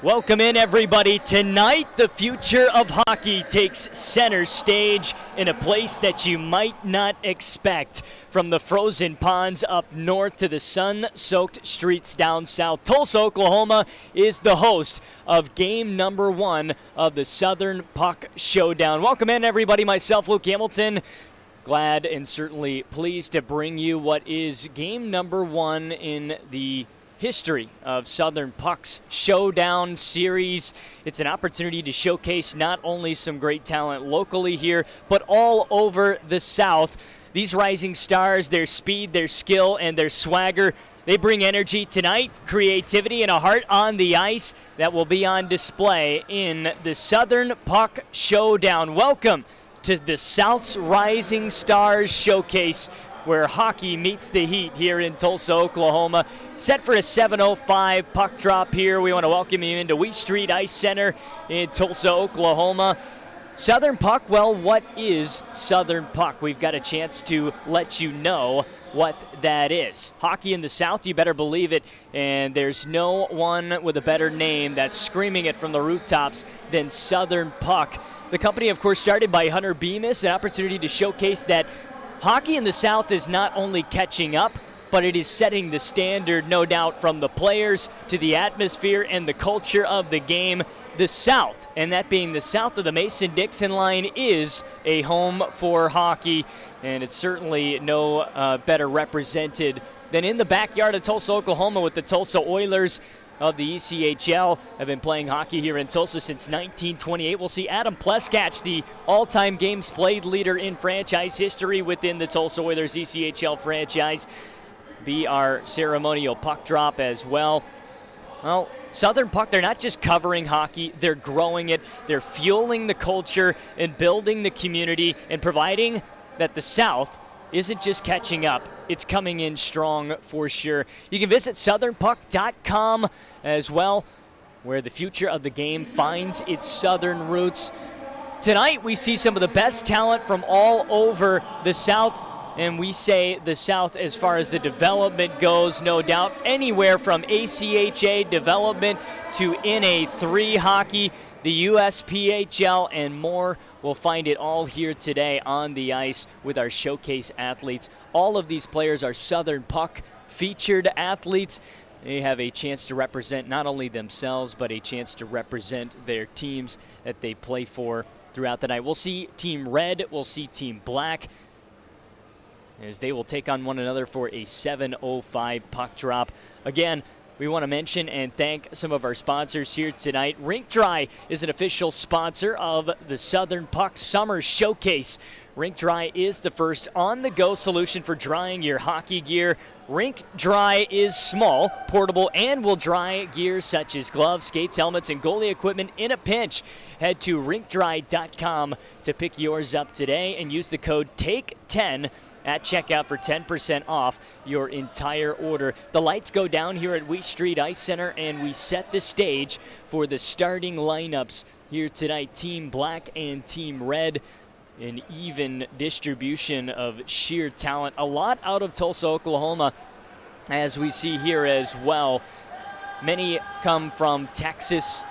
Welcome in, everybody. Tonight, the future of hockey takes center stage in a place that you might not expect. From the frozen ponds up north to the sun-soaked streets down south, Tulsa, Oklahoma is the host of game number 1 of the Southern Puck Showdown. Welcome in, everybody. Myself, Luke Hamilton. Glad and certainly pleased to bring you what is game number 1 in the history of Southern Puck's Showdown series. It's an opportunity to showcase not only some great talent locally here, but all over the South. These rising stars, their speed, their skill, and their swagger, they bring energy tonight, creativity, and a heart on the ice that will be on display in the Southern Puck Showdown. Welcome to the South's Rising Stars Showcase, where hockey meets the heat here in Tulsa, Oklahoma. Set for a 7:05 puck drop here. We want to welcome you into Wheat Street Ice Center in Tulsa, Oklahoma. Southern Puck, well, what is Southern Puck? We've got a chance to let you know what that is. Hockey in the South, you better believe it, and there's no one with a better name that's screaming it from the rooftops than Southern Puck. The company, of course, started by Hunter Bemis, an opportunity to showcase that hockey in the South is not only catching up, but it is setting the standard, no doubt, from the players to the atmosphere and the culture of the game. The South, and that being the south of the Mason-Dixon line, is a home for hockey, and it's certainly no better represented than in the backyard of Tulsa, Oklahoma, with the Tulsa Oilers of the ECHL. Have been playing hockey here in Tulsa since 1928. We'll see Adam Pleskach, the all-time games played leader in franchise history within the Tulsa Oilers ECHL franchise, be our ceremonial puck drop as well. Well, Southern Puck, they're not just covering hockey, they're growing it, they're fueling the culture and building the community and providing that the South isn't just catching up, it's coming in strong for sure. You can visit southernpuck.com as well, where the future of the game finds its Southern roots. Tonight we see some of the best talent from all over the South, and we say the South as far as the development goes, no doubt. Anywhere from ACHA development to NA3 hockey, the USPHL, and more. We'll find it all here today on the ice with our showcase athletes. All of these players are Southern Puck featured athletes. They have a chance to represent not only themselves, but a chance to represent their teams that they play for throughout the night. We'll see Team Red, we'll see Team Black, as they will take on one another for a 7:05 puck drop. Again, we want to mention and thank some of our sponsors here tonight. Rink Dry is an official sponsor of the Southern Puck Summer Showcase. Rink Dry is the first on-the-go solution for drying your hockey gear. Rink Dry is small, portable, and will dry gear such as gloves, skates, helmets, and goalie equipment in a pinch. Head to rinkdry.com to pick yours up today and use the code TAKE10 at checkout for 10% off your entire order. The lights go down here at Wheat Street Ice Center, and we set the stage for the starting lineups here tonight. Team Black and Team Red, an even distribution of sheer talent. A lot out of Tulsa, Oklahoma, as we see here as well. Many come from Texas,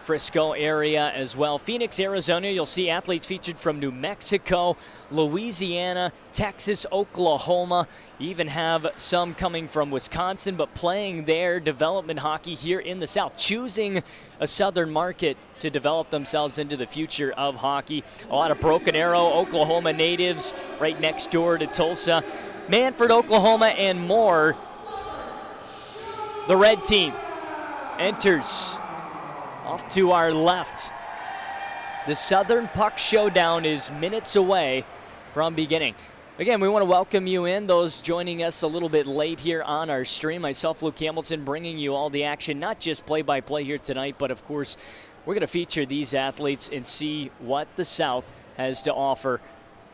Frisco area as well. Phoenix, Arizona, you'll see athletes featured from New Mexico, Louisiana, Texas, Oklahoma. You even have some coming from Wisconsin, but playing their development hockey here in the South, choosing a Southern market to develop themselves into the future of hockey. A lot of Broken Arrow, Oklahoma natives right next door to Tulsa. Manford, Oklahoma, and more. The red team enters off to our left. The Southern Puck Showdown is minutes away from beginning. Again, we want to welcome you in, those joining us a little bit late here on our stream. Myself, Luke Hamilton, bringing you all the action, not just play-by-play here tonight, but of course, we're going to feature these athletes and see what the South has to offer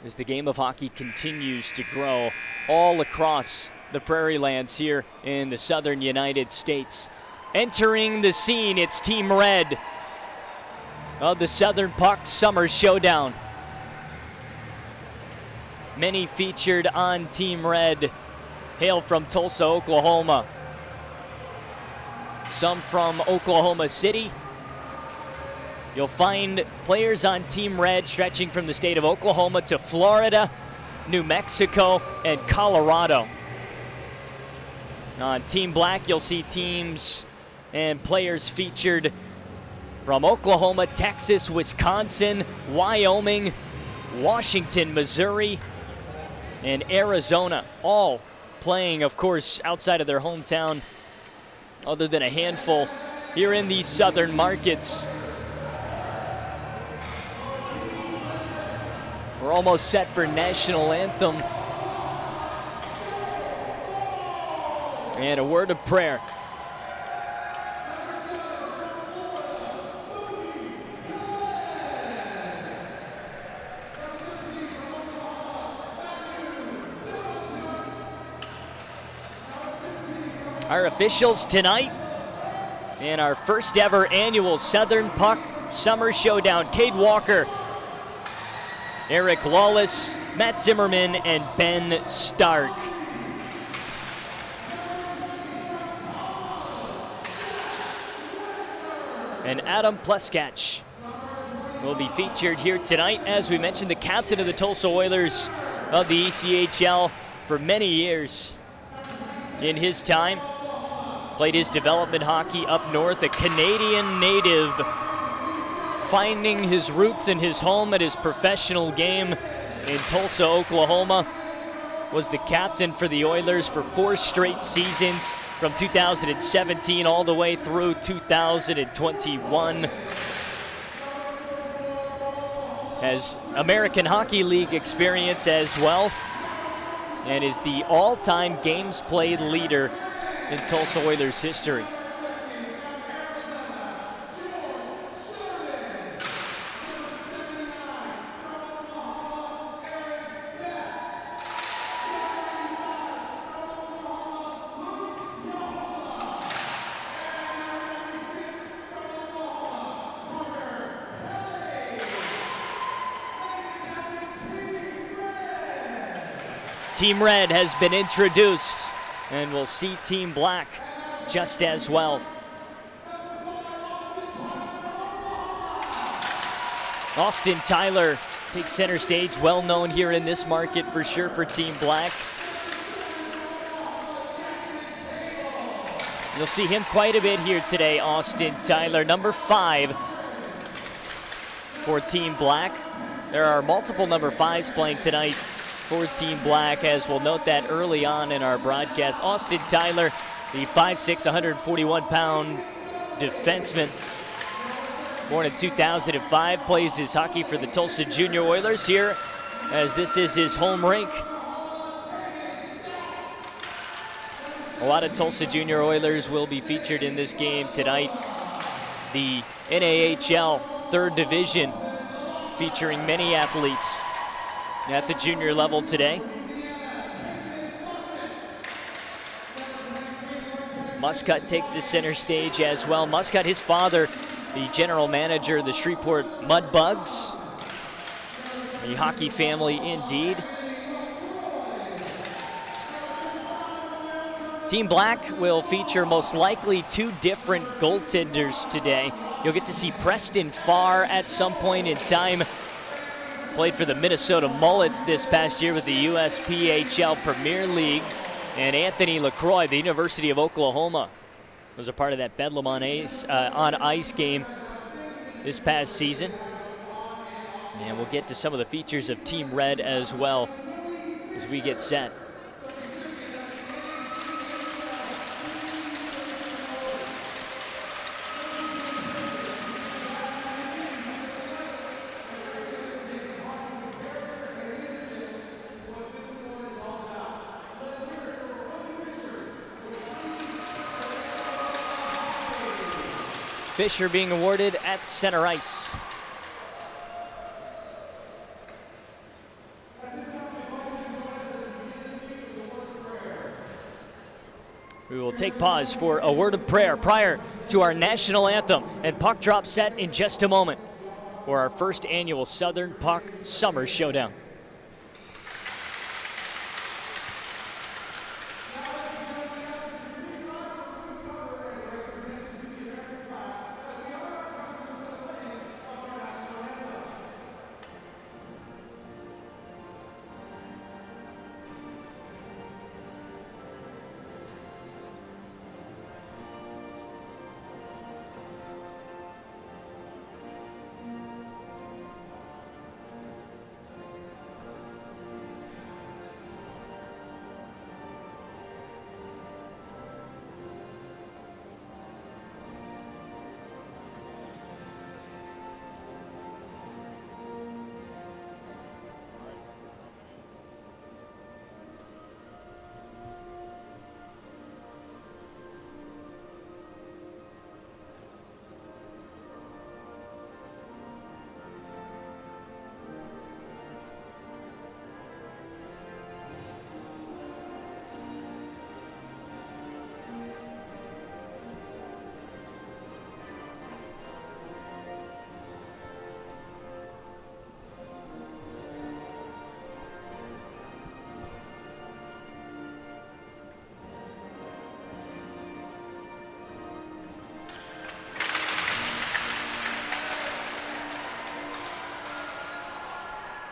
as the game of hockey continues to grow all across the prairie lands here in the southern United States. Entering the scene, it's Team Red of the Southern Puck Summer Showdown. Many featured on Team Red hail from Tulsa, Oklahoma. some from Oklahoma City. You'll find players on Team Red stretching from the state of Oklahoma to Florida, New Mexico, and Colorado. On Team Black, you'll see teams and players featured from Oklahoma, Texas, Wisconsin, Wyoming, Washington, Missouri, and Arizona, all playing, of course, outside of their hometown, other than a handful here in these southern markets. We're almost set for national anthem. And a word of prayer. Our officials tonight in our first ever annual Southern Puck Summer Showdown: Cade Walker, Eric Lawless, Matt Zimmerman, and Ben Stark. And Adam Pleskach will be featured here tonight. As we mentioned, the captain of the Tulsa Oilers of the ECHL for many years. In his time, played his development hockey up north, a Canadian native, finding his roots and his home at his professional game in Tulsa, Oklahoma. Was the captain for the Oilers for 4 straight seasons from 2017 all the way through 2021. Has American Hockey League experience as well, and is the all-time games played leader in Tulsa Oilers history. Team Red has been introduced, and we'll see Team Black just as well. Austin Tyler takes center stage, well known here in this market for sure for Team Black. You'll see him quite a bit here today, Austin Tyler, number 5 for Team Black. There are multiple number 5s playing tonight for Team Black, as we'll note that early on in our broadcast. Austin Tyler, the 5'6", 141-pound defenseman, born in 2005, plays his hockey for the Tulsa Junior Oilers here, as this is his home rink. A lot of Tulsa Junior Oilers will be featured in this game tonight. The NAHL 3rd Division featuring many athletes at the junior level today. Muscat takes the center stage as well. Muscat, his father, the general manager of the Shreveport Mudbugs. A hockey family indeed. Team Black will feature most likely 2 different goaltenders today. You'll get to see Preston Farr at some point in time. Played for the Minnesota Mullets this past year with the USPHL Premier League. And Anthony LaCroix, the University of Oklahoma, was a part of that Bedlam on ice game this past season. And we'll get to some of the features of Team Red as well as we get set. Fisher being awarded at center ice. We will take pause for a word of prayer prior to our national anthem and puck drop set in just a moment for our first annual Southern Puck Summer Showdown.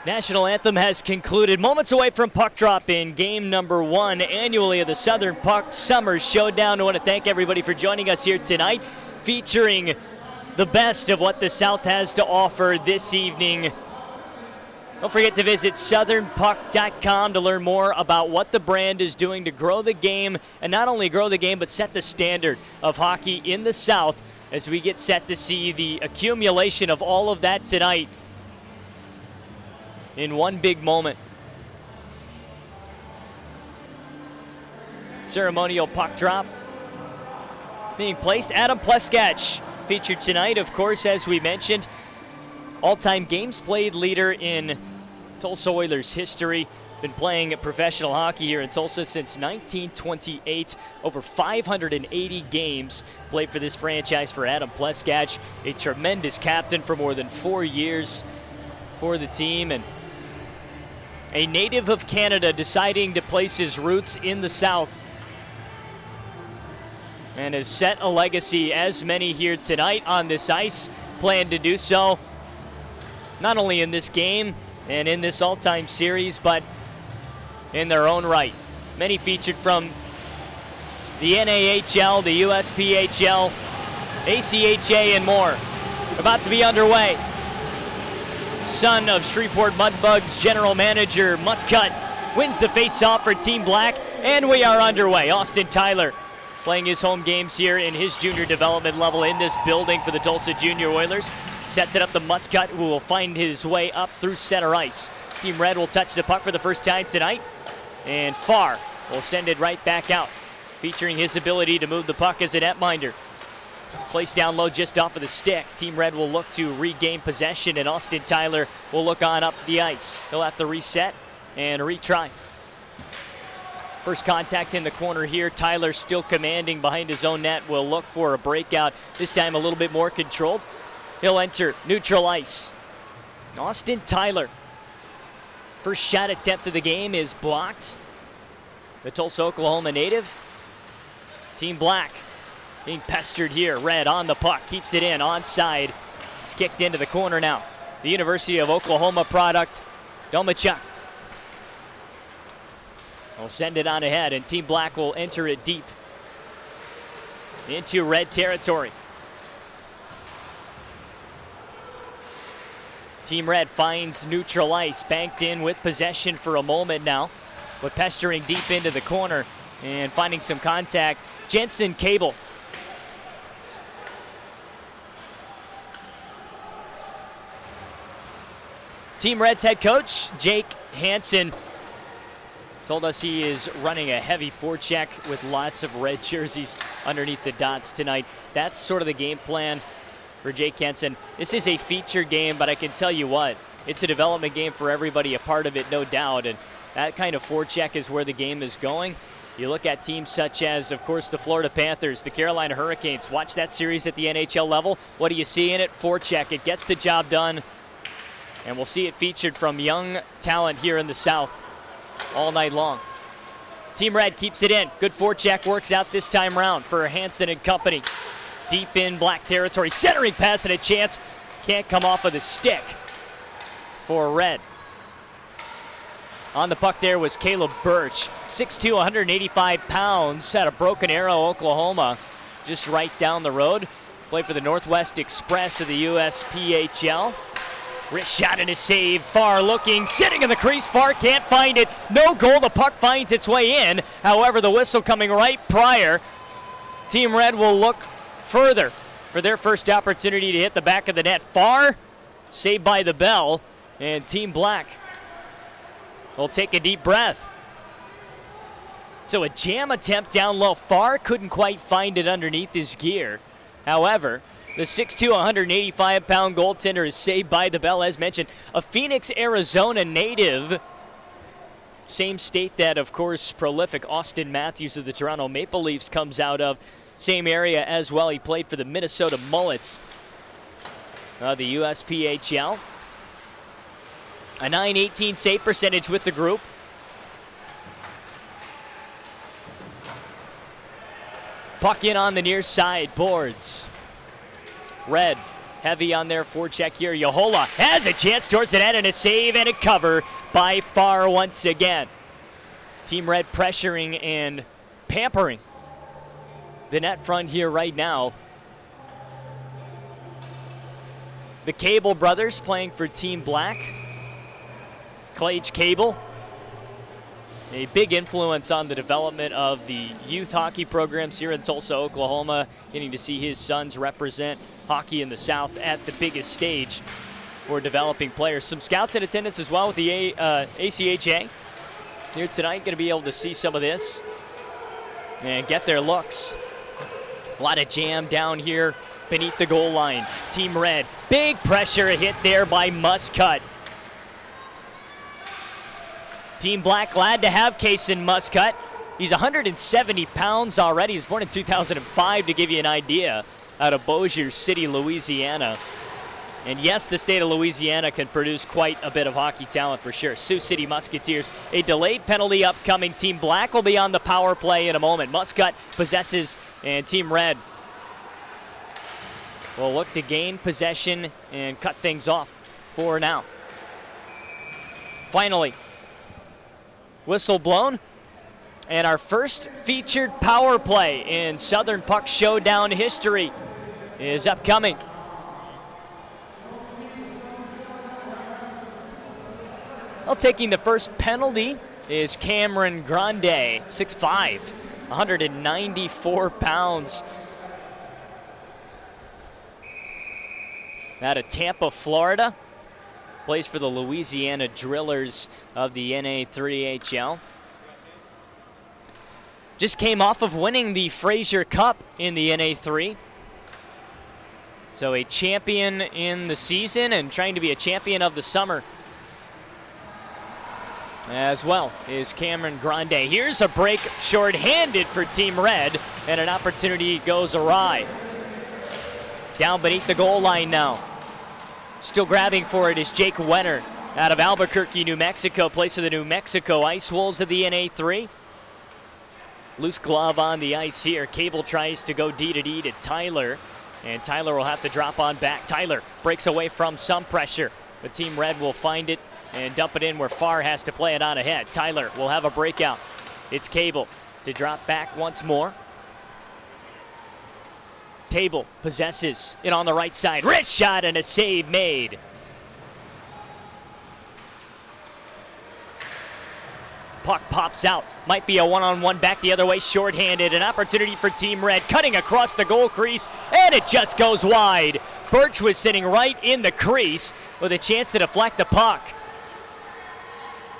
National anthem has concluded. Moments away from puck drop in game number 1 annually of the Southern Puck Summer Showdown. I want to thank everybody for joining us here tonight, featuring the best of what the South has to offer this evening. Don't forget to visit southernpuck.com to learn more about what the brand is doing to grow the game, and not only grow the game, but set the standard of hockey in the South as we get set to see the accumulation of all of that tonight in one big moment. Ceremonial puck drop being placed. Adam Pleskach featured tonight, of course, as we mentioned. All-time games played leader in Tulsa Oilers history. Been playing professional hockey here in Tulsa since 1928. Over 580 games played for this franchise for Adam Pleskach. A tremendous captain for more than 4 years for the team, and a native of Canada deciding to place his roots in the South, and has set a legacy, as many here tonight on this ice plan to do so, not only in this game and in this all-time series, but in their own right. Many featured from the NAHL, the USPHL, ACHA, and more. About to be underway. Son of Shreveport Mudbugs general manager Muscut wins the face-off for Team Black, and we are underway. Austin Tyler playing his home games here in his junior development level in this building for the Tulsa Junior Oilers. Sets it up to Muscut, who will find his way up through center ice. Team Red will touch the puck for the first time tonight, and Farr will send it right back out, featuring his ability to move the puck as a netminder. Placed down low just off of the stick. Team Red will look to regain possession, and Austin Tyler will look on up the ice. He'll have to reset and retry. First contact in the corner here. Tyler still commanding behind his own net. Will look for a breakout, this time a little bit more controlled. He'll enter neutral ice. Austin Tyler. First shot attempt of the game is blocked. The Tulsa, Oklahoma native. Team Black being pestered here. Red on the puck, keeps it in, onside. It's kicked into the corner now. The University of Oklahoma product, Domachuk. Will send it on ahead, and Team Black will enter it deep into Red territory. Team Red finds neutral ice, banked in with possession for a moment now, but pestering deep into the corner and finding some contact. Jensen Cable. Team Red's head coach, Jake Hansen, told us he is running a heavy forecheck with lots of red jerseys underneath the dots tonight. That's sort of the game plan for Jake Hansen. This is a feature game, but I can tell you what, it's a development game for everybody, a part of it, no doubt. And that kind of forecheck is where the game is going. You look at teams such as, of course, the Florida Panthers, the Carolina Hurricanes. Watch that series at the NHL level. What do you see in it? Forecheck. It gets the job done. And we'll see it featured from young talent here in the South all night long. Team Red keeps it in. Good forecheck works out this time round for Hansen and company. Deep in Black territory. Centering pass and a chance. Can't come off of the stick for Red. On the puck there was Caleb Birch. 6'2", 185 pounds. Had a Broken Arrow, Oklahoma, just right down the road. Played for the Northwest Express of the USPHL. Wrist shot and a save. Farr looking, sitting in the crease. Farr can't find it. No goal. The puck finds its way in. However, the whistle coming right prior. Team Red will look further for their first opportunity to hit the back of the net. Farr saved by the bell, and Team Black will take a deep breath. So a jam attempt down low. Farr couldn't quite find it underneath his gear. However, the 6'2", 185-pound goaltender is saved by the bell, as mentioned. A Phoenix, Arizona native. Same state that, of course, prolific Austin Matthews of the Toronto Maple Leafs comes out of. Same area as well. He played for the Minnesota Mullets, the USPHL. A .918 save percentage with the group. Puck in on the near side boards. Red Heavy on their forecheck here. Yohola has a chance towards the net and a save and a cover by Farr once again. Team Red pressuring and pampering the net front here right now. The Cable brothers playing for Team Black. Clage Cable, a big influence on the development of the youth hockey programs here in Tulsa, Oklahoma, getting to see his sons represent hockey in the South at the biggest stage for developing players. Some scouts in attendance as well with the ACHA here tonight, going to be able to see some of this and get their looks. A lot of jam down here beneath the goal line. Team Red, big pressure, a hit there by Muscat. Team Black glad to have Kaysen Muscat. He's 170 pounds already. He's born in 2005, to give you an idea, out of Bossier City, Louisiana. And yes, the state of Louisiana can produce quite a bit of hockey talent for sure. Sioux City Musketeers, a delayed penalty upcoming. Team Black will be on the power play in a moment. Muscat possesses, and Team Red will look to gain possession and cut things off for now. Finally, whistle blown, and our first featured power play in Southern Puck Showdown history is upcoming. Well, taking the first penalty is Cameron Grande, 6'5", 194 pounds. Out of Tampa, Florida. Plays for the Louisiana Drillers of the NA3HL. Just came off of winning the Fraser Cup in the NA3. So a champion in the season and trying to be a champion of the summer as well is Cameron Grande. Here's a break shorthanded for Team Red, and an opportunity goes awry. Down beneath the goal line now. Still grabbing for it is Jake Wenner out of Albuquerque, New Mexico. Plays for the New Mexico Ice Wolves of the NA3. Loose glove on the ice here. Cable tries to go D to D to Tyler, and Tyler will have to drop on back. Tyler breaks away from some pressure, but Team Red will find it and dump it in where Farr has to play it on ahead. Tyler will have a breakout. It's Cable to drop back once more. Cable possesses it on the right side. Wrist shot and a save made. Puck pops out. Might be a one-on-one back the other way, shorthanded. An opportunity for Team Red, cutting across the goal crease, and it just goes wide. Birch was sitting right in the crease with a chance to deflect the puck.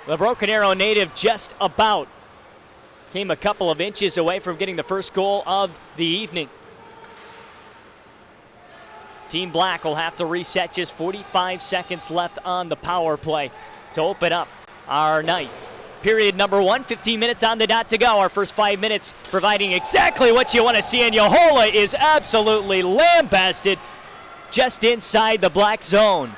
The Broken Arrow native just about came a couple of inches away from getting the first goal of the evening. Team Black will have to reset. Just 45 seconds left on the power play to open up our night. Period number 1, 15 minutes on the dot to go. Our first 5 minutes providing exactly what you want to see, and Yohola is absolutely lambasted just inside the black zone.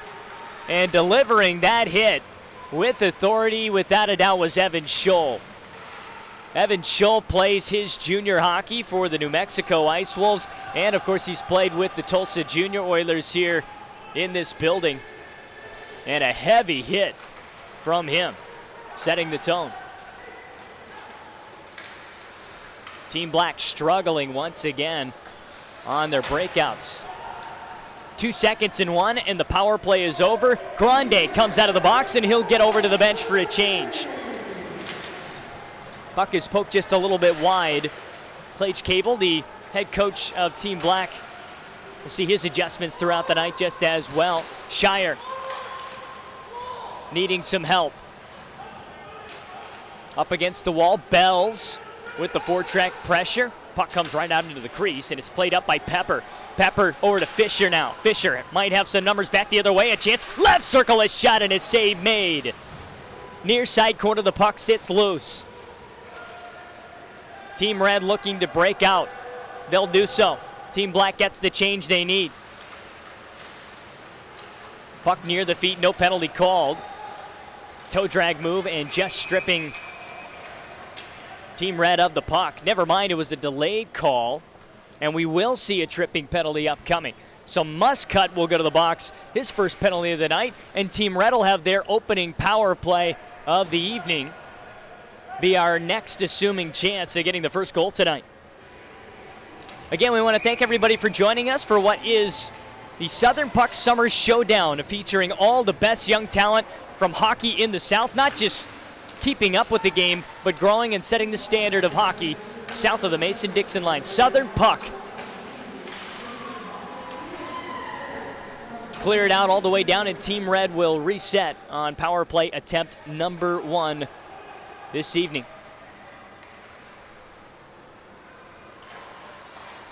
And delivering that hit with authority, without a doubt, was Evan Scholl. Evan Scholl plays his junior hockey for the New Mexico Ice Wolves, and of course he's played with the Tulsa Junior Oilers here in this building. And a heavy hit from him, setting the tone. Team Black struggling once again on their breakouts. 2 seconds in one, and the power play is over. Grande comes out of the box, and he'll get over to the bench for a change. Puck is poked just a little bit wide. Clage Cable, the head coach of Team Black, will see his adjustments throughout the night just as well. Shire needing some help. Up against the wall, Bells with the foretrack pressure. Puck comes right out into the crease, and it's played up by Pepper. Pepper over to Fisher now. Fisher might have some numbers back the other way. A chance. Left circle, a shot, and a save made. Near side corner, the puck sits loose. Team Red looking to break out. They'll do so. Team Black gets the change they need. Puck near the feet, no penalty called. Toe drag move, and just stripping Team Red of the puck. Never mind, it was a delayed call, and we will see a tripping penalty upcoming. So Muscat will go to the box, his first penalty of the night, and Team Red will have their opening power play of the evening. Be our next assuming chance at getting the first goal tonight. Again, we want to thank everybody for joining us for what is the Southern Puck Summer Showdown, featuring all the best young talent from hockey in the South, not just keeping up with the game, but growing and setting the standard of hockey south of the Mason-Dixon line. Southern Puck cleared out all the way down, and Team Red will reset on power play attempt number 1 this evening.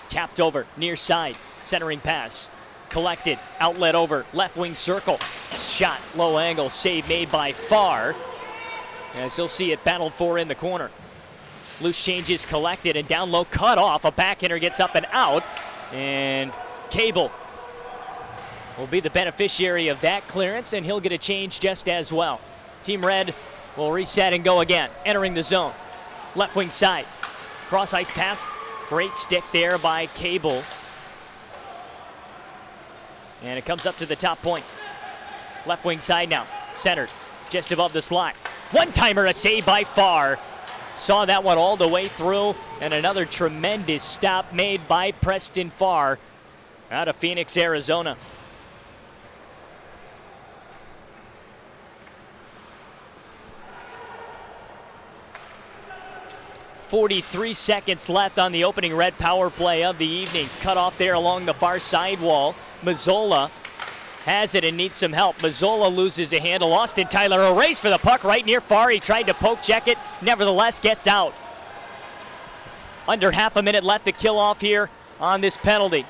Tapped over, near side, centering pass. Collected, outlet over, left wing circle. Shot, low angle, save made by Farr. As he'll see it battled for in the corner. Loose changes collected, and down low, cut off. A backhander gets up and out, and Cable will be the beneficiary of that clearance, and he'll get a change just as well. Team Red will reset and go again, entering the zone. Left wing side, cross ice pass. Great stick there by Cable. And it comes up to the top point. Left wing side now, centered, just above the slot. One-timer, a save by Farr. Saw that one all the way through, and another tremendous stop made by Preston Farr out of Phoenix, Arizona. .43 seconds left on the opening Red power play of the evening. Cut off there along the far sidewall. Mazzola has it and needs some help. Mazzola loses a handle. Austin Tyler, a race for the puck right near Farr. He tried to poke check it, nevertheless gets out. Under half a minute left to kill off here on this penalty.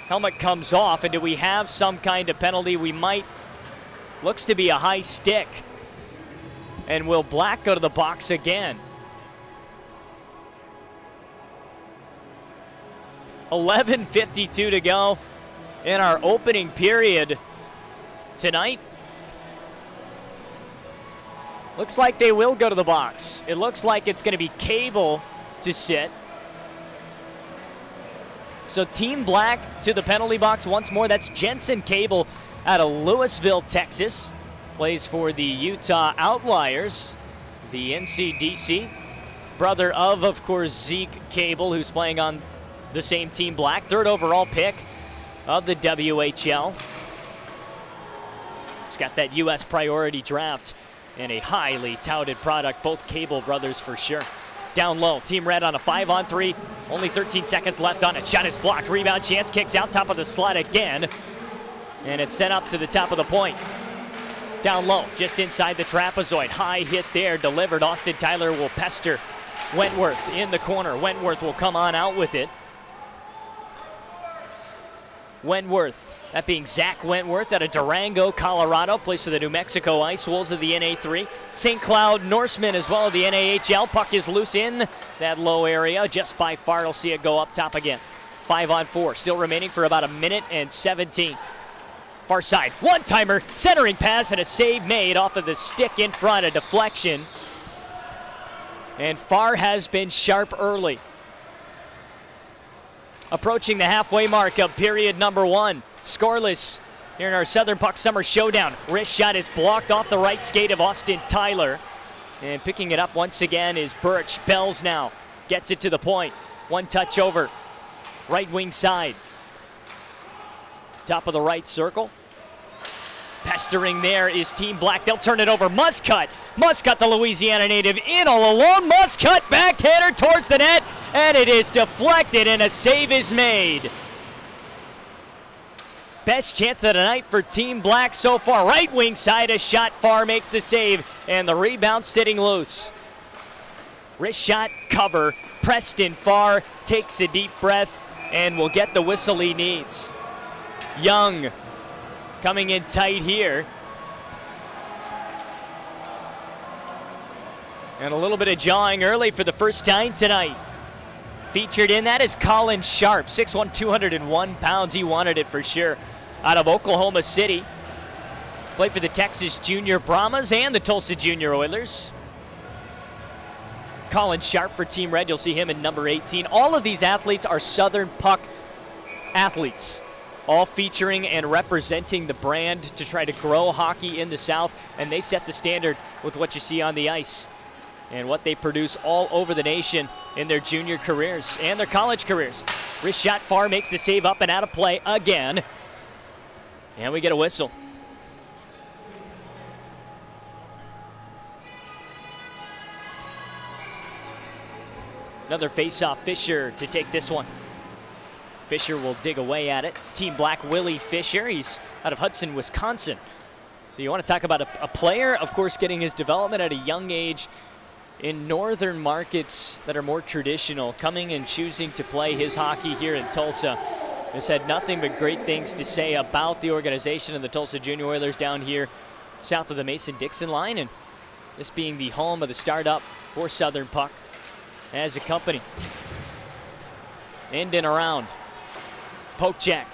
Helmet comes off, and do we have some kind of penalty? We might. Looks to be a high stick. And will Black go to the box again? 11:52 to go in our opening period tonight. Looks like they will go to the box. It looks like it's going to be Cable to sit. So Team Black to the penalty box once more. That's Jensen Cable out of Louisville, Texas. Plays for the Utah Outliers, the NCDC. Brother of course, Zeke Cable, who's playing on the same Team Black. Third overall pick of the WHL. He's got that U.S. priority draft and a highly touted product. Both Cable brothers for sure. Down low, Team Red on a 5-on-3. Only 13 seconds left on it. Shot is blocked. Rebound chance. Kicks out top of the slot again. And it's sent up to the top of the point. Down low, just inside the trapezoid. High hit there, delivered. Austin Tyler will pester Wentworth in the corner. Wentworth will come on out with it. Wentworth, that being Zach Wentworth out of Durango, Colorado, plays for the New Mexico Ice Wolves of the NA3. St. Cloud Norseman as well of the NAHL. Puck is loose in that low area, just by Farr. You'll see it go up top again. 5-on-4, still remaining for about 1:17. Far side, one-timer, centering pass, and a save made off of the stick in front, a deflection. And Farr has been sharp early. Approaching the halfway mark of period number 1. Scoreless here in our Southern Puck Summer Showdown. Wrist shot is blocked off the right skate of Austin Tyler. And picking it up once again is Birch. Bells now gets it to the point. One touch over. Right wing side. Top of the right circle. Pestering there is Team Black. They'll turn it over. Muscat. Muscat, the Louisiana native, in all alone. Muscat backhander towards the net, and it is deflected, and a save is made. Best chance of the night for Team Black so far. Right wing side, a shot. Farr makes the save, and the rebound sitting loose. Wrist shot, cover. Preston Farr takes a deep breath and will get the whistle he needs. Young coming in tight here. And a little bit of jawing early for the first time tonight. Featured in that is Colin Sharp, 6'1", 201 pounds. He wanted it for sure. Out of Oklahoma City. Played for the Texas Junior Brahmas and the Tulsa Junior Oilers. Colin Sharp for Team Red. You'll see him in number 18. All of these athletes are Southern Puck athletes. all featuring and representing the brand to try to grow hockey in the South, and they set the standard with what you see on the ice and what they produce all over the nation in their junior careers and their college careers. Wrist shot far, makes the save up and out of play again. And we get a whistle. Another face-off, Fisher to take this one. Fisher will dig away at it. Team Black, Willie Fisher. He's out of Hudson, Wisconsin. So you want to talk about a player, of course, getting his development at a young age in northern markets that are more traditional, coming and choosing to play his hockey here in Tulsa. Has had nothing but great things to say about the organization of the Tulsa Junior Oilers down here south of the Mason-Dixon line, and this being the home of the startup for Southern Puck as a company. End and around. Poke check,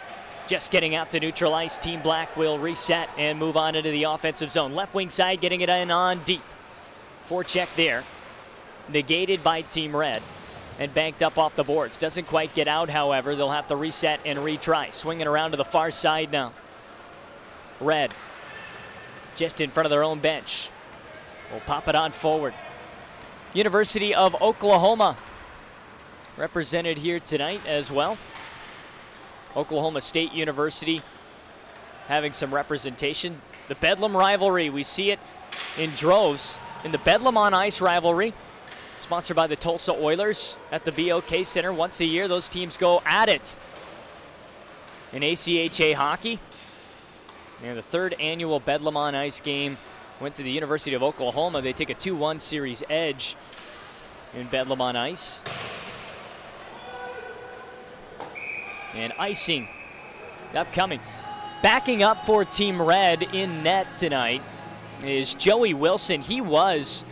just getting out to neutral ice. Team Black will reset and move on into the offensive zone. Left wing side, getting it in on deep. Forecheck there, negated by Team Red and banked up off the boards. Doesn't quite get out, however. They'll have to reset and retry. Swinging around to the far side now. Red, just in front of their own bench. Will pop it on forward. University of Oklahoma represented here tonight as well. Oklahoma State University having some representation. The Bedlam rivalry, we see it in droves in the Bedlam on Ice rivalry, sponsored by the Tulsa Oilers at the BOK Center. Once a year, those teams go at it in ACHA hockey. And the third annual Bedlam on Ice game went to the University of Oklahoma. They take a 2-1 series edge in Bedlam on Ice. And icing upcoming. Backing up for Team Red in net tonight is Joey Wilson. He was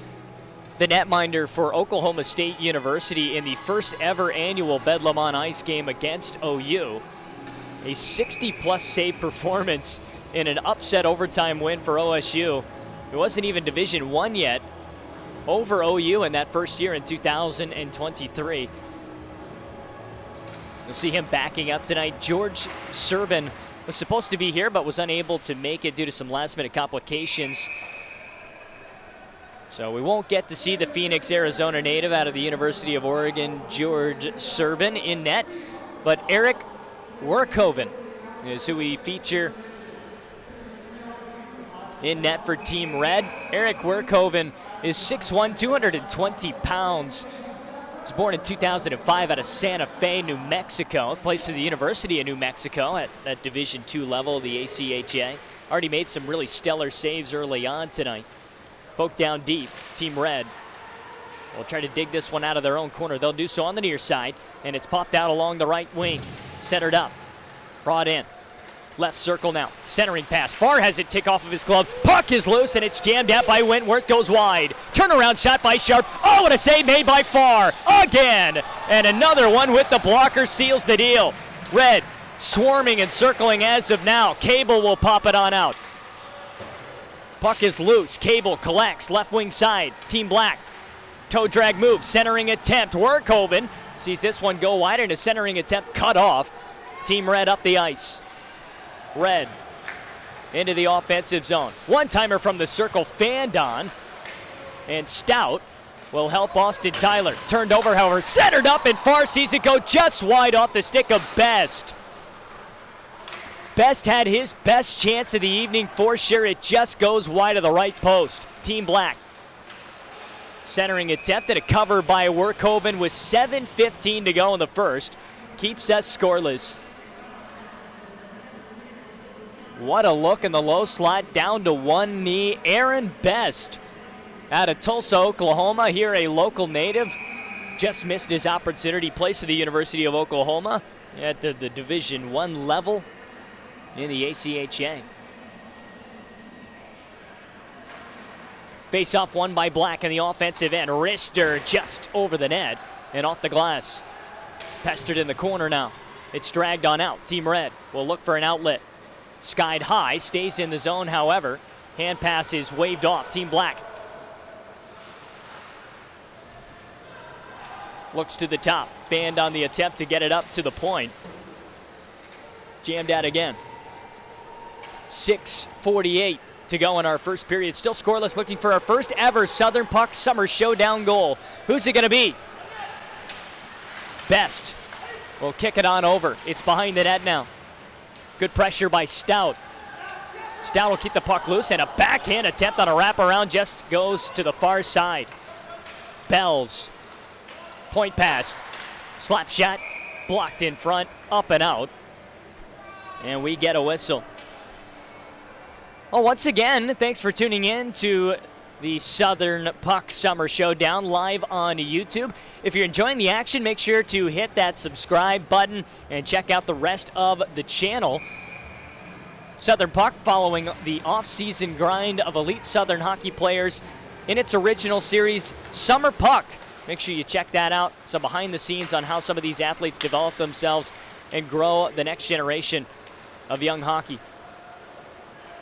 the netminder for Oklahoma State University in the first ever annual Bedlam on Ice game against OU. A 60-plus save performance in an upset overtime win for OSU. It wasn't even Division I yet, over OU in that first year in 2023. You'll see him backing up tonight. George Serbin was supposed to be here but was unable to make it due to some last-minute complications. So we won't get to see the Phoenix, Arizona native out of the University of Oregon, George Serbin, in net. But Eric Werkhoven is who we feature in net for Team Red. Eric Werkhoven is 6'1", 220 pounds. He was born in 2005 out of Santa Fe, New Mexico. Plays for the University of New Mexico at Division II level of the ACHA. Already made some really stellar saves early on tonight. Poke down deep. Team Red will try to dig this one out of their own corner. They'll do so on the near side, and it's popped out along the right wing. Centered up. Brought in. Left circle now. Centering pass. Farr has it tick off of his glove. Puck is loose, and it's jammed out by Wentworth. Goes wide. Turnaround shot by Sharp. Oh, what a save made by Farr. Again. And another one with the blocker seals the deal. Red swarming and circling as of now. Cable will pop it on out. Puck is loose. Cable collects. Left wing side. Team Black. Toe drag move. Centering attempt. Werkhoven sees this one go wide, and a centering attempt cut off. Team Red up the ice. Red into the offensive zone. One-timer from the circle, fanned on. And Stout will help Austin Tyler. Turned over, however, centered up, and Farr sees it go just wide off the stick of Best. Best had his best chance of the evening for sure. It just goes wide of the right post. Team Black. Centering attempt and a cover by Werkhoven with 7:15 to go in the first. Keeps us scoreless. What a look in the low slot, down to one knee. Aaron Best out of Tulsa, Oklahoma. Here, a local native. Just missed his opportunity. Plays for the University of Oklahoma at the Division I level in the ACHA. Face-off won by Black in the offensive end. Wrister just over the net and off the glass. Pestered in the corner now. It's dragged on out. Team Red will look for an outlet. Skied high, stays in the zone, however. Hand pass is waved off. Team Black looks to the top. Fanned on the attempt to get it up to the point. jammed at again. 6:48 to go in our first period. Still scoreless, looking for our first ever Southern Puck Summer Showdown goal. Who's it going to be? Best will kick it on over. It's behind the net now. Good pressure by Stout. Stout will keep the puck loose, and a backhand attempt on a wraparound just goes to the far side. Bells. Point pass. Slap shot. Blocked in front. Up and out. And we get a whistle. Well, once again, thanks for tuning in to the Southern Puck Summer Showdown live on YouTube. If you're enjoying the action, make sure to hit that subscribe button and check out the rest of the channel. Southern Puck following the off-season grind of elite Southern hockey players in its original series, Summer Puck. Make sure you check that out. Some behind the scenes on how some of these athletes develop themselves and grow the next generation of young hockey.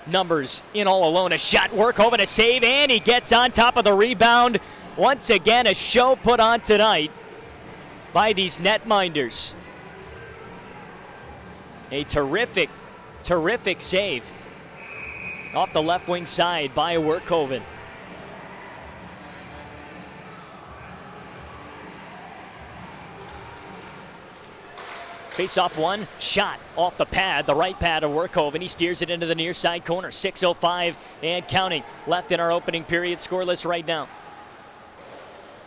Numbers in all alone. A shot, work over to save, and he gets on top of the rebound. Once again, a show put on tonight by these netminders. A terrific save off the left wing side by Werkhoven. Face off one, shot off the pad, the right pad of Werkhoven. He steers it into the near side corner. 6:05 and counting left in our opening period. Scoreless right now.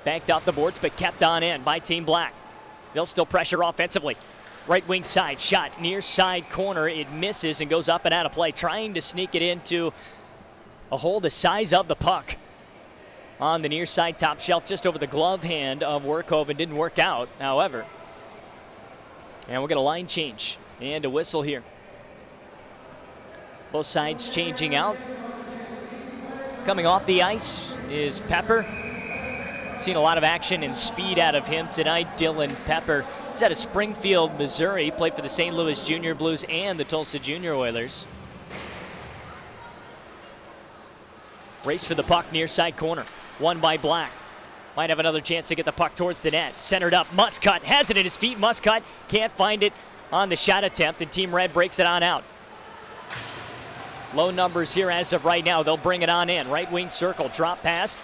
Banked off the boards, but kept on in by Team Black. They'll still pressure offensively. Right wing side shot, near side corner. It misses and goes up and out of play, trying to sneak it into a hole the size of the puck. On the near side top shelf, just over the glove hand of Werkhoven. Didn't work out, however. And we'll get a line change and a whistle here. Both sides changing out. Coming off the ice is Pepper. Seen a lot of action and speed out of him tonight. Dylan Pepper. He's out of Springfield, Missouri. Played for the St. Louis Junior Blues and the Tulsa Junior Oilers. Race for the puck near side corner. Won by Black. Might have another chance to get the puck towards the net. Centered up, Muscut has it at his feet. Muscut can't find it on the shot attempt, and Team Red breaks it on out. Low numbers here as of right now. They'll bring it on in. Right wing circle, drop pass,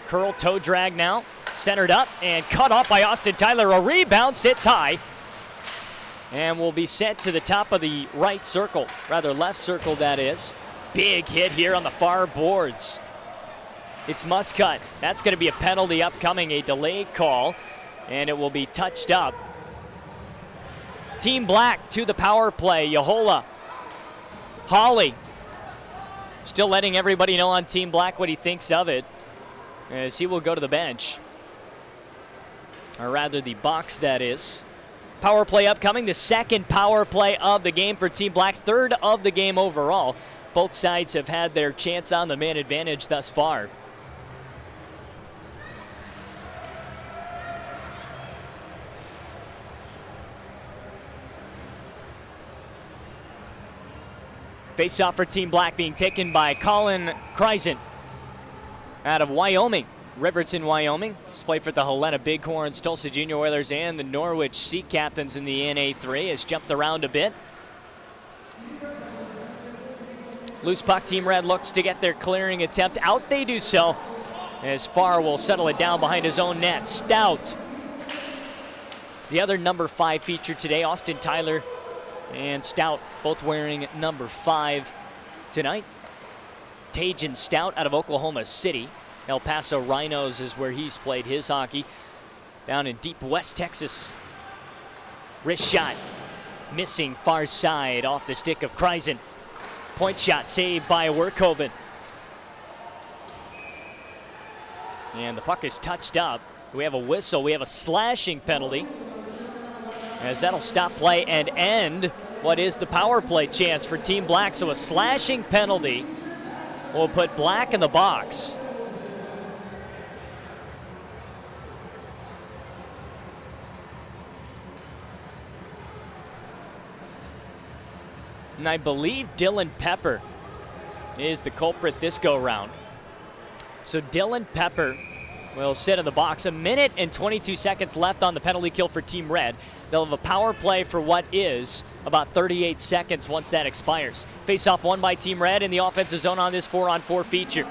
curl toe drag now. Centered up and cut off by Austin Tyler. A rebound, sits high, and will be sent to the top of the right circle, rather left circle that is. Big hit here on the far boards. It's Muscut. That's going to be a penalty upcoming, a delayed call, and it will be touched up. Team Black to the power play. Yahola, Hawley, still letting everybody know on Team Black what he thinks of it, as he will go to the bench. Or rather the box, that is. Power play upcoming, the second power play of the game for Team Black, third of the game overall. Both sides have had their chance on the man advantage thus far. Face-off for Team Black being taken by Colin Kreisen out of Wyoming. Riverton, Wyoming. He's played for the Helena Bighorns, Tulsa Junior Oilers, and the Norwich Sea Captains in the NA3. Has jumped around a bit. Loose puck, Team Red looks to get their clearing attempt out. They do so, as Farr will settle it down behind his own net. Stout, the other number 5 featured today, Austin Tyler and Stout, both wearing number 5 tonight. Tajan Stout out of Oklahoma City. El Paso Rhinos is where he's played his hockey. Down in deep West Texas. Wrist shot, missing far side off the stick of Kreisen. Point shot saved by Werkhoven. And the puck is touched up. We have a whistle. We have a slashing penalty, as that'll stop play and end what is the power play chance for Team Black. So a slashing penalty will put Black in the box. And I believe Dylan Pepper is the culprit this go round. So Dylan Pepper will sit in the box. 1 minute and 22 seconds left on the penalty kill for Team Red. They'll have a power play for what is about 38 seconds once that expires. Face-off won by Team Red in the offensive zone on this 4-on-4 feature.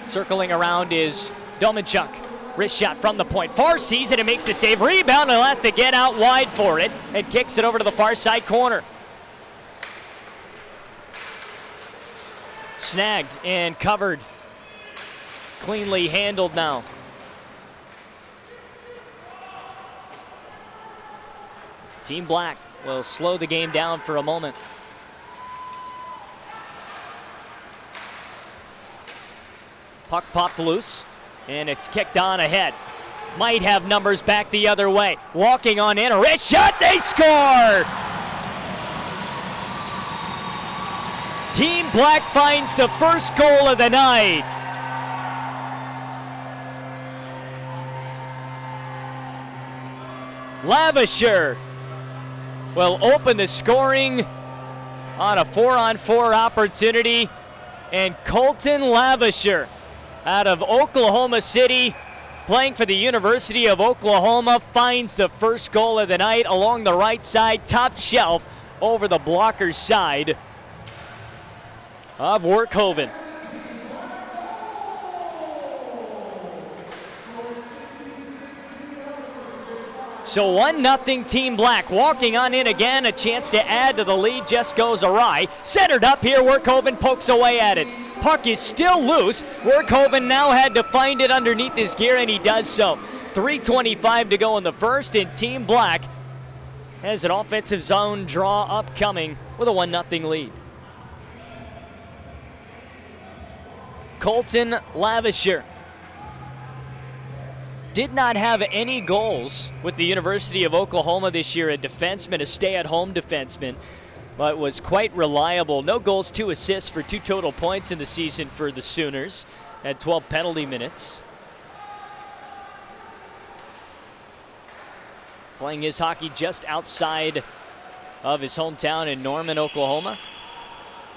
Circling around is Domanchuk. Wrist shot from the point. Far sees it and makes the save. Rebound and has to get out wide for it and kicks it over to the far side corner. Snagged and covered. Cleanly handled now. Team Black will slow the game down for a moment. Puck popped loose, and it's kicked on ahead. Might have numbers back the other way. Walking on in, a wrist shot, they score! Team Black finds the first goal of the night. Lavisher will open the scoring on a 4-on-4 opportunity, and Colton Lavisher out of Oklahoma City, playing for the University of Oklahoma, finds the first goal of the night along the right side, top shelf over the blocker's side of Werkhoven. So 1-0 Team Black. Walking on in again, a chance to add to the lead just goes awry. Centered up here, Werkhoven pokes away at it. Puck is still loose. Werkhoven now had to find it underneath his gear, and he does so. 3:25 to go in the first, and Team Black has an offensive zone draw upcoming with a 1-0 lead. Colton Lavisher did not have any goals with the University of Oklahoma this year, a defenseman, a stay-at-home defenseman, but was quite reliable. No goals, 2 assists for 2 total points in the season for the Sooners. Had 12 penalty minutes. Playing his hockey just outside of his hometown in Norman, Oklahoma.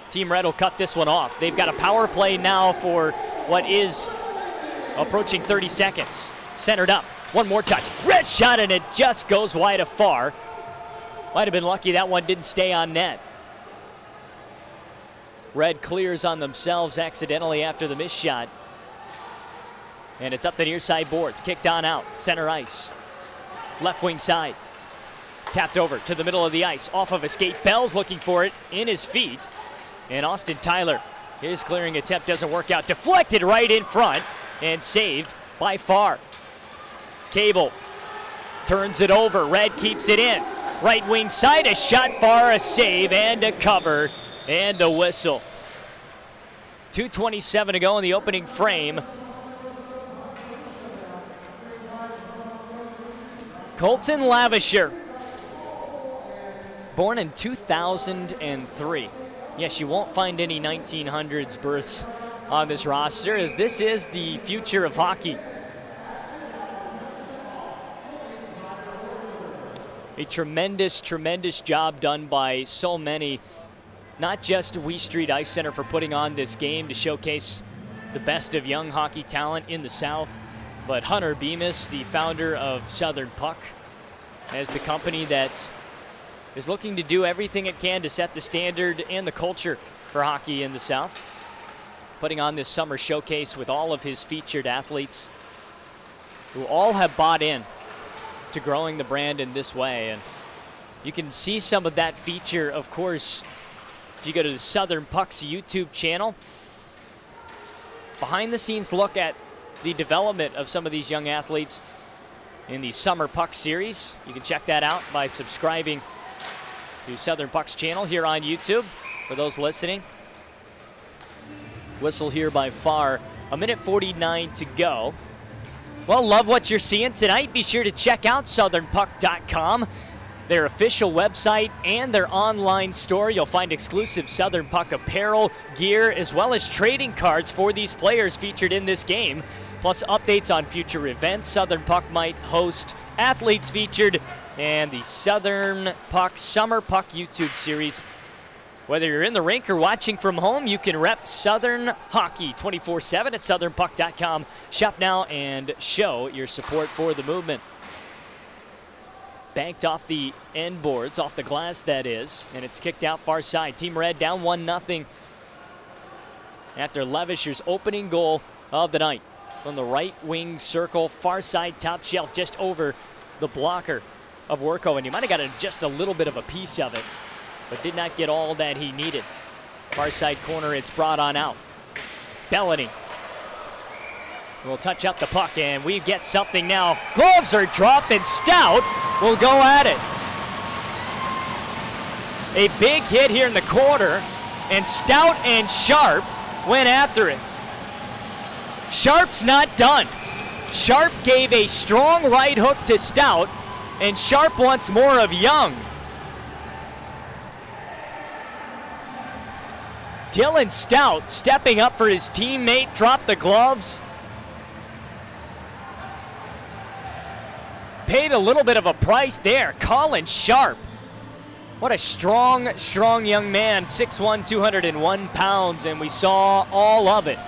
Team Red will cut this one off. They've got a power play now for what is approaching 30 seconds. Centered up, one more touch. Wrist shot, and it just goes wide of far. Might have been lucky that one didn't stay on net. Red clears on themselves accidentally after the missed shot. And it's up the near side boards, kicked on out, center ice. Left wing side. Tapped over to the middle of the ice, off of a skate. Bell's looking for it in his feet. And Austin Tyler, his clearing attempt doesn't work out. Deflected right in front and saved by Farr. Cable turns it over. Red keeps it in. Right wing side, a shot far, a save, and a cover, and a whistle. 2:27 to go in the opening frame. Colton Lavisher, born in 2003. Yes, you won't find any 1900s births on this roster, as this is the future of hockey. A tremendous, tremendous job done by so many, not just Wee Street Ice Center for putting on this game to showcase the best of young hockey talent in the South, but Hunter Bemis, the founder of Southern Puck, as the company that is looking to do everything it can to set the standard and the culture for hockey in the South. Putting on this summer showcase with all of his featured athletes who all have bought in to growing the brand in this way. And you can see some of that feature, of course, if you go to the Southern Puck's YouTube channel. Behind the scenes look at the development of some of these young athletes in the Summer Puck series. You can check that out by subscribing to Southern Puck's channel here on YouTube. For those listening, whistle here by Farr. 1:49 to go. Well, love what you're seeing tonight. Be sure to check out southernpuck.com, their official website and their online store. You'll find exclusive Southern Puck apparel, gear, as well as trading cards for these players featured in this game, plus updates on future events Southern Puck might host, athletes featured, and the Southern Puck Summer Puck YouTube series Whether you're in the rink or watching from home, you can rep Southern Hockey 24/7 at southernpuck.com. Shop now and show your support for the movement. Banked off the end boards, off the glass that is, and it's kicked out far side. Team Red down 1-0 after Levisher's opening goal of the night. From the right wing circle, far side top shelf, just over the blocker of Werko, and he might have got just a little bit of a piece of it, but did not get all that he needed. Far side corner, it's brought on out. Bellany will touch up the puck, and we get something now. Gloves are dropped, and Stout will go at it. A big hit here in the corner, and Stout and Sharp went after it. Sharp's not done. Sharp gave a strong right hook to Stout, and Sharp wants more of Young. Dylan Stout stepping up for his teammate, dropped the gloves. Paid a little bit of a price there. Colin Sharp. What a strong young man. 6'1", 201 pounds, and we saw all of it.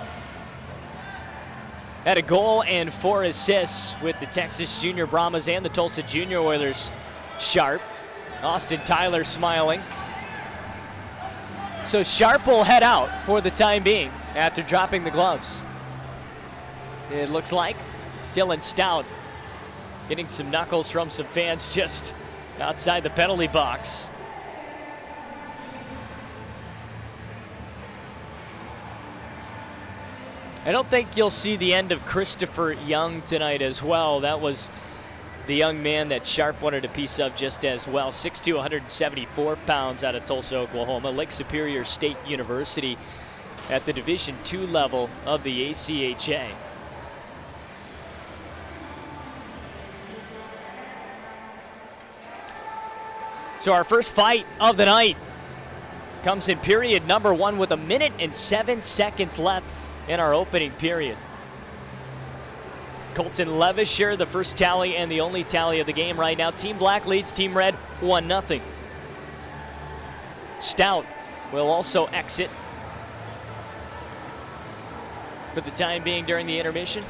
Had a goal and 4 assists with the Texas Junior Brahmas and the Tulsa Junior Oilers. Sharp. Austin Tyler smiling. So Sharp will head out for the time being after dropping the gloves. It looks like Dylan Stout getting some knuckles from some fans just outside the penalty box. I don't think you'll see the end of Christopher Young tonight as well. That was the young man that Sharp wanted a piece of just as well. 6'2", 174 pounds out of Tulsa, Oklahoma. Lake Superior State University at the Division II level of the ACHA. So our first fight of the night comes in period number 1 with 1 minute and 7 seconds left in our opening period. Colton Levisher, the first tally and the only tally of the game right now. Team Black leads Team Red 1-0. Stout will also exit for the time being during the intermission.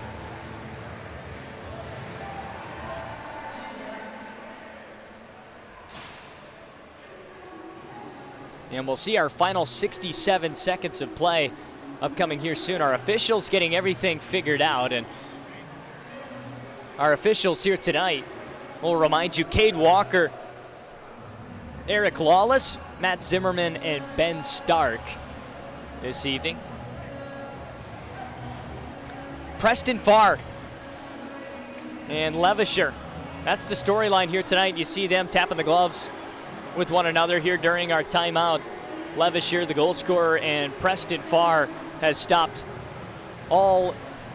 And we'll see our final 67 seconds of play upcoming here soon. Our officials getting everything figured out, and our officials here tonight will remind you: Cade Walker, Eric Lawless, Matt Zimmerman, and Ben Stark this evening. Preston Farr and Levisher. That's the storyline here tonight. You see them tapping the gloves with one another here during our timeout. Levisher, the goal scorer, and Preston Farr has stopped all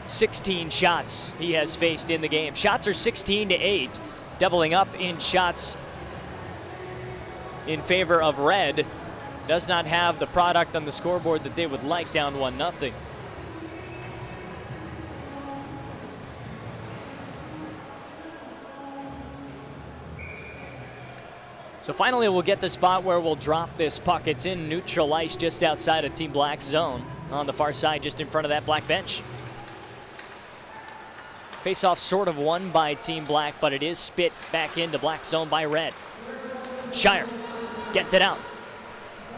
16 shots he has faced in the game. Shots are 16-8, doubling up in shots in favor of Red. Does not have the product on the scoreboard that they would like, down 1-0. So finally we'll get the spot where we'll drop this puck. It's in neutral ice just outside of Team Black's zone on the far side, just in front of that black bench. Face-off sort of won by Team Black, but it is spit back into Black zone by Red. Shire gets it out.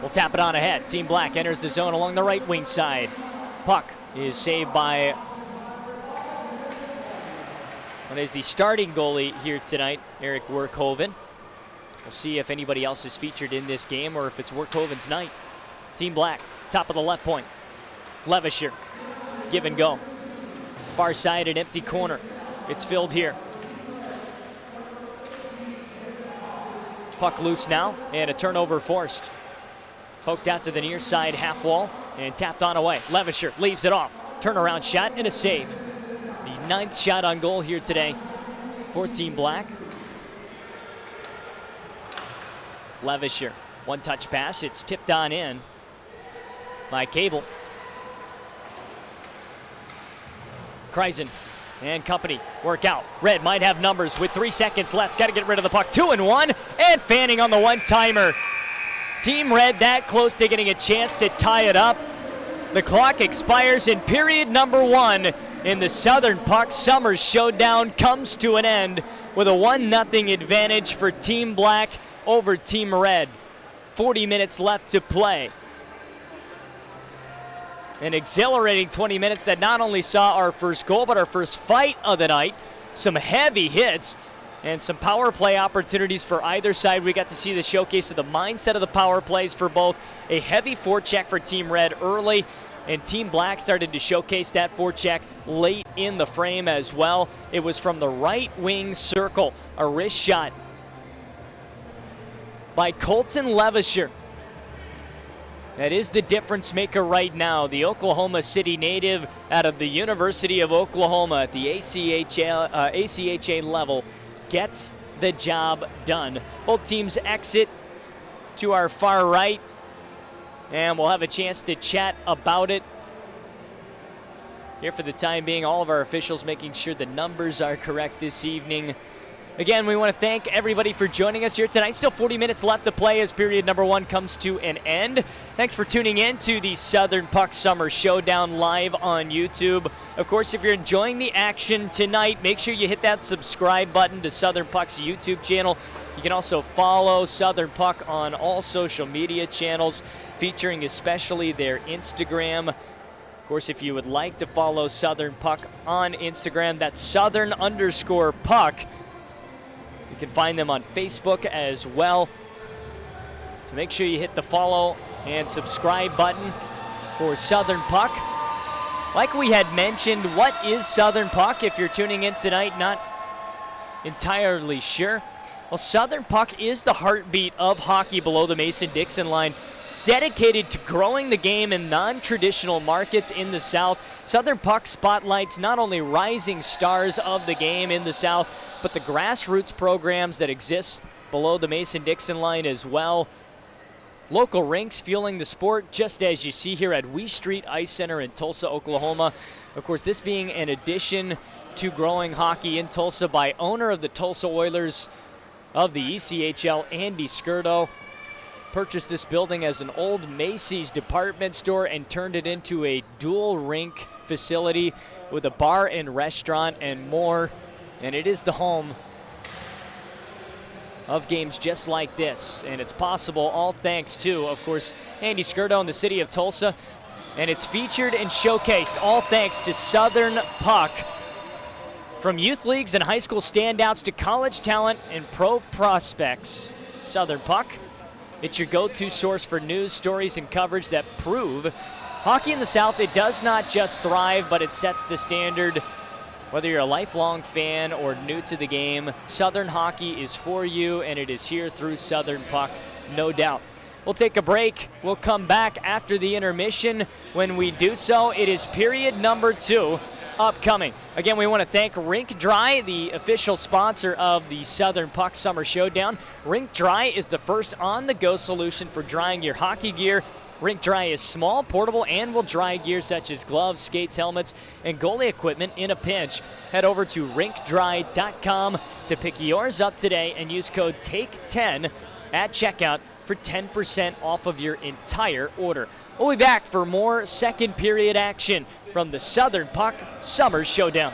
We'll tap it on ahead. Team Black enters the zone along the right wing side. Puck is saved by what is the starting goalie here tonight, Eric Werkhoven. We'll see if anybody else is featured in this game or if it's Werkhoven's night. Team Black, top of the left point. Levisher, give and go. Far side, an empty corner. It's filled here. Puck loose now, and a turnover forced. Poked out to the near side half wall and tapped on away. Levisher leaves it off. Turnaround shot and a save. The 9th shot on goal here today for Team Black. Levisher, one-touch pass. It's tipped on in by Cable. Kreisen and company work out. Red might have numbers with 3 seconds left. Got to get rid of the puck. 2-1, and fanning on the one-timer. Team Red that close to getting a chance to tie it up. The clock expires in period number 1, and the Southern Puck Summer Showdown comes to an end with a 1-0 advantage for Team Black over Team Red. 40 minutes left to play. An exhilarating 20 minutes that not only saw our first goal, but our first fight of the night. Some heavy hits and some power play opportunities for either side. We got to see the showcase of the mindset of the power plays for both. A heavy forecheck for Team Red early, and Team Black started to showcase that forecheck late in the frame as well. It was from the right wing circle, a wrist shot by Colton Levisher. That is the difference maker right now. The Oklahoma City native out of the University of Oklahoma at the ACHA level gets the job done. Both teams exit to our far right, and we'll have a chance to chat about it. Here for the time being, all of our officials making sure the numbers are correct this evening. Again, we want to thank everybody for joining us here tonight. Still 40 minutes left to play as period number 1 comes to an end. Thanks for tuning in to the Southern Puck Summer Showdown live on YouTube. Of course, if you're enjoying the action tonight, make sure you hit that subscribe button to Southern Puck's YouTube channel. You can also follow Southern Puck on all social media channels, featuring especially their Instagram. Of course, if you would like to follow Southern Puck on Instagram, that's Southern_Puck. You can find them on Facebook as well. So make sure you hit the follow and subscribe button for Southern Puck. Like we had mentioned, what is Southern Puck? If you're tuning in tonight, not entirely sure. Well, Southern Puck is the heartbeat of hockey below the Mason-Dixon line, dedicated to growing the game in non-traditional markets in the South. Southern Puck spotlights not only rising stars of the game in the South, but the grassroots programs that exist below the Mason-Dixon line as well. Local rinks fueling the sport, just as you see here at Wee Street Ice Center in Tulsa, Oklahoma. Of course, this being an addition to growing hockey in Tulsa by owner of the Tulsa Oilers of the ECHL, Andy Skirdo. Purchased this building as an old Macy's department store and turned it into a dual rink facility with a bar and restaurant and more. And it is the home of games just like this. And it's possible all thanks to, of course, Andy Skirdo in the city of Tulsa. And it's featured and showcased all thanks to Southern Puck. From youth leagues and high school standouts to college talent and pro prospects, Southern Puck, it's your go-to source for news, stories, and coverage that prove hockey in the South, it does not just thrive, but it sets the standard. Whether you're a lifelong fan or new to the game, Southern hockey is for you, and it is here through Southern Puck, no doubt. We'll take a break. We'll come back after the intermission. When we do so, it is period number 2 upcoming. Again, we want to thank Rink Dry, the official sponsor of the Southern Puck Summer Showdown. Rink Dry is the first on-the-go solution for drying your hockey gear. Rink Dry is small, portable, and will dry gear such as gloves, skates, helmets, and goalie equipment in a pinch. Head over to rinkdry.com to pick yours up today and use code TAKE10 at checkout for 10% off of your entire order. We'll be back for more second period action from the Southern Puck Summer Showdown.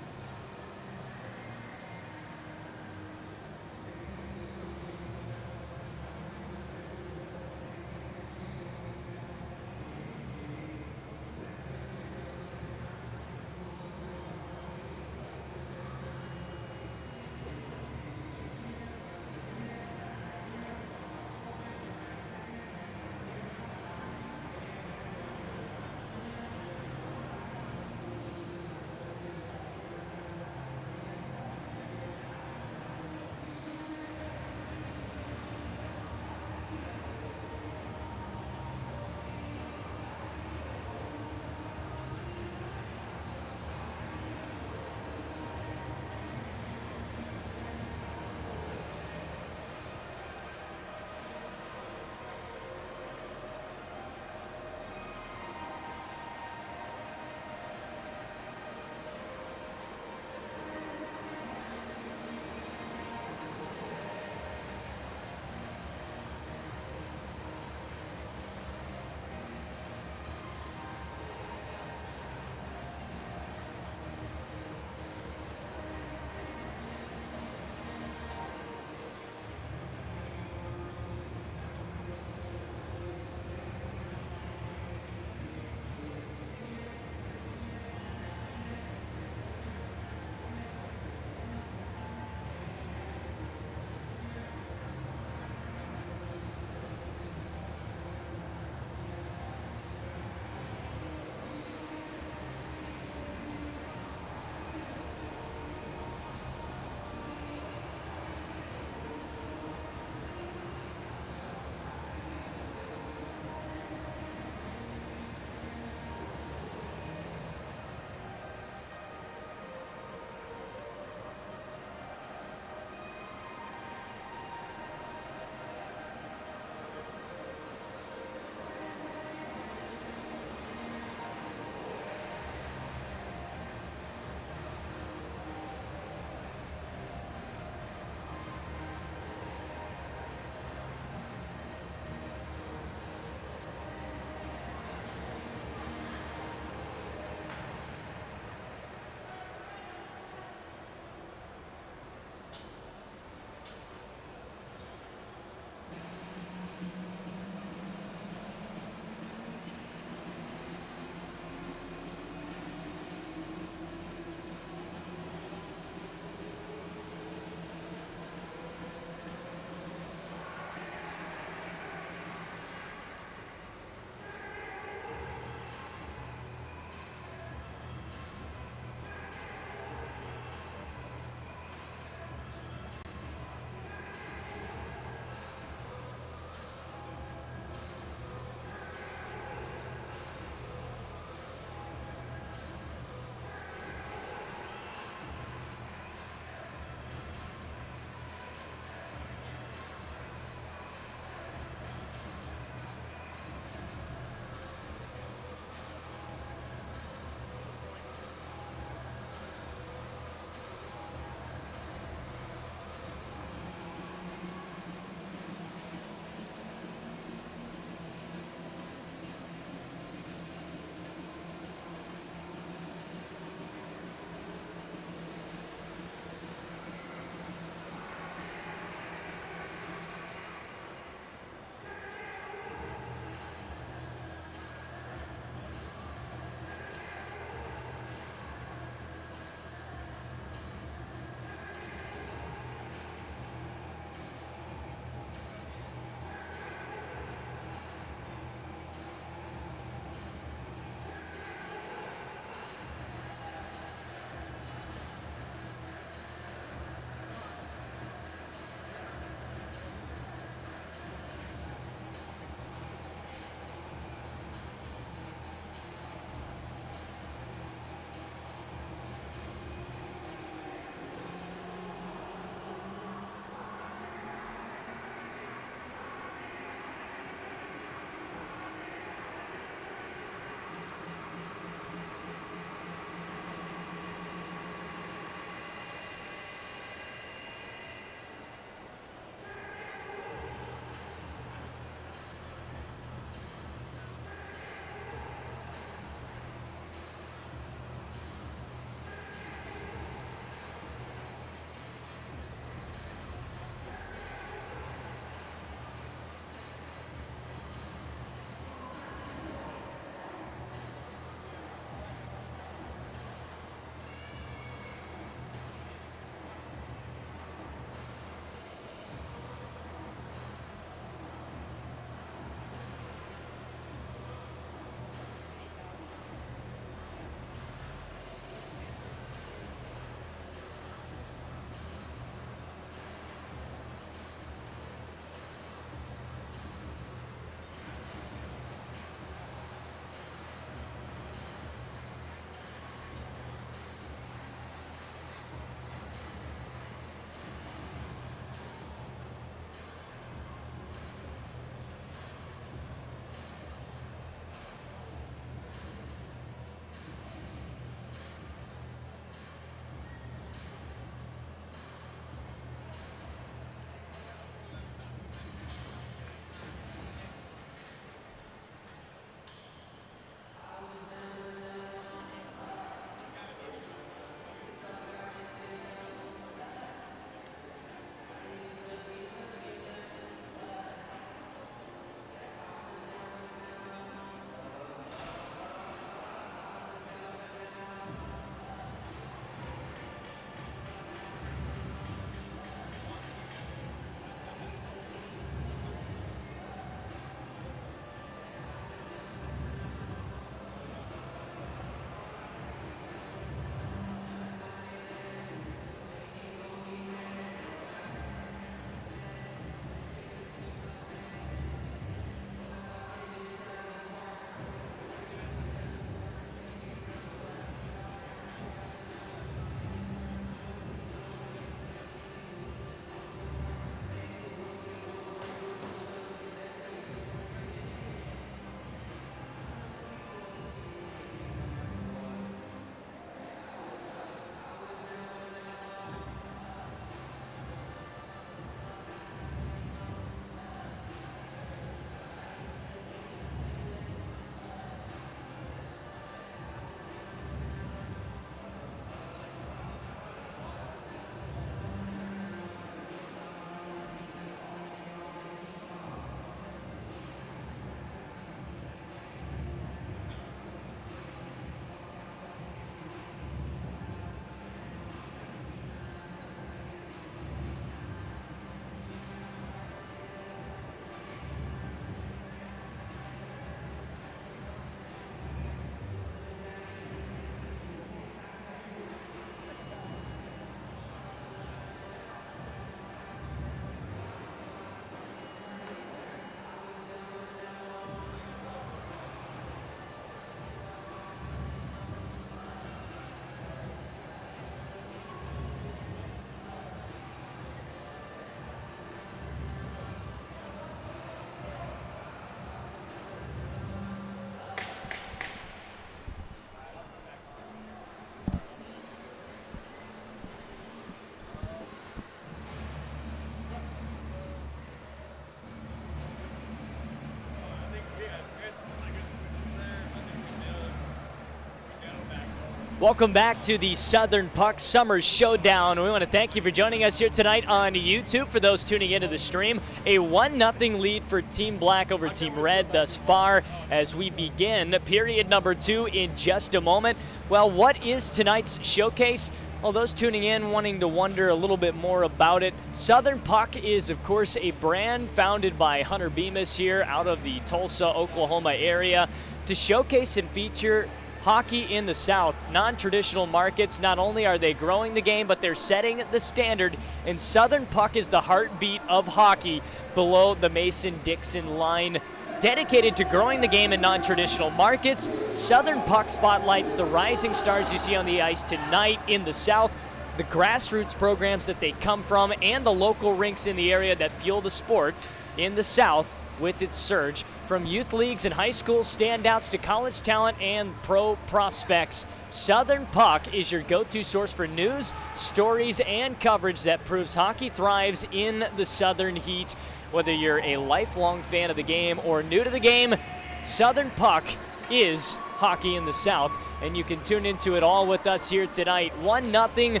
Welcome back to the Southern Puck Summer Showdown. We want to thank you for joining us here tonight on YouTube. For those tuning into the stream, a 1-0 lead for Team Black over Team Red thus far as we begin period number 2 in just a moment. Well, what is tonight's showcase? Well, those tuning in wanting to wonder a little bit more about it. Southern Puck is, of course, a brand founded by Hunter Bemis here out of the Tulsa, Oklahoma area to showcase and feature hockey in the South. Non-traditional markets, not only are they growing the game, but they're setting the standard, and Southern Puck is the heartbeat of hockey below the Mason-Dixon line. Dedicated to growing the game in non-traditional markets, Southern Puck spotlights the rising stars you see on the ice tonight in the South, the grassroots programs that they come from, and the local rinks in the area that fuel the sport in the South with its surge. From youth leagues and high school standouts to college talent and pro prospects, Southern Puck is your go-to source for news, stories, and coverage that proves hockey thrives in the Southern Heat. Whether you're a lifelong fan of the game or new to the game, Southern Puck is hockey in the South, and you can tune into it all with us here tonight. 1-0.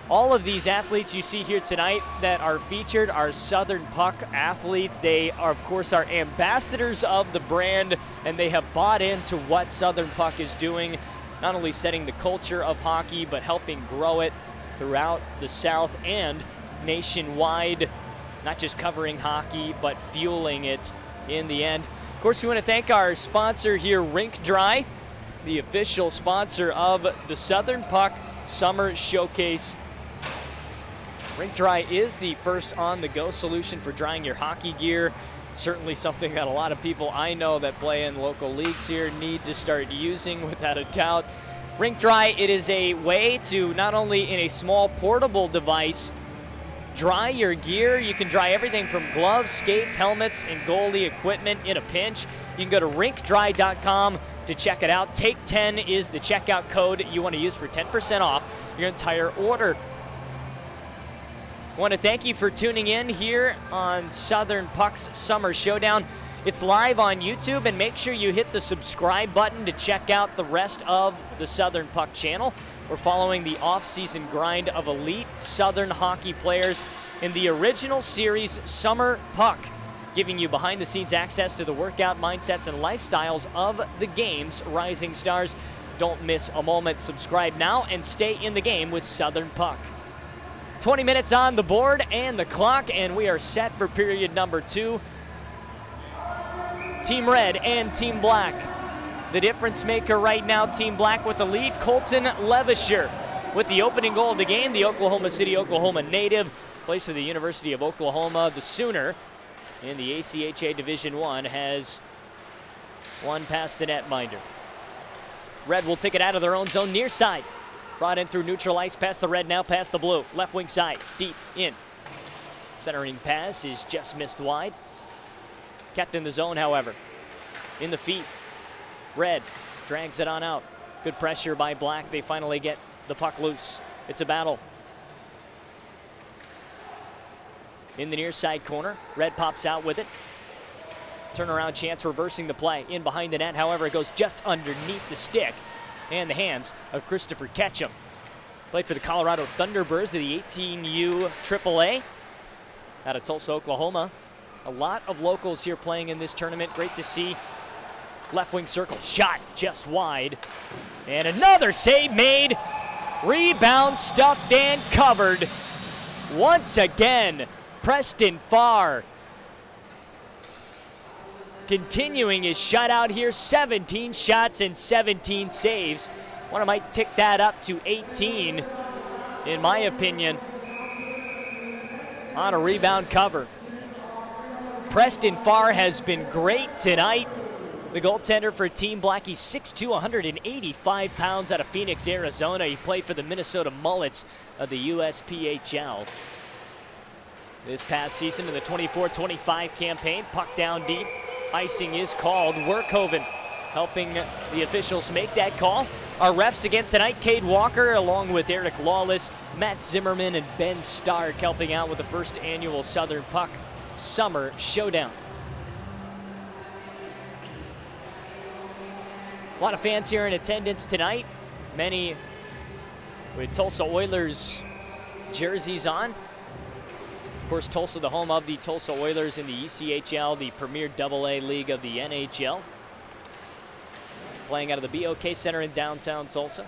All of these athletes you see here tonight that are featured are Southern Puck athletes. They are, of course, our ambassadors of the brand, and they have bought into what Southern Puck is doing, not only setting the culture of hockey, but helping grow it throughout the South and nationwide, not just covering hockey, but fueling it in the end. Of course, we want to thank our sponsor here, Rink Dry, the official sponsor of the Southern Puck Summer Showcase. Rink Dry is the first on-the-go solution for drying your hockey gear. Certainly something that a lot of people I know that play in local leagues here need to start using without a doubt. Rink Dry, it is a way to not only in a small portable device dry your gear. You can dry everything from gloves, skates, helmets, and goalie equipment in a pinch. You can go to rinkdry.com to check it out. Take 10 is the checkout code you want to use for 10% off your entire order. I want to thank you for tuning in here on Southern Puck's Summer Showdown. It's live on YouTube, and make sure you hit the subscribe button to check out the rest of the Southern Puck channel. We're following the off-season grind of elite Southern hockey players in the original series Summer Puck, giving you behind-the-scenes access to the workout mindsets and lifestyles of the game's rising stars. Don't miss a moment. Subscribe now and stay in the game with Southern Puck. 20 minutes on the board and the clock, and we are set for period number 2. Team Red and Team Black. The difference maker right now, Team Black with the lead, Colton Levisher. With the opening goal of the game, the Oklahoma City, Oklahoma native, plays for the University of Oklahoma. The Sooner in the ACHA Division I has one past the netminder. Red will take it out of their own zone, near side. Brought in through neutral ice, past the red, now past the blue. Left wing side, deep in. Centering pass is just missed wide. Kept in the zone, however. In the feet. Red drags it on out. Good pressure by Black. They finally get the puck loose. It's a battle. In the near side corner, Red pops out with it. Turnaround chance, reversing the play. In behind the net, however, it goes just underneath the stick and the hands of Christopher Ketchum. Played for the Colorado Thunderbirds of the 18U AAA out of Tulsa, Oklahoma. A lot of locals here playing in this tournament. Great to see. Left wing circle, shot just wide. And another save made. Rebound stuffed and covered. Once again, Preston Farr continuing his shutout here. 17 shots and 17 saves. One might tick that up to 18, in my opinion, on a rebound cover. Preston Farr has been great tonight. The goaltender for Team Black, he's 6'2", 185 pounds, out of Phoenix, Arizona. He played for the Minnesota Mullets of the USPHL. This past season in the 24-25 campaign, puck down deep. Icing is called. Workhoven helping the officials make that call. Our refs again tonight, Cade Walker along with Eric Lawless, Matt Zimmerman, and Ben Stark helping out with the first annual Southern Puck Summer Showdown. A lot of fans here in attendance tonight. Many with Tulsa Oilers jerseys on. Of course, Tulsa, the home of the Tulsa Oilers in the ECHL, the premier AA league of the NHL. Playing out of the BOK Center in downtown Tulsa.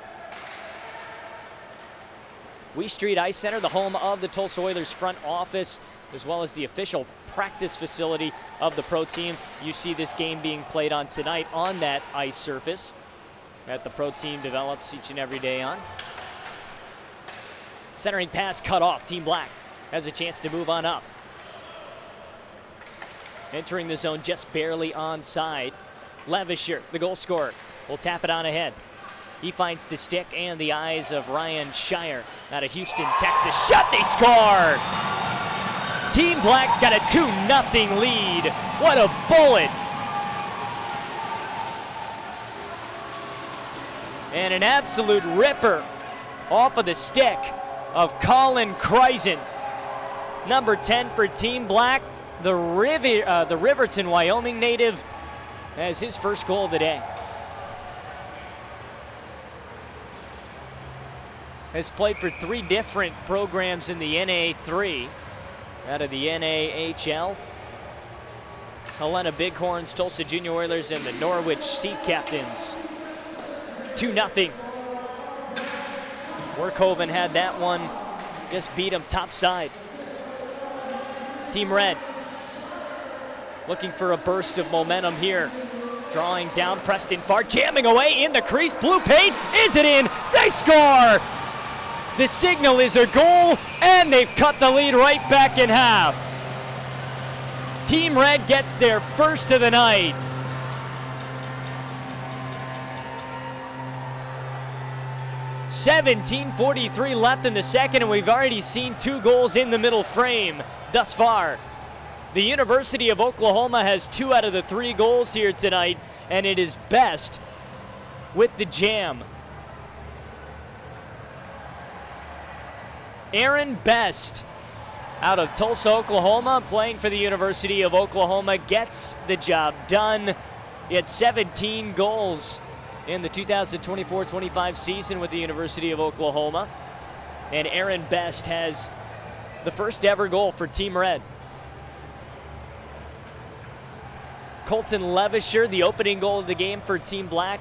Wee Street Ice Center, the home of the Tulsa Oilers front office, as well as the official practice facility of the pro team. You see this game being played on tonight on that ice surface that the pro team develops each and every day on. Centering pass cut off. Team Black has a chance to move on up. Entering the zone just barely onside. Levisher, the goal scorer, will tap it on ahead. He finds the stick and the eyes of Ryan Shire out of Houston, Texas. Shot, they score! Team Black's got a 2-0 lead. What a bullet! And an absolute ripper off of the stick of Colin Kreisen. Number 10 for Team Black, the Riverton, Wyoming native, has his first goal of the day. Has played for 3 different programs in the NA3 out of the NAHL. Helena Bighorns, Tulsa Junior Oilers, and the Norwich Sea Captains. 2-0. Workhoven had that one, just beat him topside. Team Red looking for a burst of momentum here. Drawing down Preston Farr, jamming away in the crease. Blue paint, is it in? They score! The signal is a goal, and they've cut the lead right back in half. Team Red gets their first of the night. .17:43 left in the second, and we've already seen 2 goals in the middle frame thus far. The University of Oklahoma has 2 out of the 3 goals here tonight, and it is Best with the jam. Aaron Best out of Tulsa, Oklahoma, playing for the University of Oklahoma, gets the job done. He had 17 goals in the 2024-25 season with the University of Oklahoma. And Aaron Best has the first ever goal for Team Red. Colton Levisher, the opening goal of the game for Team Black,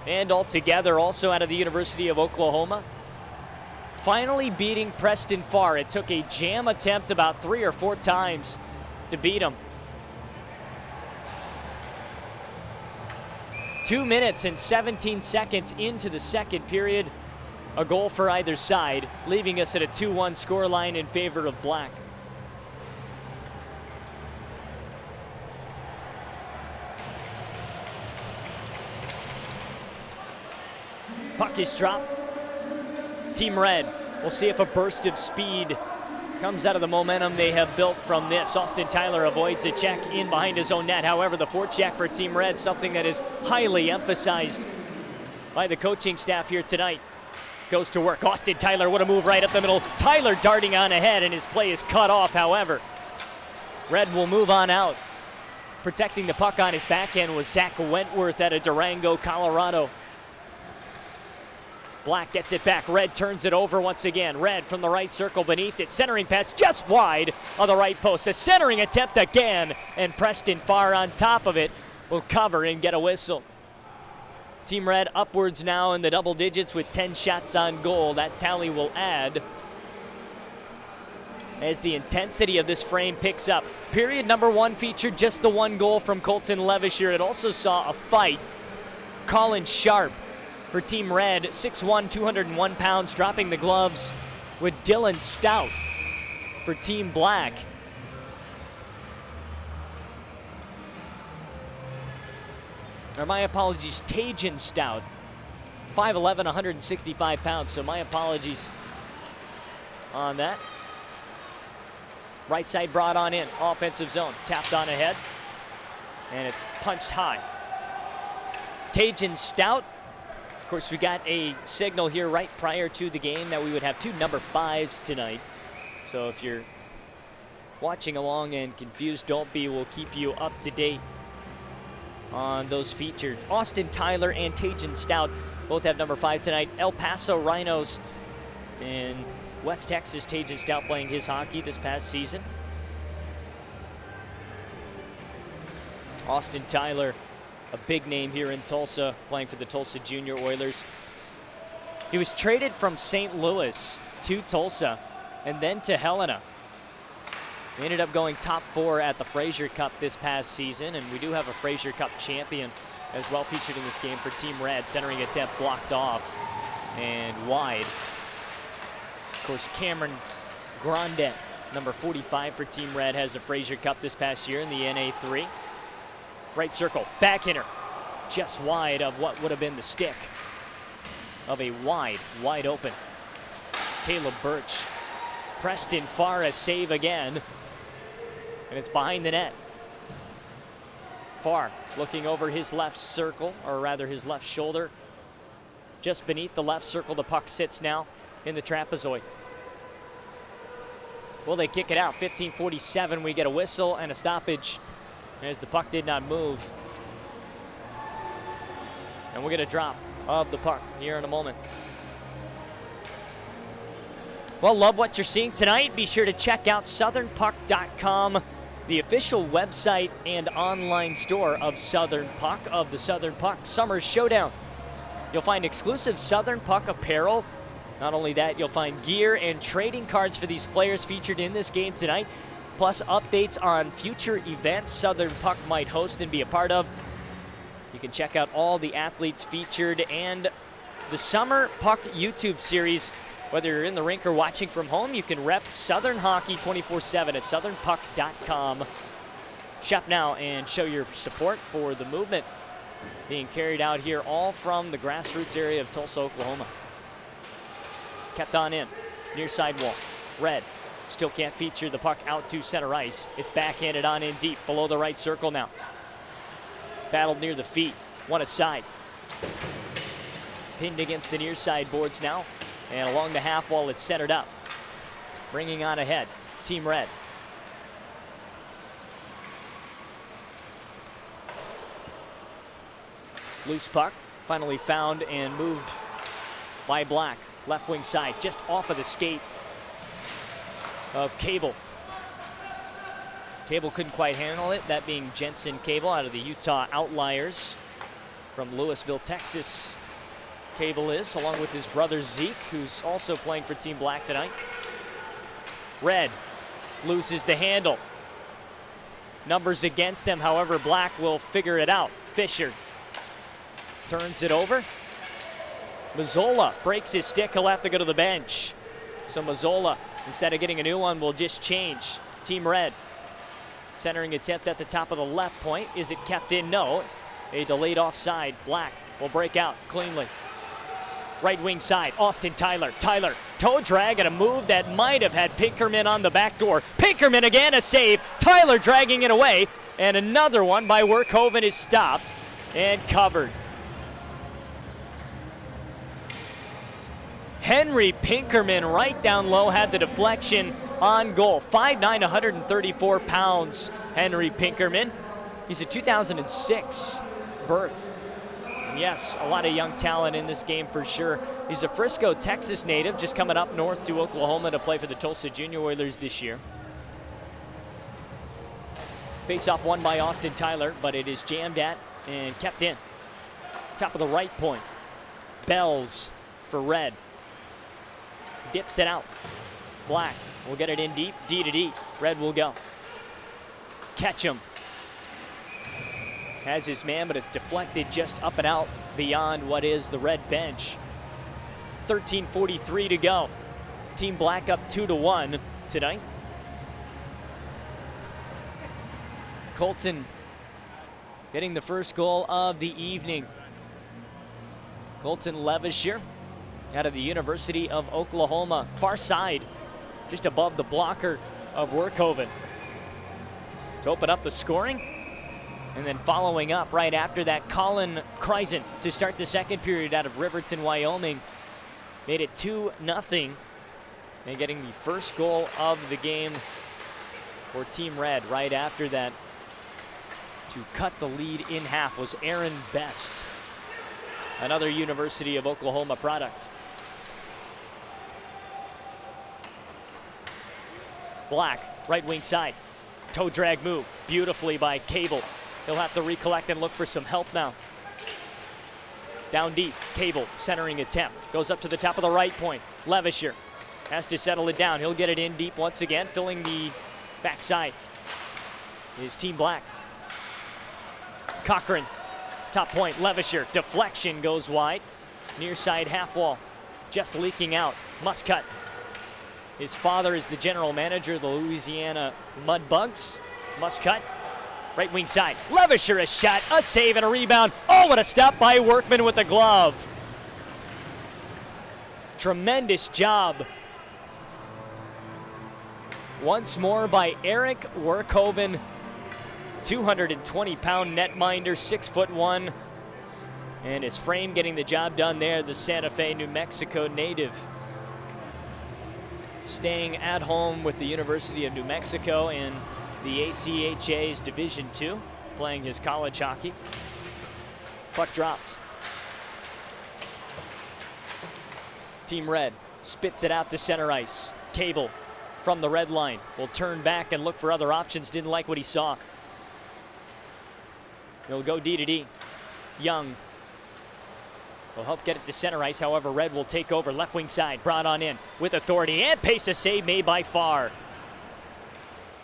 and altogether also out of the University of Oklahoma. Finally beating Preston Farr. It took a jam attempt about 3 or 4 times to beat him. 2 minutes and 17 seconds into the second period. A goal for either side, leaving us at a 2-1 scoreline in favor of Black. Puck is dropped. Team Red, we'll see if a burst of speed comes out of the momentum they have built from this. Austin Tyler avoids a check in behind his own net. However, the forecheck for Team Red, something that is highly emphasized by the coaching staff here tonight, goes to work. Austin Tyler, what a move right up the middle. Tyler darting on ahead, and his play is cut off. However, Red will move on out. Protecting the puck on his backhand was Zach Wentworth out of Durango, Colorado. Black gets it back. Red turns it over once again. Red from the right circle beneath it. Centering pass just wide of the right post. A centering attempt again, and Preston Farr on top of it will cover and get a whistle. Team Red upwards now in the double digits with 10 shots on goal. That tally will add as the intensity of this frame picks up. Period number 1 featured just the 1 goal from Colton Levisher. It also saw a fight. Colin Sharp for Team Red, 6'1", 201 pounds, dropping the gloves with Dylan Stout for Team Black. Or my apologies, Tajan Stout, 5'11", 165 pounds, so my apologies on that. Right side brought on in, offensive zone, tapped on ahead, and it's punched high. Tajan Stout. Of course, we got a signal here right prior to the game that we would have 2 number 5s tonight. So if you're watching along and confused, don't be. We'll keep you up to date on those featured. Austin Tyler and Tajan Stout both have number 5 tonight. El Paso Rhinos in West Texas. Tajan Stout playing his hockey this past season. Austin Tyler, a big name here in Tulsa, playing for the Tulsa Junior Oilers. He was traded from St. Louis to Tulsa and then to Helena. He ended up going top 4 at the Frazier Cup this past season, and we do have a Frazier Cup champion as well featured in this game for Team Red. Centering attempt blocked off and wide. Of course, Cameron Grandet, number 45 for Team Red, has a Frazier Cup this past year in the NA3. Right circle, backhander, just wide of what would have been the stick of a wide open Caleb Birch. Pressed in far, a save again, and it's behind the net. Farr looking over his left circle, or rather his left shoulder. Just beneath the left circle, the puck sits now in the trapezoid. Will they kick it out? 15:47, we get a whistle and a stoppage as the puck did not move. And we'll get a drop of the puck here in a moment. Well, love what you're seeing tonight. Be sure to check out southernpuck.com, the official website and online store of Southern Puck, of the Southern Puck Summer Showdown. You'll find exclusive Southern Puck apparel. Not only that, you'll find gear and trading cards for these players featured in this game tonight, plus updates on future events Southern Puck might host and be a part of. You can check out all the athletes featured and the Summer Puck YouTube series. Whether you're in the rink or watching from home, you can rep Southern Hockey 24/7 at southernpuck.com. Shop now and show your support for the movement being carried out here, all from the grassroots area of Tulsa, Oklahoma. Kept on in, near sidewall. Red still can't feature the puck out to center ice. It's backhanded on in deep, below the right circle now. Battled near the feet, one aside. Pinned against the near side boards now. And along the half wall, it's centered up. Bringing on ahead, Team Red. Loose puck, finally found and moved by Black. Left wing side, just off of the skate of Cable. Cable couldn't quite handle it, that being Jensen Cable out of the Utah Outliers from Lewisville, Texas. Cable is, along with his brother Zeke, who's also playing for Team Black tonight. Red loses the handle. Numbers against them, however, Black will figure it out. Fisher turns it over. Mazzola breaks his stick, he'll have to go to the bench. So Mazzola, instead of getting a new one, will just change. Team Red. Centering attempt at the top of the left point. Is it kept in? No. A delayed offside. Black will break out cleanly. Right wing side, Austin Tyler. Tyler, toe drag and a move that might have had Pinkerman on the back door. Pinkerman again, a save. Tyler dragging it away. And another one by Workhoven is stopped and covered. Henry Pinkerman right down low had the deflection on goal. 5'9", 134 pounds, Henry Pinkerman. He's a 2006 birth. Yes, a lot of young talent in this game for sure. He's a Frisco, Texas native, just coming up north to Oklahoma to play for the Tulsa Junior Oilers this year. Face-off won by Austin Tyler, but it is jammed at and kept in. Top of the right point. Bells for Red. Dips it out. Black will get it in deep, D to D. Red will go. Ketchum has his man, but it's deflected just up and out beyond what is the Red bench. 13:43 to go. Team Black up 2-1 tonight. Colton getting the first goal of the evening. Colton Levisher out of the University of Oklahoma. Far side, just above the blocker of Workhoven. To open up the scoring. And then following up right after that, Colin Kreisen to start the second period out of Riverton, Wyoming. Made it 2-0. And getting the first goal of the game for Team Red right after that to cut the lead in half was Aaron Best, another University of Oklahoma product. Black, right wing side. Toe drag move, beautifully by Cable. He'll have to recollect and look for some help now. Down deep, Cable, centering attempt. Goes up to the top of the right point. Levisher has to settle it down. He'll get it in deep once again, filling the backside. Is Team Black. Cochran, top point, Levisher. Deflection goes wide. Near side half wall, just leaking out. Muscat. His father is the general manager of the Louisiana Mudbugs. Muscat. Right wing side. Levisher, a shot, a save, and a rebound. Oh, what a stop by Workman with the glove. Tremendous job. Once more by Eric Workhoven. 220-pound netminder, 6'1", and his frame getting the job done there, the Santa Fe, New Mexico native. Staying at home with the University of New Mexico in the ACHA's Division II, playing his college hockey. Puck dropped. Team Red spits it out to center ice. Cable from the red line will turn back and look for other options. Didn't like what he saw. He'll go D to D. Young will help get it to center ice. However, Red will take over. Left wing side, brought on in with authority and pace, a save made by Farr.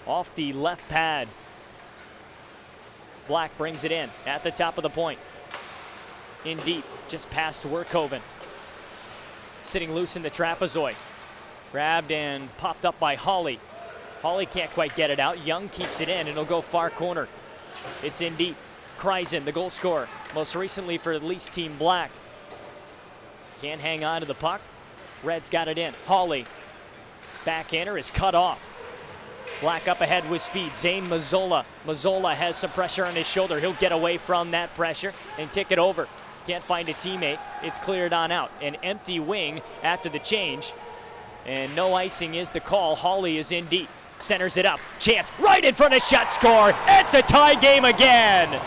Off the left pad. Black brings it in at the top of the point. In deep, just past Workhoven. Sitting loose in the trapezoid. Grabbed and popped up by Hawley. Hawley can't quite get it out. Young keeps it in, and it'll go far corner. It's in deep. Kreisen, the goal scorer, most recently for at least Team Black. Can't hang on to the puck. Red's got it in. Hawley, backhander is cut off. Black up ahead with speed. Zane Mazzola. Mazzola has some pressure on his shoulder. He'll get away from that pressure and kick it over. Can't find a teammate. It's cleared on out. An empty wing after the change. And no icing is the call. Hawley is in deep. Centers it up. Chance right in front of shot, score. It's a tie game again.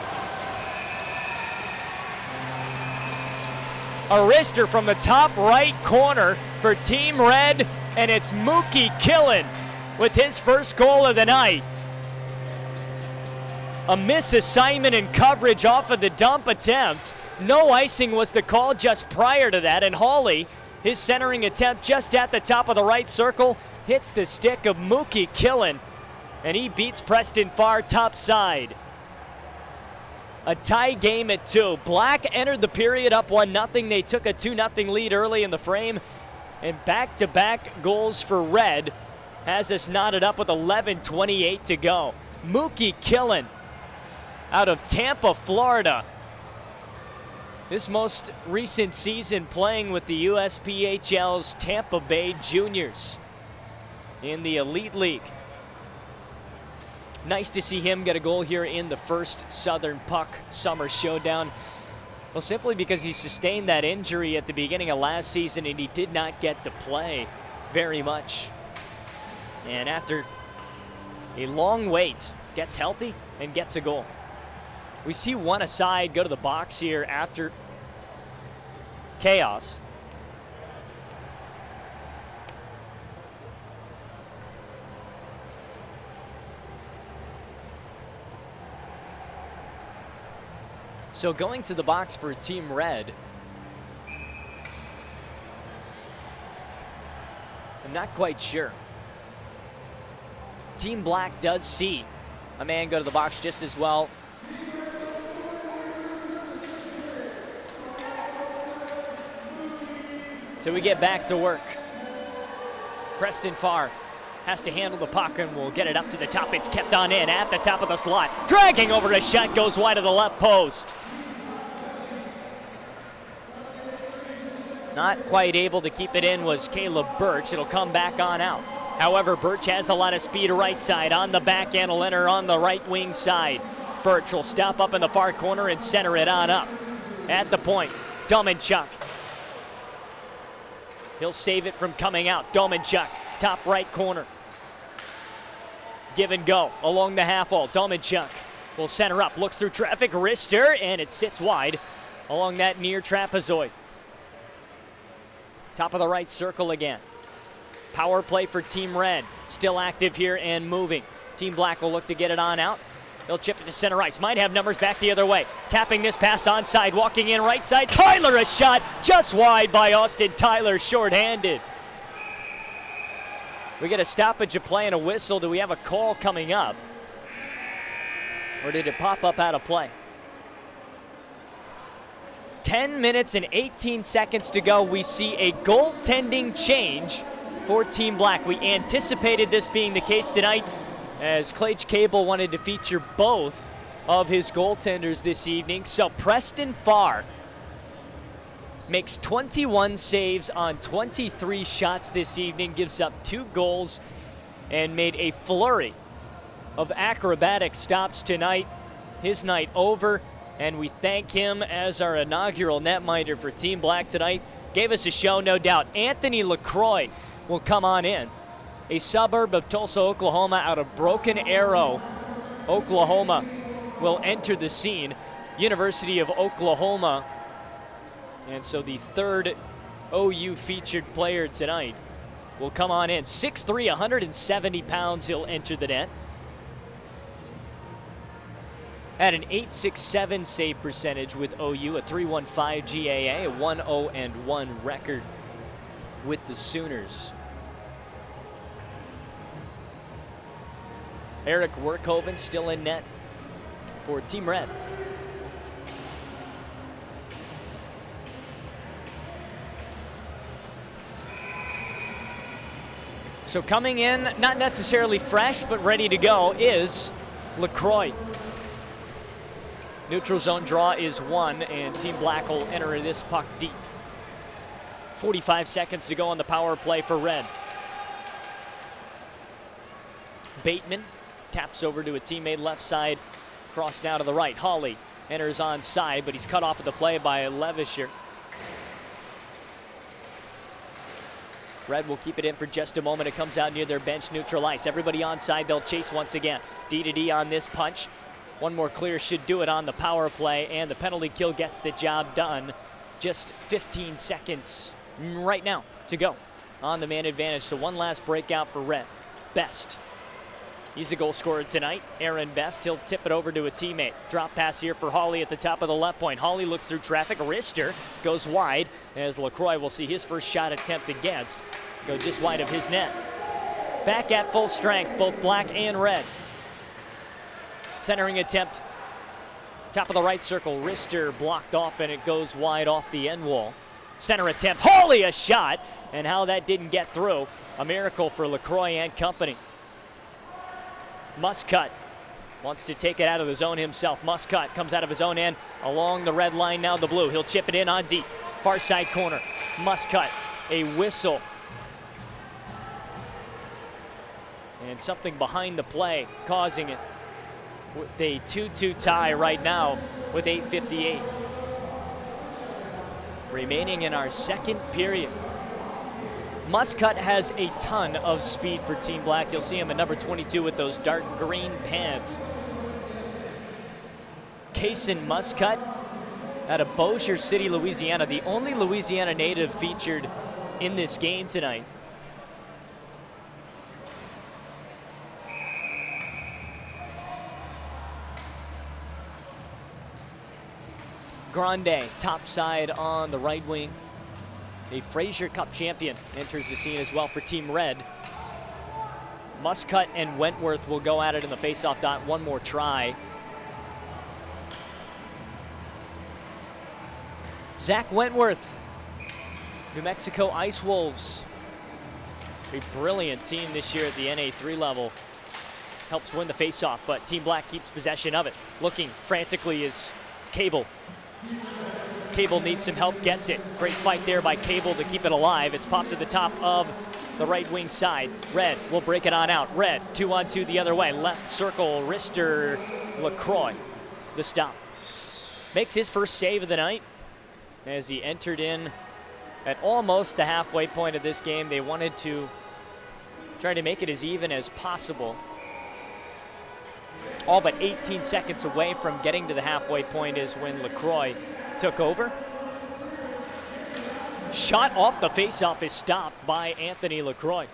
A wrister from the top right corner for Team Red, and it's Mookie Killen with his first goal of the night. A misassignment in coverage off of the dump attempt. No icing was the call just prior to that, and Hawley, his centering attempt just at the top of the right circle, hits the stick of Mookie Killen, and he beats Preston Farr top side. A tie game at 2. Black entered the period up 1-0. They took a 2-0 lead early in the frame, and back-to-back goals for Red has us knotted up with 11:28 to go. Mookie Killen out of Tampa, Florida. This most recent season playing with the USPHL's Tampa Bay Juniors in the Elite League. Nice to see him get a goal here in the first Southern Puck Summer Showdown. Well, simply because he sustained that injury at the beginning of last season and he did not get to play very much. And after a long wait, gets healthy and gets a goal. We see one aside go to the box here after chaos. So going to the box for Team Red. I'm not quite sure. Team Black does see a man go to the box just as well. So we get back to work. Preston Farr has to handle the puck and will get it up to the top. It's kept on in at the top of the slot. Dragging over a shot, goes wide of the left post. Not quite able to keep it in was Caleb Birch. It'll come back on out. However, Birch has a lot of speed right side. On the backhand, will enter on the right wing side. Birch will stop up in the far corner and center it on up. At the point, Domanchuk. He'll save it from coming out. Domanchuk, top right corner. Give and go along the half wall. Domanchuk will center up, looks through traffic, wrister, and it sits wide along that near trapezoid. Top of the right circle again. Power play for Team Red. Still active here and moving. Team Black will look to get it on out. They'll chip it to center ice. Might have numbers back the other way. Tapping this pass onside. Walking in right side. Tyler, a shot just wide by Austin Tyler, shorthanded. We get a stoppage of play and a whistle. Do we have a call coming up? Or did it pop up out of play? 10 minutes and 18 seconds to go. We see a goaltending change for Team Black. We anticipated this being the case tonight, as Clage Cable wanted to feature both of his goaltenders this evening. So Preston Farr makes 21 saves on 23 shots this evening, gives up 2 goals, and made a flurry of acrobatic stops tonight. His night over, and we thank him as our inaugural netminder for Team Black tonight. Gave us a show, no doubt. Anthony LaCroix will come on in. A suburb of Tulsa, Oklahoma, out of Broken Arrow, Oklahoma, will enter the scene. University of Oklahoma. And so the third OU featured player tonight will come on in. 6'3", 170 pounds, he'll enter the net. At an .867 save percentage with OU, a .315 GAA, a 1-0-1 record with the Sooners. Eric Werkhoven still in net for Team Red. So coming in, not necessarily fresh, but ready to go, is LaCroix. Neutral zone draw is 1, and Team Black will enter this puck deep. 45 seconds to go on the power play for Red. Bateman taps over to a teammate left side, cross now to the right. Hawley enters on side, but he's cut off of the play by Levisher. Red will keep it in for just a moment. It comes out near their bench, neutral ice. Everybody on side, they'll chase once again. D to D on this punch. One more clear should do it on the power play, and the penalty kill gets the job done. Just 15 seconds right now to go on the man advantage. So one last breakout for Red. Best. He's a goal scorer tonight. Aaron Best, he'll tip it over to a teammate. Drop pass here for Hawley at the top of the left point. Hawley looks through traffic. Rister goes wide as LaCroix will see his first shot attempt against go just wide of his net. Back at full strength, both Black and Red. Centering attempt. Top of the right circle. Rister blocked off, and it goes wide off the end wall. Center attempt. Hawley, a shot. And how that didn't get through. A miracle for LaCroix and company. Muscat wants to take it out of the zone himself. Muscat comes out of his own end along the red line, now the blue. He'll chip it in on deep. Far side corner. Muscat, a whistle. And something behind the play causing it. With a 2-2 tie right now with 8:58 remaining in our second period. Muscat has a ton of speed for Team Black. You'll see him at number 22 with those dark green pants. Kaysen Muscat out of Bossier City, Louisiana, the only Louisiana native featured in this game tonight. Grande, top side on the right wing. A Frazier Cup champion enters the scene as well for Team Red. Muscat and Wentworth will go at it in the faceoff dot. One more try. Zach Wentworth, New Mexico Ice Wolves. A brilliant team this year at the NA3 level. Helps win the faceoff, but Team Black keeps possession of it. Looking frantically is Cable. Cable needs some help, gets it. Great fight there by Cable to keep it alive. It's popped to the top of the right wing side. Red will break it on out. Red, 2-on-2 the other way. Left circle, Rister, LaCroix, the stop. Makes his first save of the night as he entered in at almost the halfway point of this game. They wanted to try to make it as even as possible. All but 18 seconds away from getting to the halfway point is when LaCroix took over. Shot off the faceoff is stopped by Anthony LaCroix.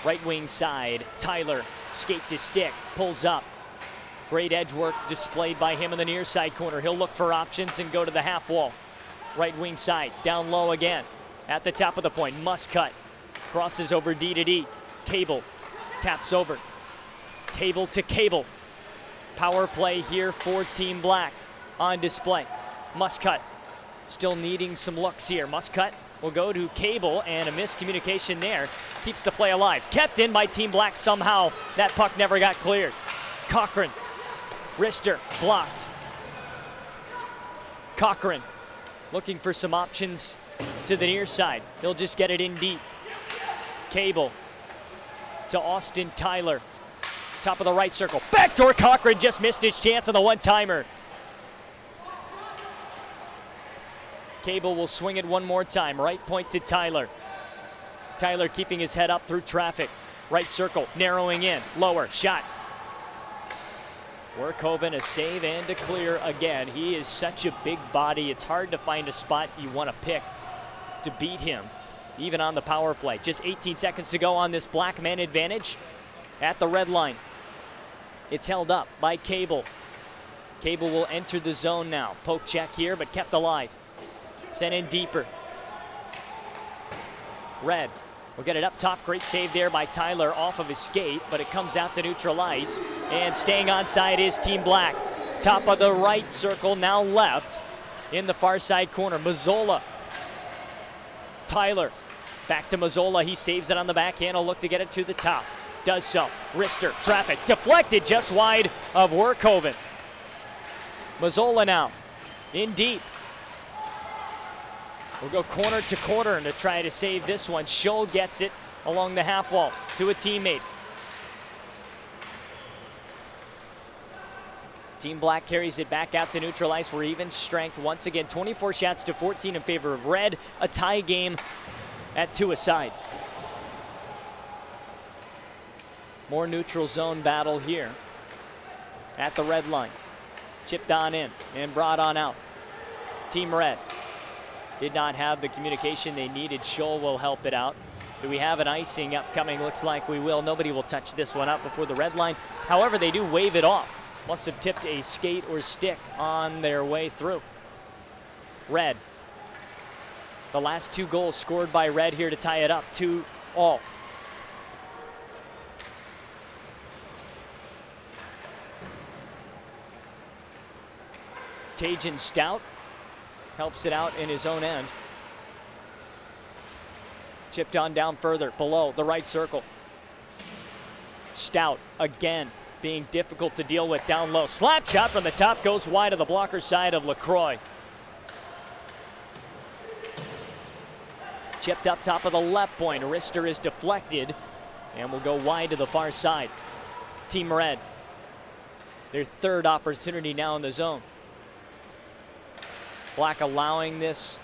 Right wing side, Tyler, skate to stick, pulls up. Great edge work displayed by him in the near side corner. He'll look for options and go to the half wall. Right wing side, down low again. At the top of the point, Muscut crosses over D to D. Cable taps over. Cable to Cable. Power play here for Team Black on display. Muscut still needing some looks here. Muscut will go to Cable, and a miscommunication there keeps the play alive. Kept in by Team Black somehow. That puck never got cleared. Cochran, wrister, blocked. Cochran looking for some options to the near side. He'll just get it in deep. Cable to Austin Tyler. Top of the right circle. Backdoor Cochran just missed his chance on the one-timer. Cable will swing it one more time. Right point to Tyler. Tyler keeping his head up through traffic. Right circle, narrowing in. Lower, shot. Werkhoven a save and a clear again. He is such a big body. It's hard to find a spot you want to pick to beat him, even on the power play. Just 18 seconds to go on this Black man advantage at the red line. It's held up by Cable. Cable will enter the zone now. Poke check here, but kept alive. Sent in deeper. Red will get it up top. Great save there by Tyler off of his skate, but it comes out to neutral ice. And staying onside is Team Black. Top of the right circle, now left in the far side corner. Mazzola. Tyler back to Mazzola. He saves it on the backhand. He'll look to get it to the top. Does so. Wrister, traffic, deflected just wide of Werkhoven. Mazzola now in deep. We'll go corner to corner to try to save this one. Scholl gets it along the half wall to a teammate. Team Black carries it back out to neutral ice. We're even strength once again. 24 shots to 14 in favor of Red. A tie game at 2 aside. More neutral zone battle here at the red line. Chipped on in and brought on out. Team Red did not have the communication they needed. Scholl will help it out. Do we have an icing upcoming? Looks like we will. Nobody will touch this one up before the red line. However, they do wave it off. Must have tipped a skate or stick on their way through. Red. The last 2 goals scored by Red here to tie it up 2-2. Tajan Stout helps it out in his own end. Chipped on down further, below the right circle. Stout again being difficult to deal with down low. Slap shot from the top goes wide of the blocker side of LaCroix. Chipped up top of the left point. Wrister is deflected and will go wide to the far side. Team Red, their 3rd opportunity now in the zone. Black allowing this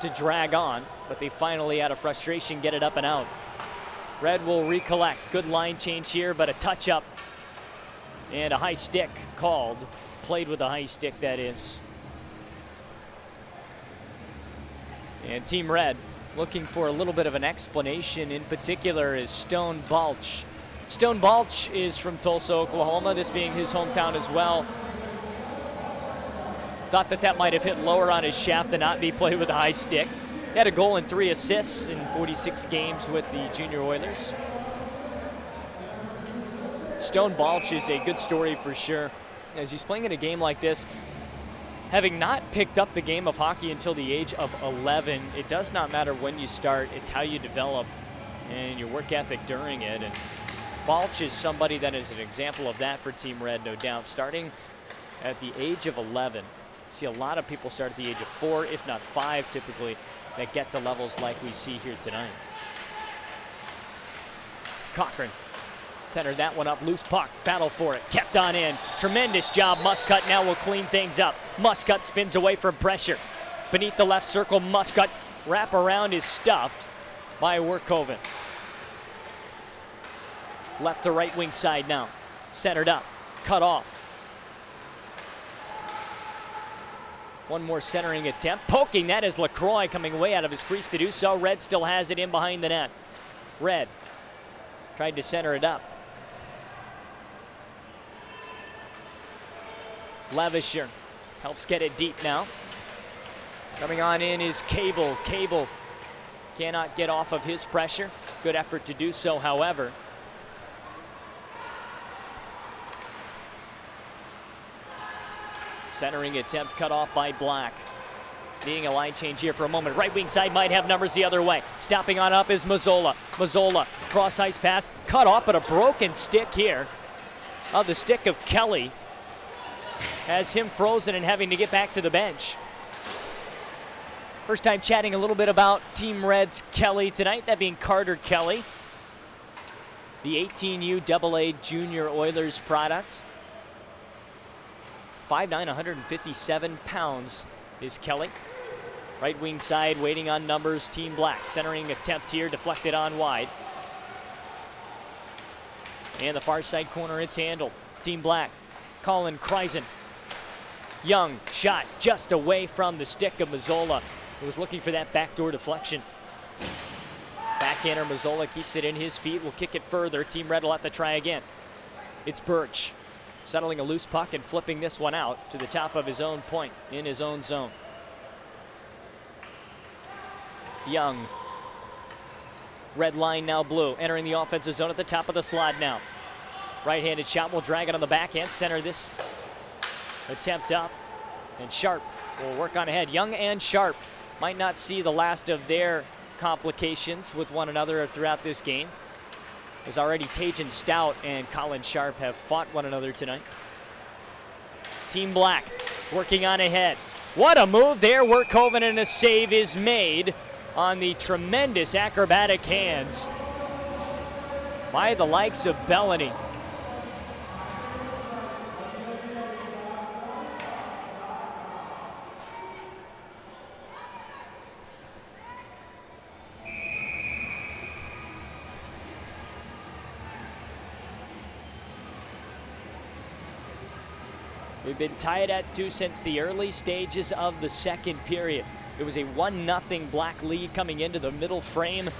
to drag on, but they finally, out of frustration, get it up and out. Red will recollect. Good line change here, but a touch-up and a high stick called. Played with a high stick, that is. And Team Red looking for a little bit of an explanation. In particular is Stone Balch. Stone Balch is from Tulsa, Oklahoma, this being his hometown as well. Thought that might have hit lower on his shaft and not be played with a high stick. He had a goal and 3 assists in 46 games with the Junior Oilers. Stone Balch is a good story for sure, as he's playing in a game like this. Having not picked up the game of hockey until the age of 11, it does not matter when you start, it's how you develop and your work ethic during it. And Balch is somebody that is an example of that for Team Red, no doubt. Starting at the age of 11. See a lot of people start at the age of 4, if not 5 typically, that get to levels like we see here tonight. Cochran centered that one up, loose puck, battle for it, kept on in. Tremendous job, Muscut now will clean things up. Muscut spins away from pressure. Beneath the left circle, Muscut wrap around is stuffed by Werkhoven. Left to right wing side now, centered up, cut off. One more centering attempt. Poking, that is LaCroix coming way out of his crease to do so. Red still has it in behind the net. Red Tried to center it up. Levisher helps get it deep now. Coming on in is Cable. Cable cannot get off of his pressure. Good effort to do so, however. Centering attempt cut off by Black. Needing a line change here for a moment. Right wing side might have numbers the other way. Stopping on up is Mazzola. Mazzola, cross ice pass, cut off, but a broken stick here. The stick of Kelly has him frozen and having to get back to the bench. First time chatting a little bit about Team Red's Kelly tonight, that being Carter Kelly, the 18U AA Junior Oilers product. 5'9", 157 pounds is Kelly. Right wing side waiting on numbers, Team Black. Centering attempt here, deflected on wide. And the far side corner, it's handled. Team Black, Colin Kreisen. Young shot just away from the stick of Mazzola, who was looking for that backdoor deflection. Backhander Mazzola keeps it in his feet, will kick it further. Team Red will have to try again. It's Birch, settling a loose puck and flipping this one out to the top of his own point in his own zone. Young, red line now blue, entering the offensive zone at the top of the slot now. Right-handed shot will drag it on the backhand, center this attempt up, and Sharp will work on ahead. Young and Sharp might not see the last of their complications with one another throughout this game, as already Tajan Stout and Colin Sharp have fought one another tonight. Team Black working on ahead. What a move there, Werkhoven, and a save is made on the tremendous acrobatic hands by the likes of Bellany. We've been tied at 2 since the early stages of the second period. It was a 1-0 Black lead coming into the middle frame.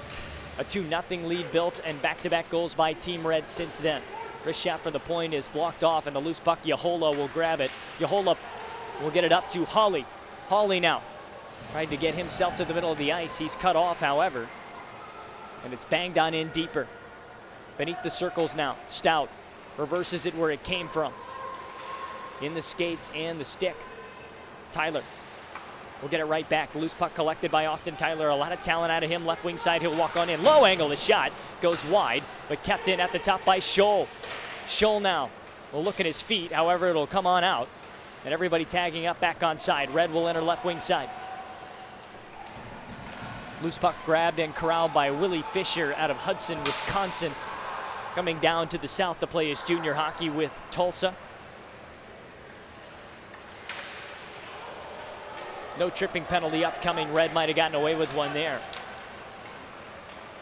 A 2-0 lead built, and back-to-back goals by Team Red since then. Wrist shot for the point is blocked off, and the loose puck, Yahola will grab it. Yahola will get it up to Hawley. Hawley now tried to get himself to the middle of the ice. He's cut off, however, and it's banged on in deeper. Beneath the circles now, Stout reverses it where it came from. In the skates and the stick. Tyler will get it right back. The loose puck collected by Austin Tyler. A lot of talent out of him. Left wing side, he'll walk on in. Low angle, the shot goes wide, but kept in at the top by Scholl. Scholl now will look at his feet. However, it'll come on out. And everybody tagging up back on side. Red will enter left wing side. Loose puck grabbed and corralled by Willie Fisher out of Hudson, Wisconsin. Coming down to the south to play his junior hockey with Tulsa. No tripping penalty upcoming. Red might have gotten away with one there.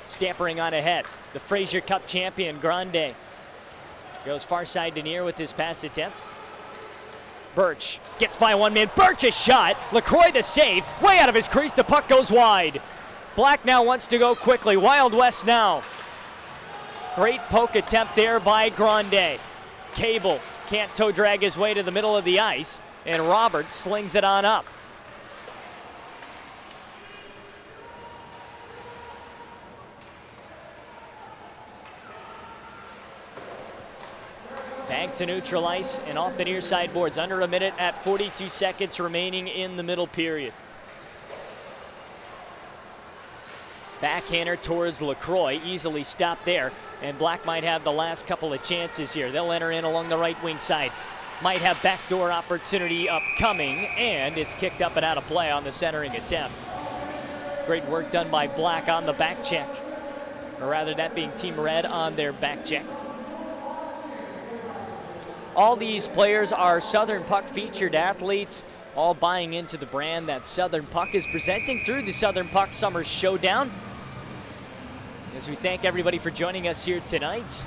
Scampering on ahead. The Fraser Cup champion, Grande. Goes far side to near with his pass attempt. Birch gets by one man. Birch's shot. LaCroix to save. Way out of his crease. The puck goes wide. Black now wants to go quickly. Wild West now. Great poke attempt there by Grande. Cable can't toe drag his way to the middle of the ice. And Roberts slings it on up. Back to neutral ice and off the near side boards. Under a minute at 42 seconds remaining in the middle period. Backhander towards LaCroix, easily stopped there. And Black might have the last couple of chances here. They'll enter in along the right wing side. Might have backdoor opportunity upcoming, and it's kicked up and out of play on the centering attempt. Great work done by Black on the back check. Or rather, that being Team Red on their back check. All these players are Southern Puck featured athletes, all buying into the brand that Southern Puck is presenting through the Southern Puck Summer Showdown. As we thank everybody for joining us here tonight.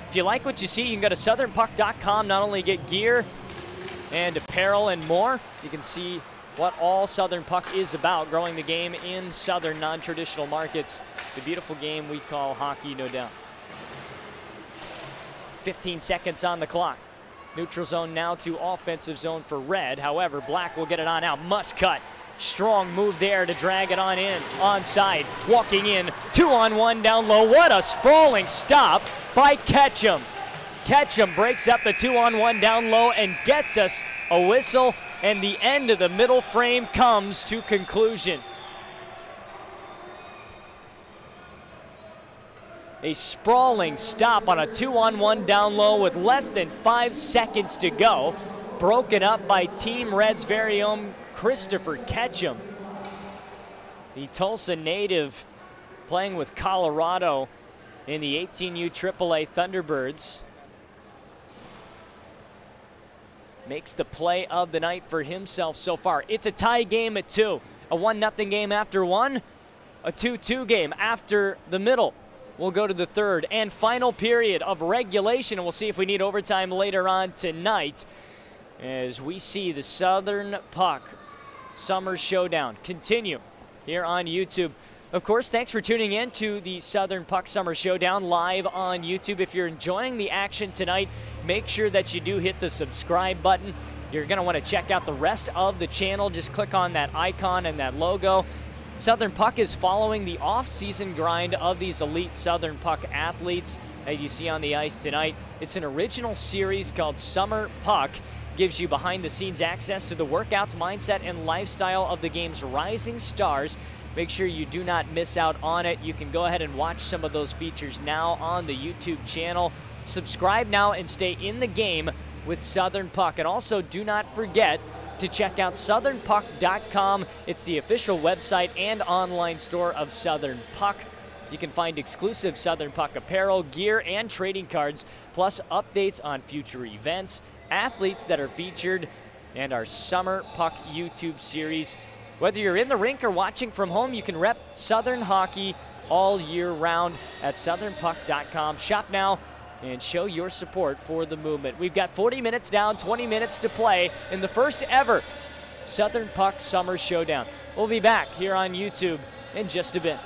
If you like what you see, you can go to southernpuck.com, not only get gear and apparel and more, you can see what all Southern Puck is about, growing the game in Southern non-traditional markets. The beautiful game we call hockey, no doubt. 15 seconds on the clock. Neutral zone now to offensive zone for red. However, black will get it on out. Must cut. Strong move there to drag it on in. Onside. Walking in. 2-on-1 down low. What a sprawling stop by Ketchum. Ketchum breaks up the 2-on-1 down low and gets us a whistle, and the end of the middle frame comes to conclusion. A sprawling stop on a 2-on-1 down low with less than 5 seconds to go. Broken up by Team Red's very own Christopher Ketchum. The Tulsa native playing with Colorado in the 18U AAA Thunderbirds. Makes the play of the night for himself so far. It's a tie game at 2. A 1-0 game after 1. A 2-2 game after the middle. We'll go to the third and final period of regulation, and we'll see if we need overtime later on tonight as we see the Southern Puck Summer Showdown continue here on YouTube. Of course, thanks for tuning in to the Southern Puck Summer Showdown live on YouTube. If you're enjoying the action tonight, make sure that you do hit the subscribe button. You're going to want to check out the rest of the channel. Just click on that icon and that logo. Southern Puck is following the off-season grind of these elite Southern Puck athletes that you see on the ice tonight. It's an original series called Summer Puck. Gives you behind-the-scenes access to the workouts, mindset, and lifestyle of the game's rising stars. Make sure you do not miss out on it. You can go ahead and watch some of those features now on the YouTube channel. Subscribe now and stay in the game with Southern Puck. And also, do not forget to check out southernpuck.com. It's the official website and online store of Southern Puck. You can find exclusive Southern Puck apparel, gear, and trading cards, plus updates on future events, athletes that are featured, and our Summer Puck YouTube series. Whether you're in the rink or watching from home, you can rep Southern hockey all year round at southernpuck.com. Shop now and show your support for the movement. We've got 40 minutes down, 20 minutes to play in the first ever Southern Puck Summer Showdown. We'll be back here on YouTube in just a bit.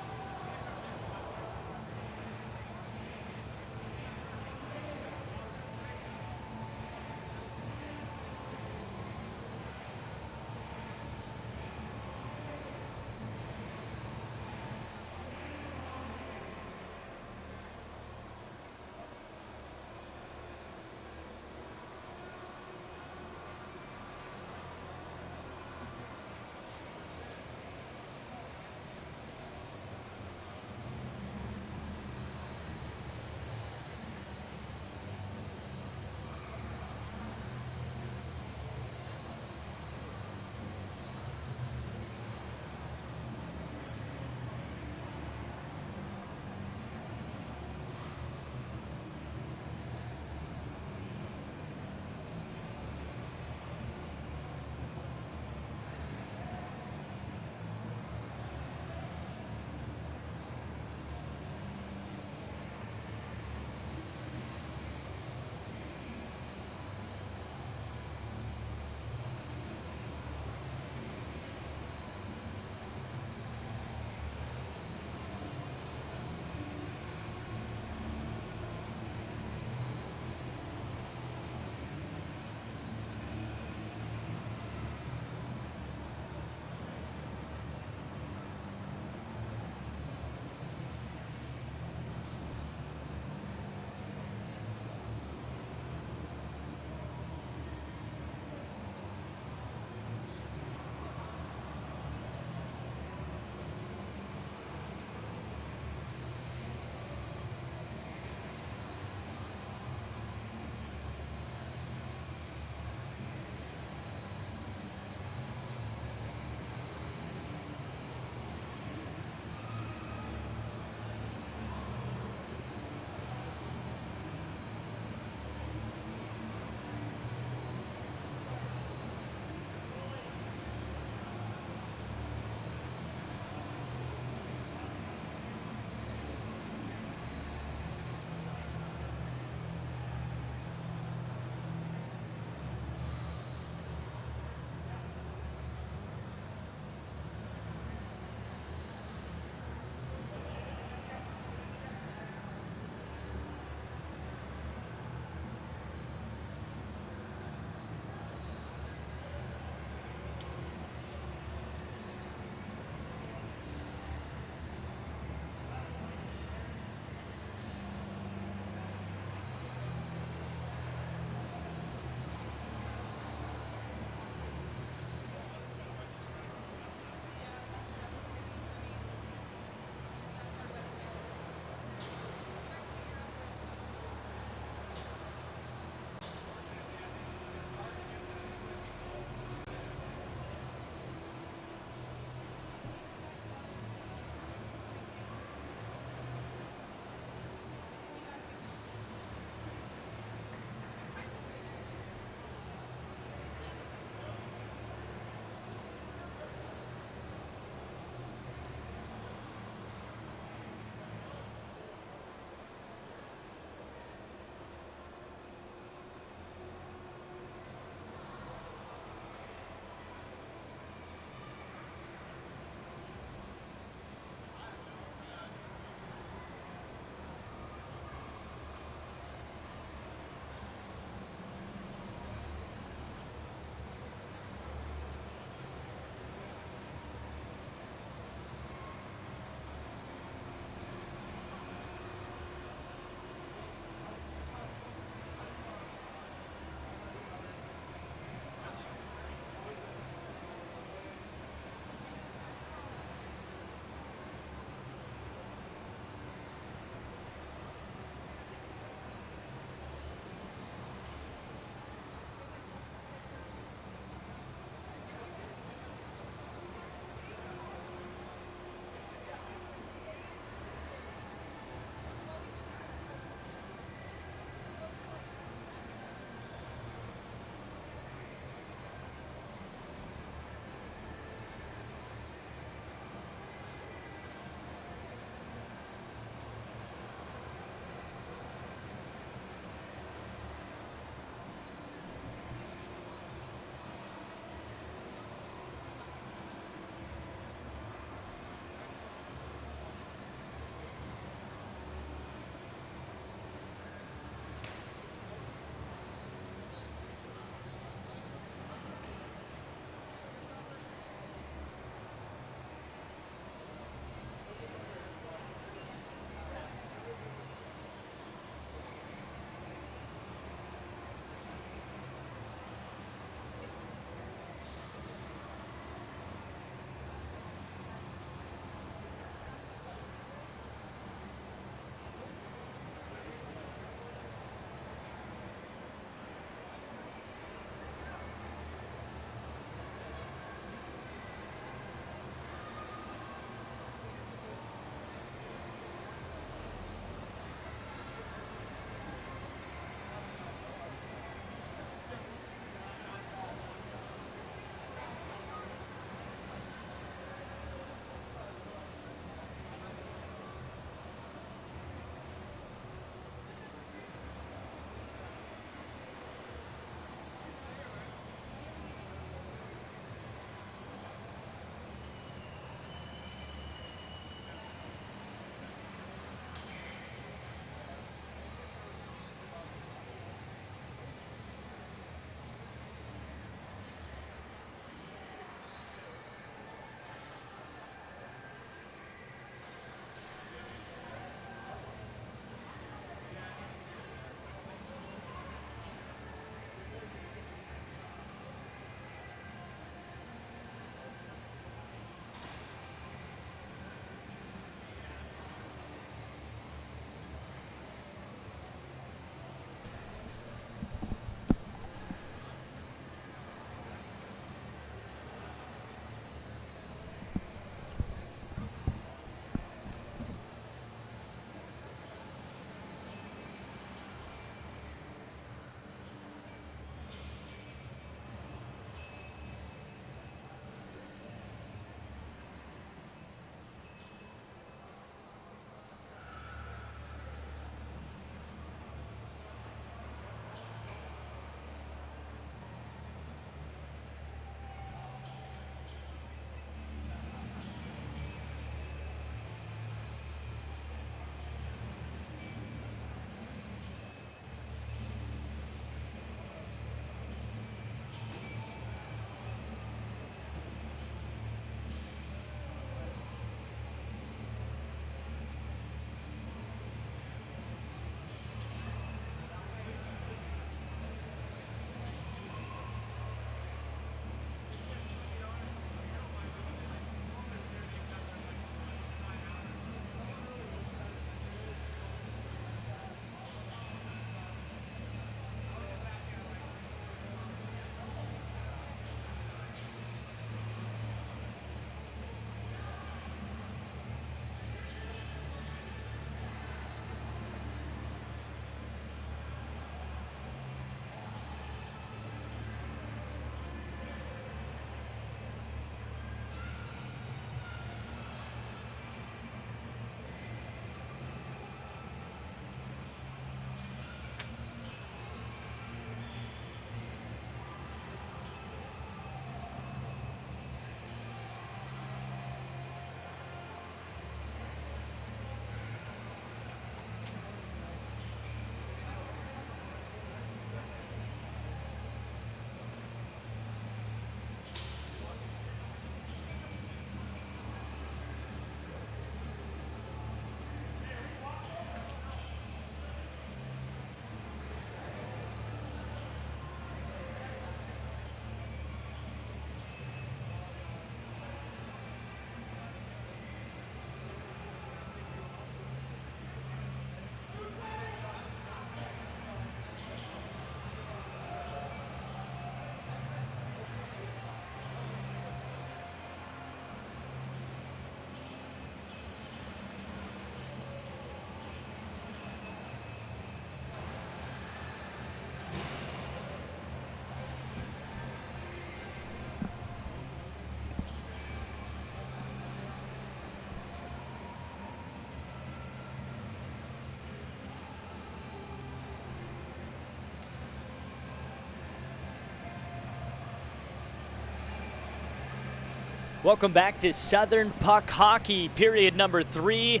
Welcome back to Southern Puck Hockey. Period number 3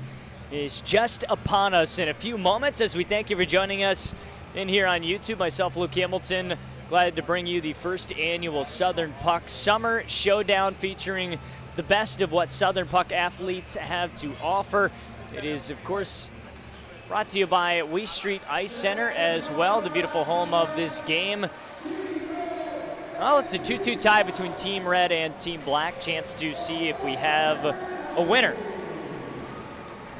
is just upon us in a few moments as we thank you for joining us in here on YouTube. Myself, Luke Hamilton, glad to bring you the first annual Southern Puck Summer Showdown featuring the best of what Southern Puck athletes have to offer. It is, of course, brought to you by Wee Street Ice Center as well, the beautiful home of this game. Well, it's a 2-2 tie between Team Red and Team Black. Chance to see if we have a winner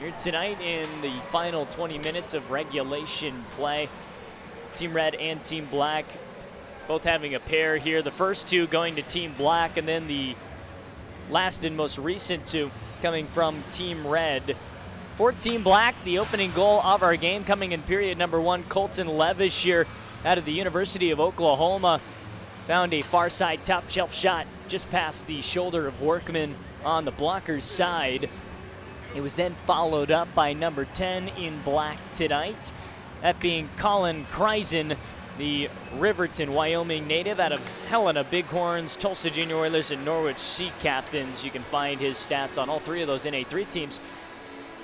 here tonight in the final 20 minutes of regulation play. Team Red and Team Black both having a pair here. The first two going to Team Black, and then the last and most recent two coming from Team Red. For Team Black, the opening goal of our game coming in period number 1, Colton Levis here out of the University of Oklahoma. Found a far side top shelf shot just past the shoulder of Workman on the blocker's side. It was then followed up by number 10 in Black tonight, that being Colin Kreisen, the Riverton, Wyoming native out of Helena Bighorns, Tulsa Junior Oilers, and Norwich Sea Captains. You can find his stats on all 3 of those NA3 teams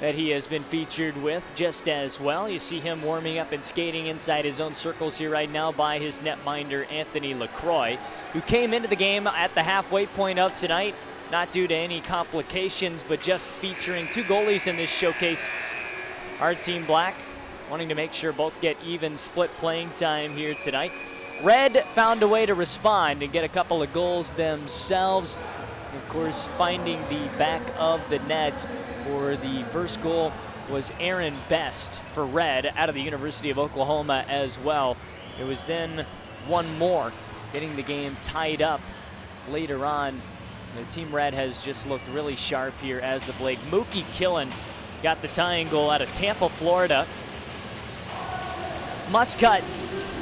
that he has been featured with just as well. You see him warming up and skating inside his own circles here right now by his netminder Anthony LaCroix, who came into the game at the halfway point of tonight, not due to any complications, but just featuring 2 goalies in this showcase. Our Team Black wanting to make sure both get even split playing time here tonight. Red found a way to respond and get a couple of goals themselves. Of course, finding the back of the net for the first goal was Aaron Best for Red out of the University of Oklahoma as well. It was then one more, getting the game tied up later on. The Team Red has just looked really sharp here as of late. Mookie Killen got the tying goal out of Tampa, Florida. Muscat,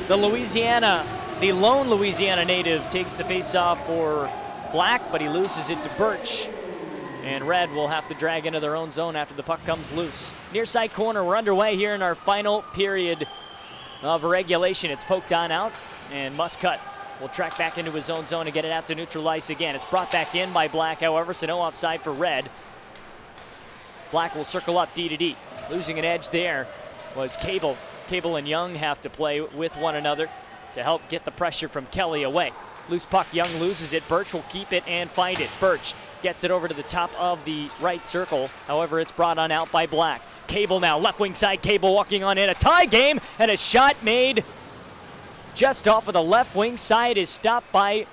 the lone Louisiana native, takes the face-off for Black, but he loses it to Birch. And Red will have to drag into their own zone after the puck comes loose. Near side corner, we're underway here in our final period of regulation. It's poked on out, and Muscat will track back into his own zone and get it out to neutral ice again. It's brought back in by Black, however, so no offside for Red. Black will circle up D to D. Losing an edge there was Cable. Cable and Young have to play with one another to help get the pressure from Kelly away. Loose puck, Young loses it. Birch will keep it and find it. Birch gets it over to the top of the right circle. However, it's brought on out by Black. Cable now, left wing side. Cable walking on in. A tie game, and a shot made just off of the left wing side is stopped by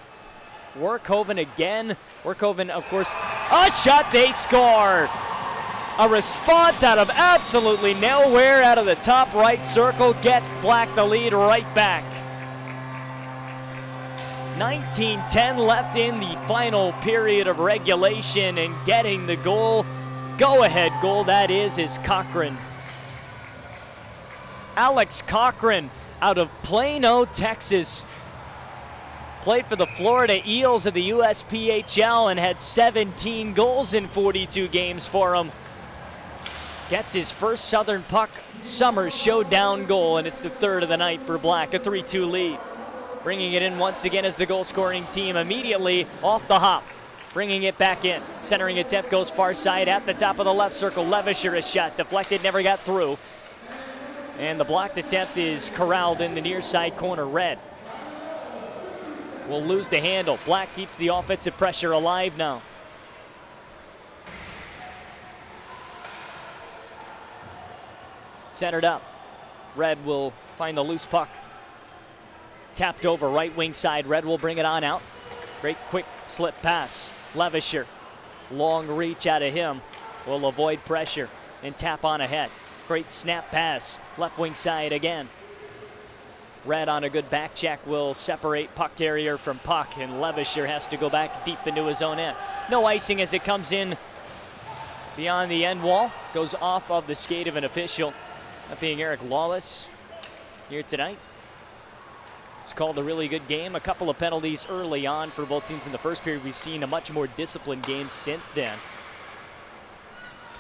Workhoven again. Workhoven, of course, a shot, they score. A response out of absolutely nowhere out of the top right circle gets Black the lead right back. 19:10 left in the final period of regulation, and getting the goal, go-ahead goal, that is Cochran. Alex Cochran out of Plano, Texas. Played for the Florida Eels of the USPHL and had 17 goals in 42 games for them. Gets his first Southern Puck Summer Showdown goal, and it's the 3rd of the night for Black, a 3-2 lead. Bringing it in once again as the goal-scoring team immediately off the hop. Bringing it back in. Centering attempt goes far side at the top of the left circle. Levisher, a shot deflected, never got through. And the blocked attempt is corralled in the near side corner. Red will lose the handle. Black keeps the offensive pressure alive now. Centered up. Red will find the loose puck. Tapped over right wing side. Red will bring it on out. Great quick slip pass. Levisher, long reach out of him, will avoid pressure and tap on ahead. Great snap pass. Left wing side again. Red on a good back check will separate puck carrier from puck, and Levisher has to go back deep into his own end. No icing as it comes in beyond the end wall. Goes off of the skate of an official, that being Eric Lawless here tonight. It's called a really good game. A couple of penalties early on for both teams in the first period. We've seen a much more disciplined game since then.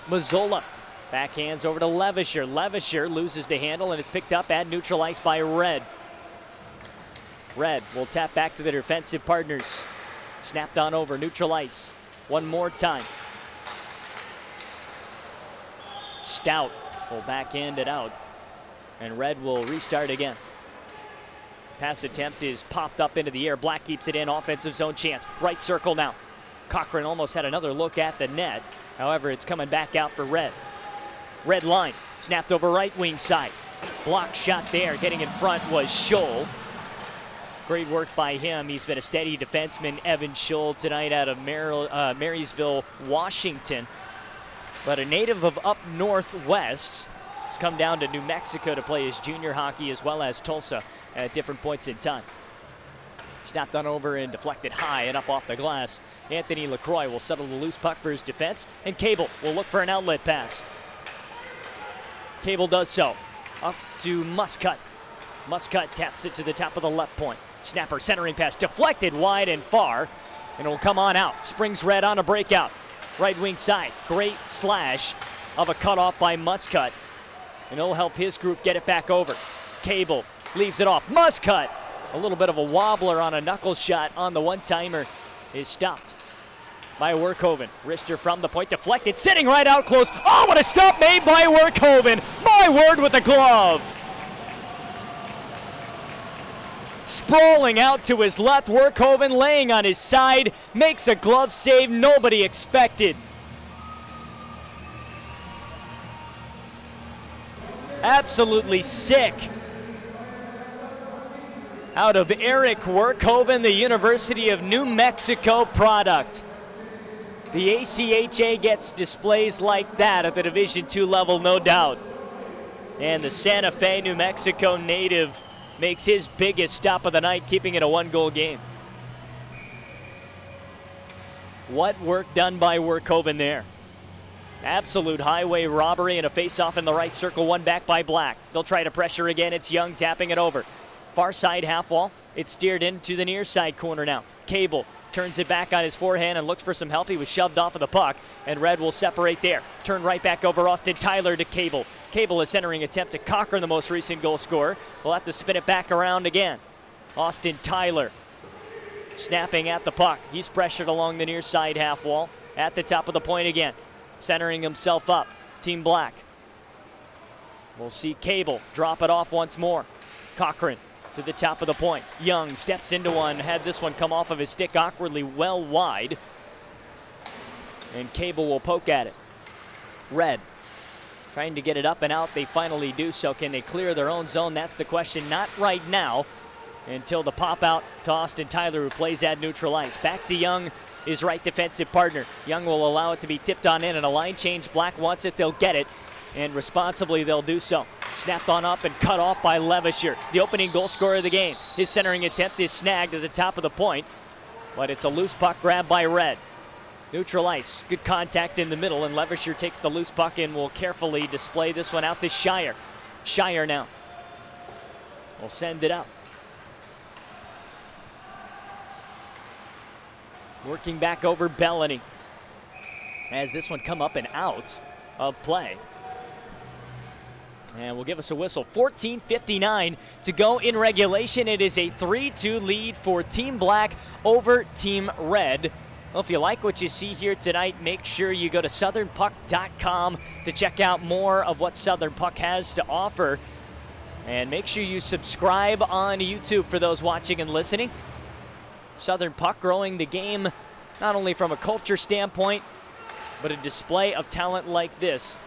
Mazzola backhands over to Levisher. Levisher loses the handle, and it's picked up at neutral ice by Red. Red will tap back to the defensive partners. Snapped on over neutral ice. one more time. Stout will backhand it out, and Red will restart again. Pass attempt is popped up into the air. Black keeps it in. Offensive zone chance. Right circle now. Cochran almost had another look at the net. However, it's coming back out for Red. Red line. Snapped over right wing side. Block shot there. Getting in front was Scholl. Great work by him. He's been a steady defenseman, Evan Scholl, tonight out of Marysville, Washington. But a native of up northwest. He's come down to New Mexico to play his junior hockey as well as Tulsa at different points in time. Snapped on over and deflected high and up off the glass. Anthony LaCroix will settle the loose puck for his defense, and Cable will look for an outlet pass. Cable does so. Up to Muscut. Muscut taps it to the top of the left point. Snapper centering pass deflected wide and far, and it will come on out. Springs Red on a breakout. Right wing side. Great slash of a cutoff by Muscut. And it'll help his group get it back over. Cable leaves it off. Muscut, a little bit of a wobbler on a knuckle shot on the one-timer, is stopped by Werkhoven. Rister from the point, deflected, sitting right out close. Oh, what a stop made by Werkhoven. My word, with the glove. Sprawling out to his left, Werkhoven laying on his side, makes a glove save nobody expected. Absolutely sick. Out of Eric Werkhoven, the University of New Mexico product. The ACHA gets displays like that at the Division II level, no doubt. And the Santa Fe, New Mexico native makes his biggest stop of the night, keeping it a one-goal game. What work done by Werkhoven there. Absolute highway robbery and a face-off in the right circle, one back by Black. They'll try to pressure again. It's Young tapping it over. Far side half wall. It's steered into the near side corner now. Cable turns it back on his forehand and looks for some help. He was shoved off of the puck, and Red will separate there. Turn right back over Austin Tyler to Cable. Cable, a centering attempt to Cochran, the most recent goal scorer. We'll have to spin it back around again. Austin Tyler snapping at the puck. He's pressured along the near side half wall. At the top of the point again. Centering himself up. Team Black. We'll see Cable drop it off once more. Cochran to the top of the point. Young steps into one. Had this one come off of his stick awkwardly well wide. And Cable will poke at it. Red trying to get it up and out. They finally do so. Can they clear their own zone? That's the question. Not right now, until the pop out to Austin Tyler, who plays at neutral ice. Back to Young, his right defensive partner. Young will allow it to be tipped on in, and a line change. Black wants it. They'll get it, and responsibly they'll do so. Snapped on up and cut off by Levisher, the opening goal scorer of the game. His centering attempt is snagged at the top of the point, but it's a loose puck grab by Red. Neutral ice, good contact in the middle, and Levisher takes the loose puck and will carefully display this one out to Shire. Shire now will send it up. Working back over Bellany as this one come up and out of play. And will give us a whistle. 14:59 to go in regulation. It is a 3-2 lead for Team Black over Team Red. Well, if you like what you see here tonight, make sure you go to southernpuck.com to check out more of what Southern Puck has to offer. And make sure you subscribe on YouTube for those watching and listening. Southern Puck growing the game not only from a culture standpoint, but a display of talent like this.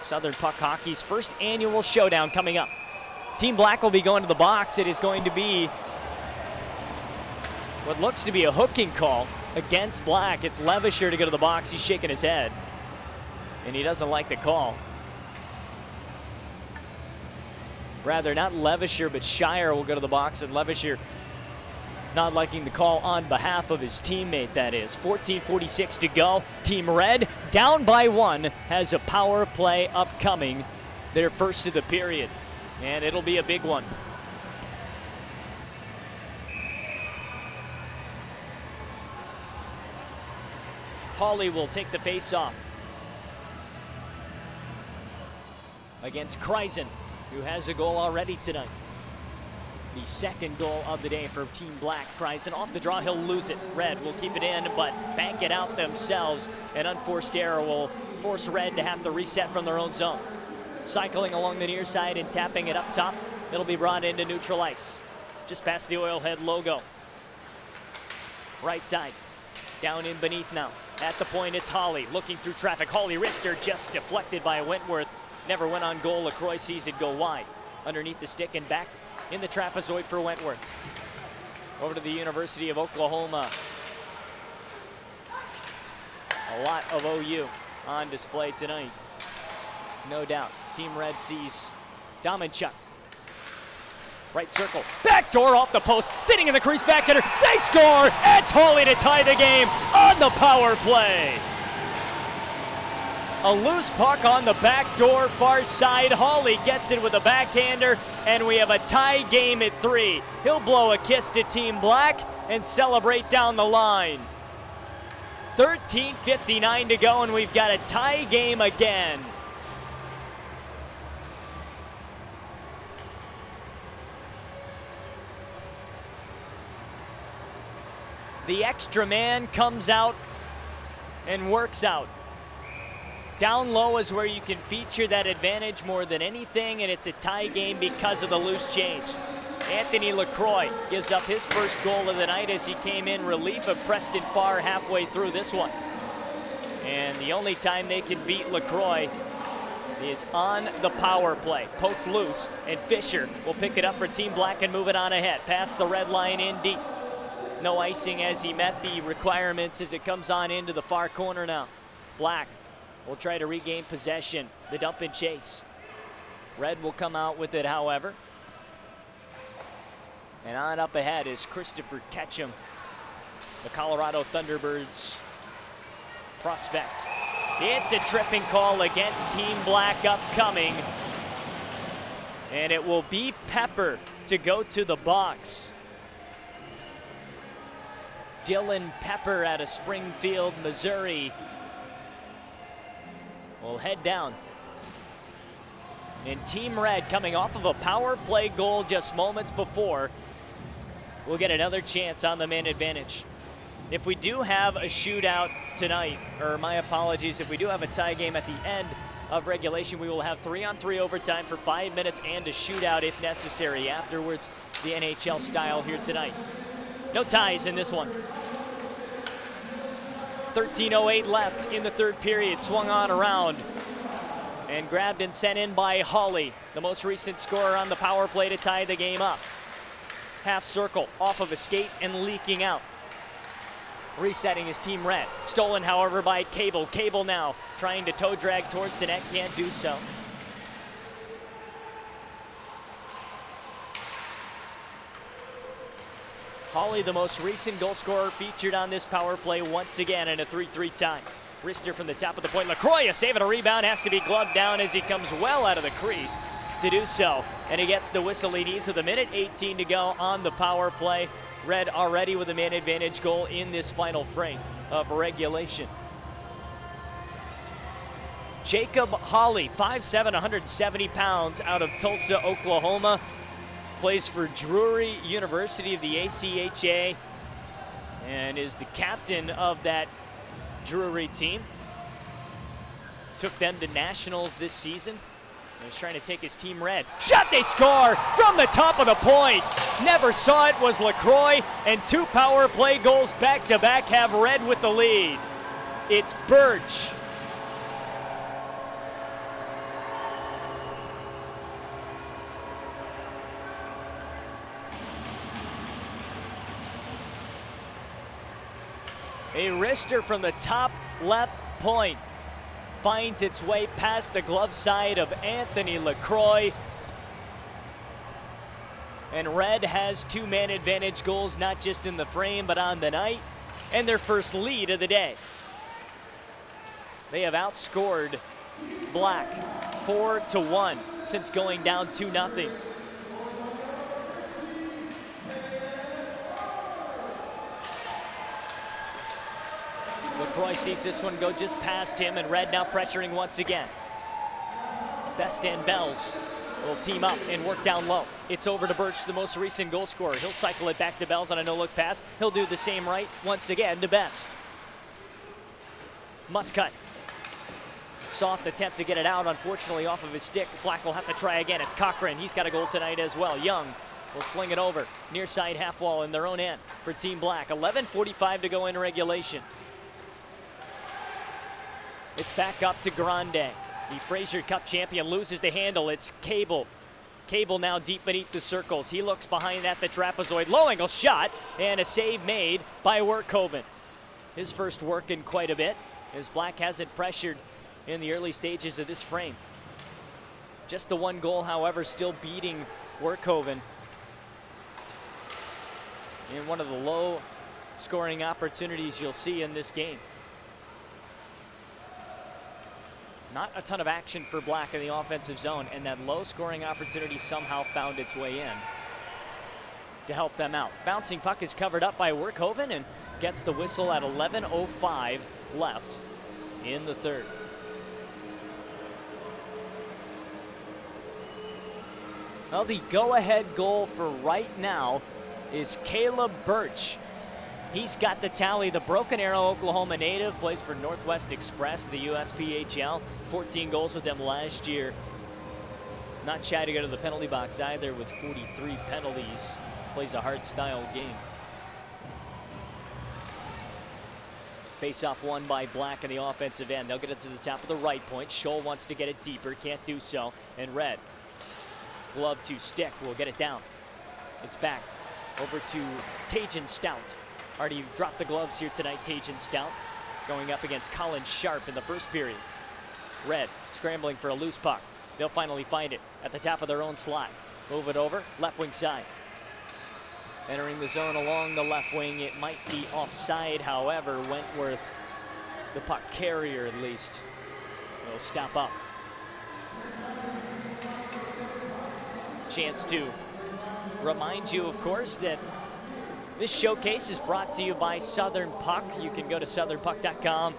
Southern Puck Hockey's first annual showdown coming up. Team Black will be going to the box. It is going to be what looks to be a hooking call against Black. It's Levisher to go to the box. He's shaking his head, and he doesn't like the call. Rather, not Levisher, but Shire will go to the box, and Levisher not liking the call on behalf of his teammate, that is. 14:46 to go. Team Red, down by one, has a power play upcoming. Their first of the period, and it'll be a big one. Hawley will take the face-off against Kreisen, who has a goal already tonight. The second goal of the day for Team Black. Kreisen off the draw, he'll lose it. Red will keep it in, but bank it out themselves. An unforced error will force Red to have to reset from their own zone. Cycling along the near side and tapping it up top. It'll be brought into neutral ice. Just past the Oilhead logo. Right side, down in beneath now. At the point, it's Hawley looking through traffic. Hawley wrister just deflected by Wentworth. Never went on goal. LaCroix sees it go wide. Underneath the stick and back in the trapezoid for Wentworth. Over to the University of Oklahoma. A lot of OU on display tonight. No doubt. Team Red sees Dominchuk. Right circle, backdoor off the post, sitting in the crease, backhander, they score! It's Hawley to tie the game on the power play. A loose puck on the backdoor far side. Hawley gets it with a backhander, and we have a tie game at 3. He'll blow a kiss to Team Black and celebrate down the line. 13:59 to go, and we've got a tie game again. The extra man comes out and works out. Down low is where you can feature that advantage more than anything, and it's a tie game because of the loose change. Anthony LaCroix gives up his first goal of the night as he came in relief of Preston Farr halfway through this one. And the only time they can beat LaCroix is on the power play. Poked loose, and Fisher will pick it up for Team Black and move it on ahead. Past the red line in deep. No icing as he met the requirements as it comes on into the far corner now. Black will try to regain possession. The dump and chase. Red will come out with it, however. And on up ahead is Christopher Ketchum, the Colorado Thunderbirds prospect. It's a tripping call against Team Black upcoming. And it will be Pepper to go to the box. Dylan Pepper out of Springfield, Missouri, will head down. And Team Red, coming off of a power play goal just moments before, will get another chance on the man advantage. If we do have a shootout tonight, or my apologies, if we do have a tie game at the end of regulation, we will have 3-on-3 overtime for 5 minutes and a shootout if necessary afterwards, the NHL style here tonight. No ties in this one. 13:08 left in the third period. Swung on around and grabbed and sent in by Hawley, the most recent scorer on the power play to tie the game up. Half circle off of a skate and leaking out. Resetting his Team Red. Stolen, however, by Cable. Cable now trying to toe drag towards the net, can't do so. Hawley, the most recent goal scorer, featured on this power play once again in a 3-3 tie. Wrister from the top of the point. LaCroix, a save and a rebound, has to be gloved down as he comes well out of the crease to do so. And he gets the whistle he needs with 1:18 to go on the power play. Red already with a man advantage goal in this final frame of regulation. Jacob Hawley, 5'7", 170 pounds, out of Tulsa, Oklahoma. Plays for Drury University of the ACHA and is the captain of that Drury team. Took them to nationals this season. He's trying to take his Team Red. Shot, they score from the top of the point. Never saw it was LaCroix, and 2 power play goals back-to-back have Red with the lead. It's Birch. A wrister from the top left point finds its way past the glove side of Anthony LaCroix. And Red has 2 man advantage goals, not just in the frame, but on the night, and their first lead of the day. They have outscored Black 4-1 since going down 2-0. LaCroix sees this one go just past him, and Red now pressuring once again. Best and Bells will team up and work down low. It's over to Birch, the most recent goal scorer. He'll cycle it back to Bells on a no-look pass. He'll do the same right once again to Best. Muscut. Soft attempt to get it out, unfortunately off of his stick. Black will have to try again. It's Cochran. He's got a goal tonight as well. Young will sling it over. Near side half wall in their own end for Team Black. 11:45 to go in regulation. It's back up to Grande. The Fraser Cup champion loses the handle. It's Cable. Cable now deep beneath the circles. He looks behind at the trapezoid. Low angle shot and a save made by Workhoven. His first work in quite a bit as Black hasn't pressured in the early stages of this frame. Just the one goal, however, still beating Workhoven in one of the low scoring opportunities you'll see in this game. Not a ton of action for Black in the offensive zone, and that low scoring opportunity somehow found its way in to help them out. Bouncing puck is covered up by Workhoven and gets the whistle at 11:05 left in the third. Well, the go-ahead goal for right now is Caleb Birch. He's got the tally. The Broken Arrow, Oklahoma native, plays for Northwest Express, the USPHL. 14 goals with them last year. Not shy to go to the penalty box either with 43 penalties. Plays a hard-style game. Face-off won by Black in the offensive end. They'll get it to the top of the right point. Scholl wants to get it deeper, can't do so. And Red, glove to stick, will get it down. It's back over to Tajan Stout. Already dropped the gloves here tonight, Tajan Stout, going up against Colin Sharp in the first period. Red scrambling for a loose puck. They'll finally find it at the top of their own slot. Move it over, left wing side. Entering the zone along the left wing. It might be offside, however, Wentworth, the puck carrier at least, will step up. Chance to remind you, of course, that this showcase is brought to you by Southern Puck. You can go to southernpuck.com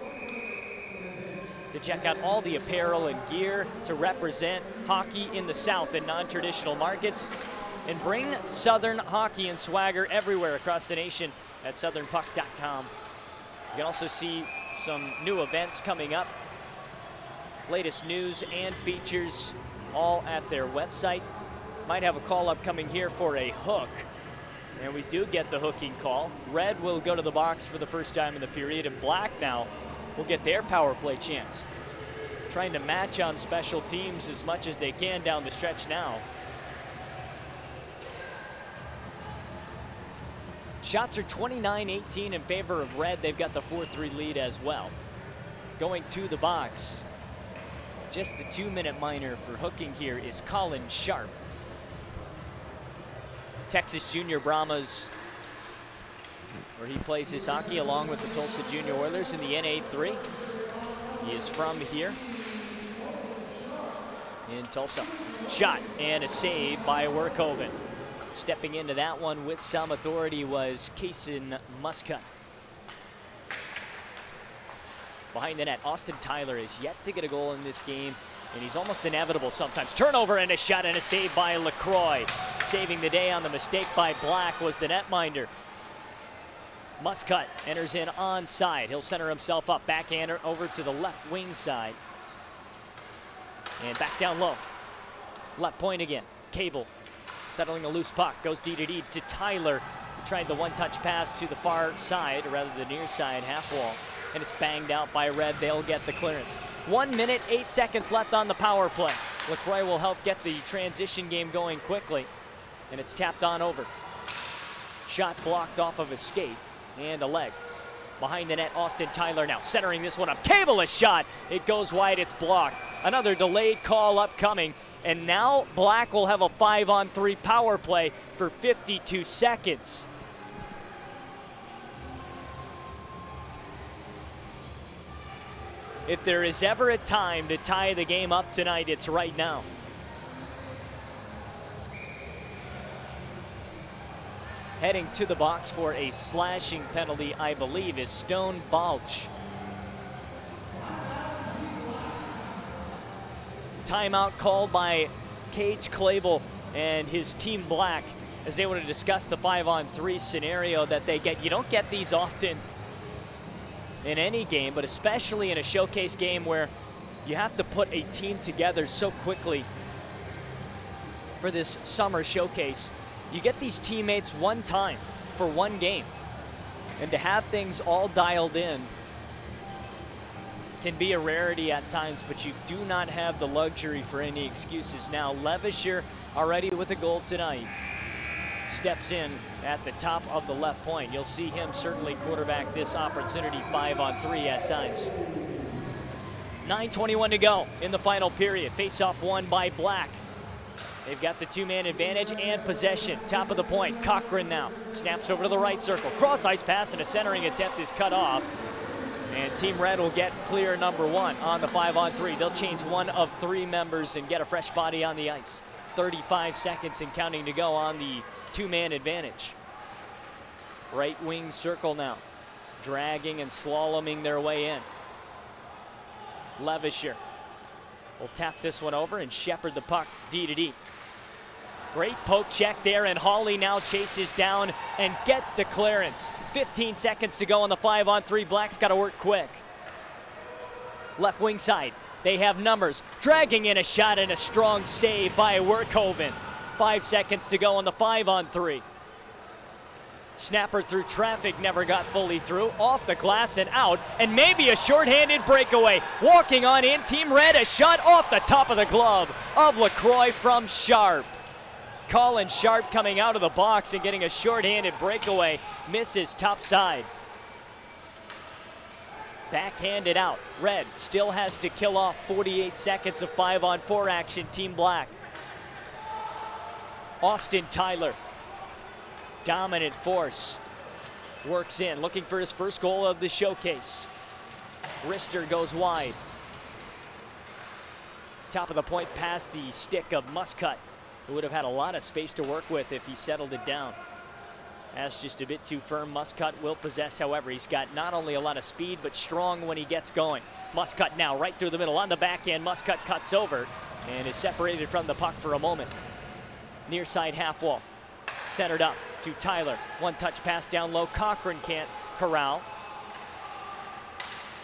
to check out all the apparel and gear to represent hockey in the South in non-traditional markets and bring Southern hockey and swagger everywhere across the nation at southernpuck.com. You can also see some new events coming up, latest news and features all at their website. Might have a call up coming here for a hook. And we do get the hooking call. Red will go to the box for the first time in the period, and Black now will get their power play chance. Trying to match on special teams as much as they can down the stretch now. Shots are 29-18 in favor of Red. They've got the 4-3 lead as well. Going to the box, just the 2-minute minor for hooking here is Colin Sharp. Texas Junior Brahmas, where he plays his hockey along with the Tulsa Junior Oilers in the NA3. He is from here in Tulsa. Shot and a save by Workhoven. Stepping into that one with some authority was Kaysen Muscut. Behind the net, Austin Tyler is yet to get a goal in this game, and he's almost inevitable sometimes. Turnover and a shot and a save by LaCroix. Saving the day on the mistake by Black was the netminder. Muscut enters in onside. He'll center himself up, backhander over to the left wing side. And back down low. Left point again. Cable settling a loose puck. Goes D to Tyler. He tried the one-touch pass to the far side, or rather the near side half wall. And it's banged out by Red. They'll get the clearance. 1 minute, 8 seconds left on the power play. LaCroix will help get the transition game going quickly. And it's tapped on over. Shot blocked off of a skate and a leg. Behind the net, Austin Tyler now centering this one up. Cable a shot. It goes wide. It's blocked. Another delayed call upcoming. And now Black will have a 5-on-3 power play for 52 seconds. If there is ever a time to tie the game up tonight, it's right now. Heading to the box for a slashing penalty, I believe, is Stone Balch. Timeout called by Cage Clable and his team Black as they want to discuss the 5-on-3 scenario that they get. You don't get these often in any game, but especially in a showcase game where you have to put a team together so quickly for this summer showcase. You get these teammates one time for one game, and to have things all dialed in can be a rarity at times, but you do not have the luxury for any excuses. Now Levisher already with a goal tonight steps in at the top of the left point. You'll see him certainly quarterback this opportunity 5-on-3 at times. 9:21 to go in the final period. Face-off won by Black. They've got the two-man advantage and possession. Top of the point, Cochran now. Snaps over to the right circle. Cross-ice pass and a centering attempt is cut off. And Team Red will get clear number one on the 5-on-3. They'll change one of three members and get a fresh body on the ice. 35 seconds and counting to go on the two-man advantage. Right wing circle now. Dragging and slaloming their way in. Levisher will tap this one over and shepherd the puck D to D. Great poke check there, and Hawley now chases down and gets the clearance. 15 seconds to go on the 5-on-3. Black's got to work quick. Left wing side, they have numbers. Dragging in a shot and a strong save by Werkhoven. 5 seconds to go on the 5-on-3. Snapper through traffic, never got fully through. Off the glass and out, and maybe a shorthanded breakaway. Walking on in, Team Red, a shot off the top of the glove of LaCroix from Sharp. Colin Sharp coming out of the box and getting a shorthanded breakaway. Misses top side. Backhanded out. Red still has to kill off 48 seconds of 5-on-4 action. Team Black. Austin Tyler. Dominant force. Works in, looking for his first goal of the showcase. Rister goes wide. Top of the point past the stick of Muscat, who would have had a lot of space to work with if he settled it down. That's just a bit too firm. Muscat will possess, however. He's got not only a lot of speed, but strong when he gets going. Muscat now right through the middle on the backhand. Muscat cuts over and is separated from the puck for a moment. Near side half wall. Centered up to Tyler. One touch pass down low. Cochran can't corral.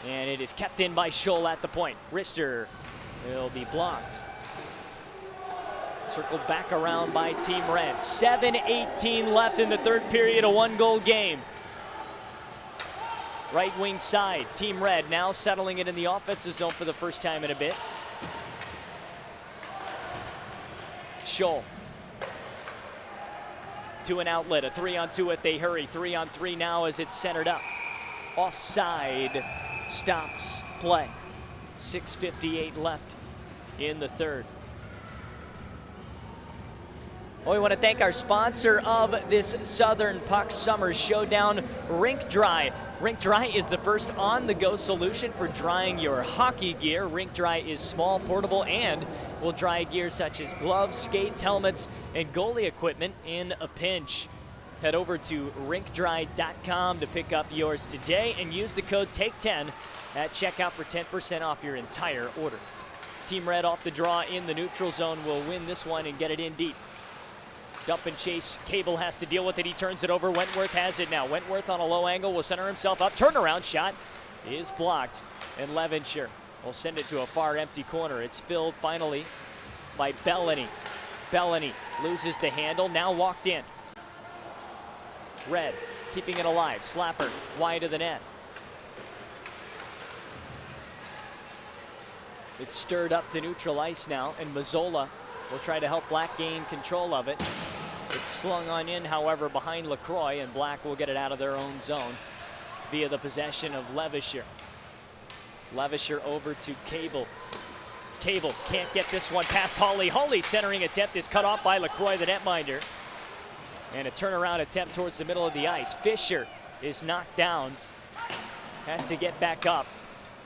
And it is kept in by Scholl at the point. Rister will be blocked. Circled back around by Team Red. 7:18 left in the third period, a one-goal game. Right wing side, Team Red now settling it in the offensive zone for the first time in a bit. Scholl. To an outlet, a 3-on-2 if they hurry. 3-on-3 now as it's centered up. Offside stops play. 6:58 left in the third. Well, we want to thank our sponsor of this Southern Puck Summer Showdown, Rink Dry. Rink Dry is the first on-the-go solution for drying your hockey gear. Rink Dry is small, portable, and will dry gear such as gloves, skates, helmets, and goalie equipment in a pinch. Head over to rinkdry.com to pick up yours today and use the code TAKE10 at checkout for 10% off your entire order. Team Red off the draw in the neutral zone will win this one and get it in deep. Dump and chase, Cable has to deal with it. He turns it over. Wentworth has it now. Wentworth on a low angle will center himself up. Turnaround shot is blocked. And Levisher will send it to a far empty corner. It's filled finally by Bellany. Bellany loses the handle, now walked in. Red keeping it alive. Slapper wide of the net. It's stirred up to neutral ice now, and Mazzola will try to help Black gain control of it. It's slung on in, however, behind LaCroix, and Black will get it out of their own zone via the possession of Levisher. Levisher over to Cable. Cable can't get this one past Hawley. Hawley's centering attempt is cut off by LaCroix, the netminder. And a turnaround attempt towards the middle of the ice. Fisher is knocked down, has to get back up,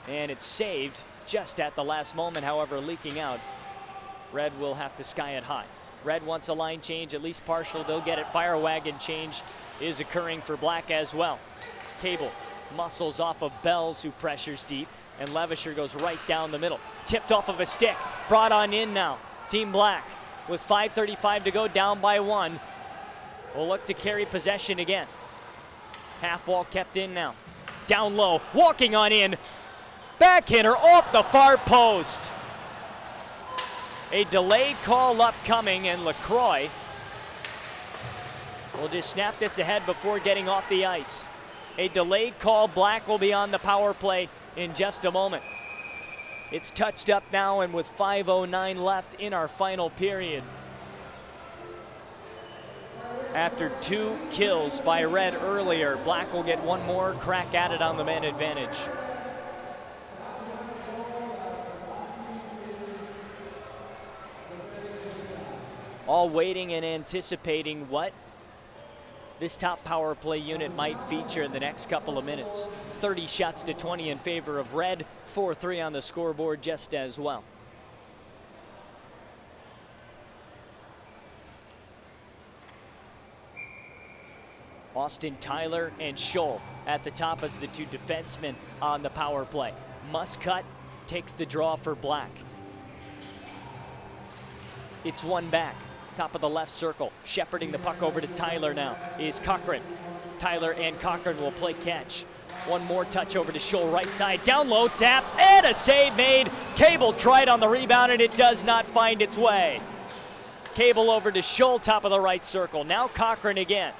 and it's saved just at the last moment, however, leaking out. Red will have to sky it high. Red wants a line change, at least partial. They'll get it. Fire wagon change is occurring for Black as well. Cable muscles off of Bells, who pressures deep, and Levisher goes right down the middle. Tipped off of a stick. Brought on in now. Team Black. with 5:35 to go, down by 1. Will look to carry possession again. Half wall kept in now. Down low, walking on in. Backhander off the far post. A delay call upcoming, and LaCroix will just snap this ahead before getting off the ice. A delayed call. Black will be on the power play in just a moment. It's touched up now, and with 5:09 left in our final period. After 2 kills by Red earlier, Black will get one more crack at it on the man advantage. All waiting and anticipating what this top power play unit might feature in the next couple of minutes. 30 shots to 20 in favor of Red, 4-3 on the scoreboard just as well. Austin Tyler and Scholl at the top as the 2 defensemen on the power play. Muscat takes the draw for Black. It's one back. Top of the left circle. Shepherding the puck over to Tyler now is Cochran. Tyler and Cochran will play catch. One more touch over to Scholl, right side. Down low, tap, and a save made. Cable tried on the rebound, and it does not find its way. Cable over to Scholl, top of the right circle. Now Cochran again.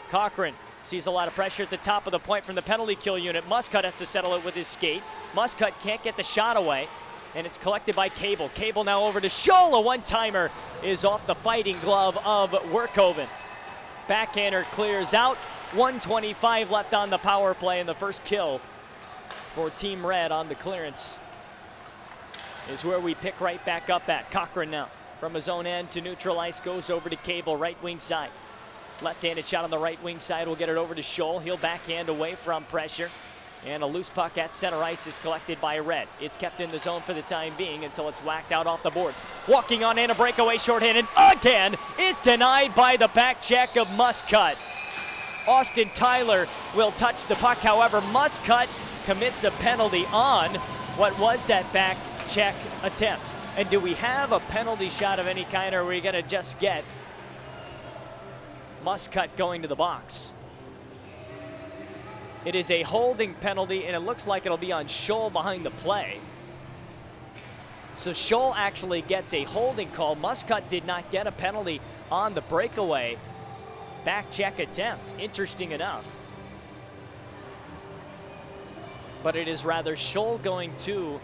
Cochran sees a lot of pressure at the top of the point from the penalty kill unit. Muscat has to settle it with his skate. Muscat can't get the shot away, and it's collected by Cable. Cable now over to Scholl. A one-timer is off the fighting glove of Werkhoven. Backhander clears out. 1:25 left on the power play, and the first kill for Team Red on the clearance is where we pick right back up at. Cochran now from his own end to neutral ice, goes over to Cable, right wing side. Left-handed shot on the right wing side will get it over to Scholl. He'll backhand away from pressure. And a loose puck at center ice is collected by Red. It's kept in the zone for the time being until it's whacked out off the boards. Walking on in, a breakaway shorthanded again is denied by the back check of Muscat. Austin Tyler will touch the puck. However, Muscat commits a penalty on what was that back check attempt. And do we have a penalty shot of any kind, or are we going to just get Muscat going to the box? It is a holding penalty, and it looks like it'll be on Scholl behind the play. So Scholl actually gets a holding call. Muscat did not get a penalty on the breakaway back check attempt. Interesting enough. But it is rather Scholl going to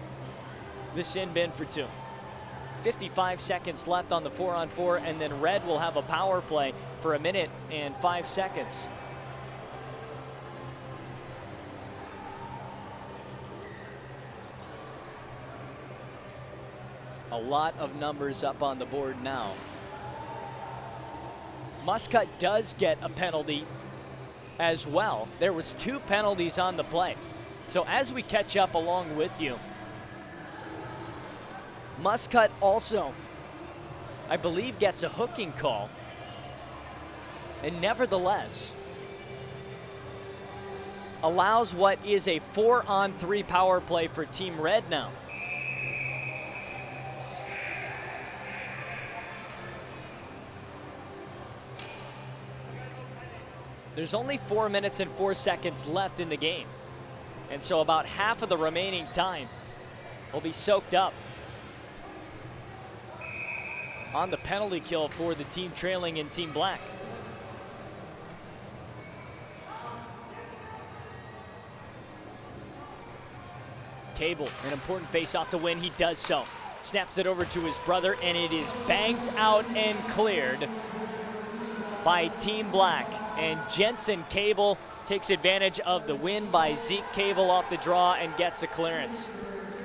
the sin bin for 2. 55 seconds left on the 4-on-4, and then Red will have a power play for 1 minute and 5 seconds. A lot of numbers up on the board now. Muscat does get a penalty as well. There was 2 penalties on the play. So as we catch up along with you, Muscat also, I believe, gets a hooking call. And nevertheless, allows what is a 4-on-3 power play for Team Red now. There's only 4 minutes and 4 seconds left in the game. And so about half of the remaining time will be soaked up on the penalty kill for the team trailing in Team Black. Cable, an important face-off to win. He does so. Snaps it over to his brother, and it is banked out and cleared by Team Black. And Jensen Cable takes advantage of the win by Zeke Cable off the draw and gets a clearance.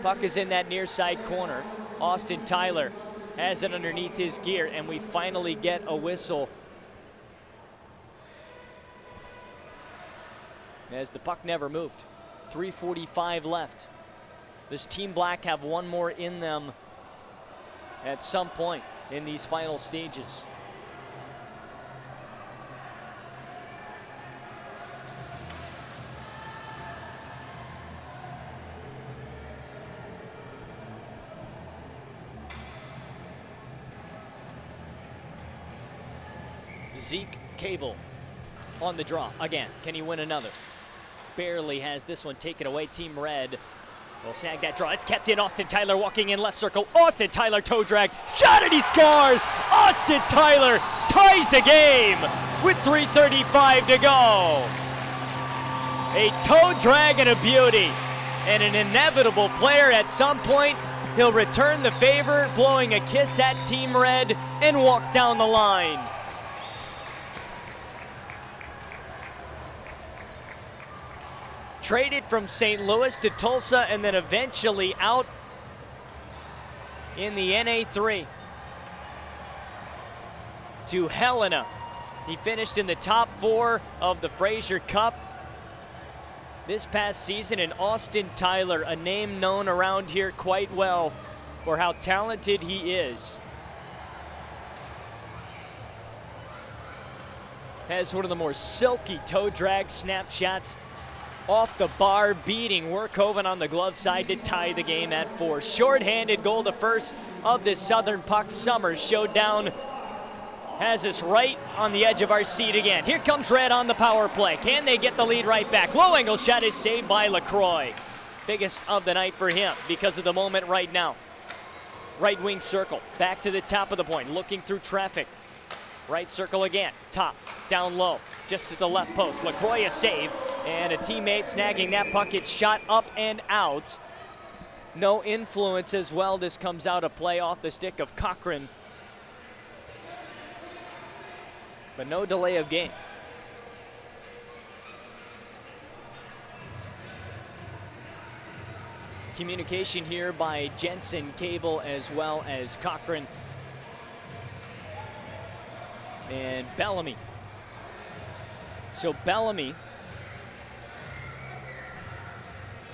Puck is in that near side corner. Austin Tyler has it underneath his gear, and we finally get a whistle as the puck never moved. 3:45 left. Does Team Black have one more in them at some point in these final stages? Zeke Cable on the draw again. Can he win another? Barely has this one taken away. Team Red will snag that draw. It's kept in. Austin Tyler walking in left circle. Austin Tyler toe drag. Shot and he scores! Austin Tyler ties the game with 3:35 to go. A toe drag and a beauty. And an inevitable player at some point. He'll return the favor, blowing a kiss at Team Red and walk down the line. Traded from St. Louis to Tulsa and then eventually out in the NA3 to Helena. He finished in the top 4 of the Frazier Cup this past season, and Austin Tyler, a name known around here quite well for how talented he is, has one of the more silky toe drag snapshots off the bar, beating Workhoven on the glove side to tie the game at 4. Short-handed goal, the first of this Southern Puck Summer Showdown, has us right on the edge of our seat again. Here comes Red on the power play. Can they get the lead right back? Low angle shot is saved by LaCroix. Biggest of the night for him because of the moment right now. Right wing circle, back to the top of the point, looking through traffic. Right circle again, top, down low, just at the left post. LaCroix a save, and a teammate snagging that puck. It's shot up and out. No influence as well. This comes out of play off the stick of Cochran. But no delay of game. Communication here by Jensen, Cable, as well as Cochran and Bellamy. So Bellamy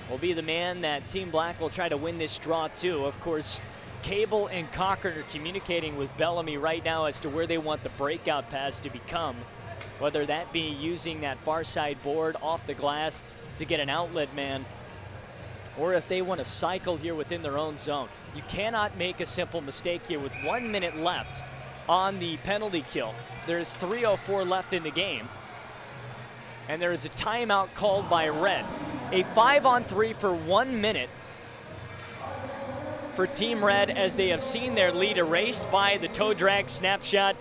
will be the man that Team Black will try to win this draw to. Of course, Cable and Cochran are communicating with Bellamy right now as to where they want the breakout pass to become, whether that be using that far side board off the glass to get an outlet man, or if they want to cycle here within their own zone. You cannot make a simple mistake here with 1 minute left on the penalty kill. There's 3:04 left in the game, and there is a timeout called by Red. A 5-on-3 for 1 minute for Team Red, as they have seen their lead erased by the toe drag snapshot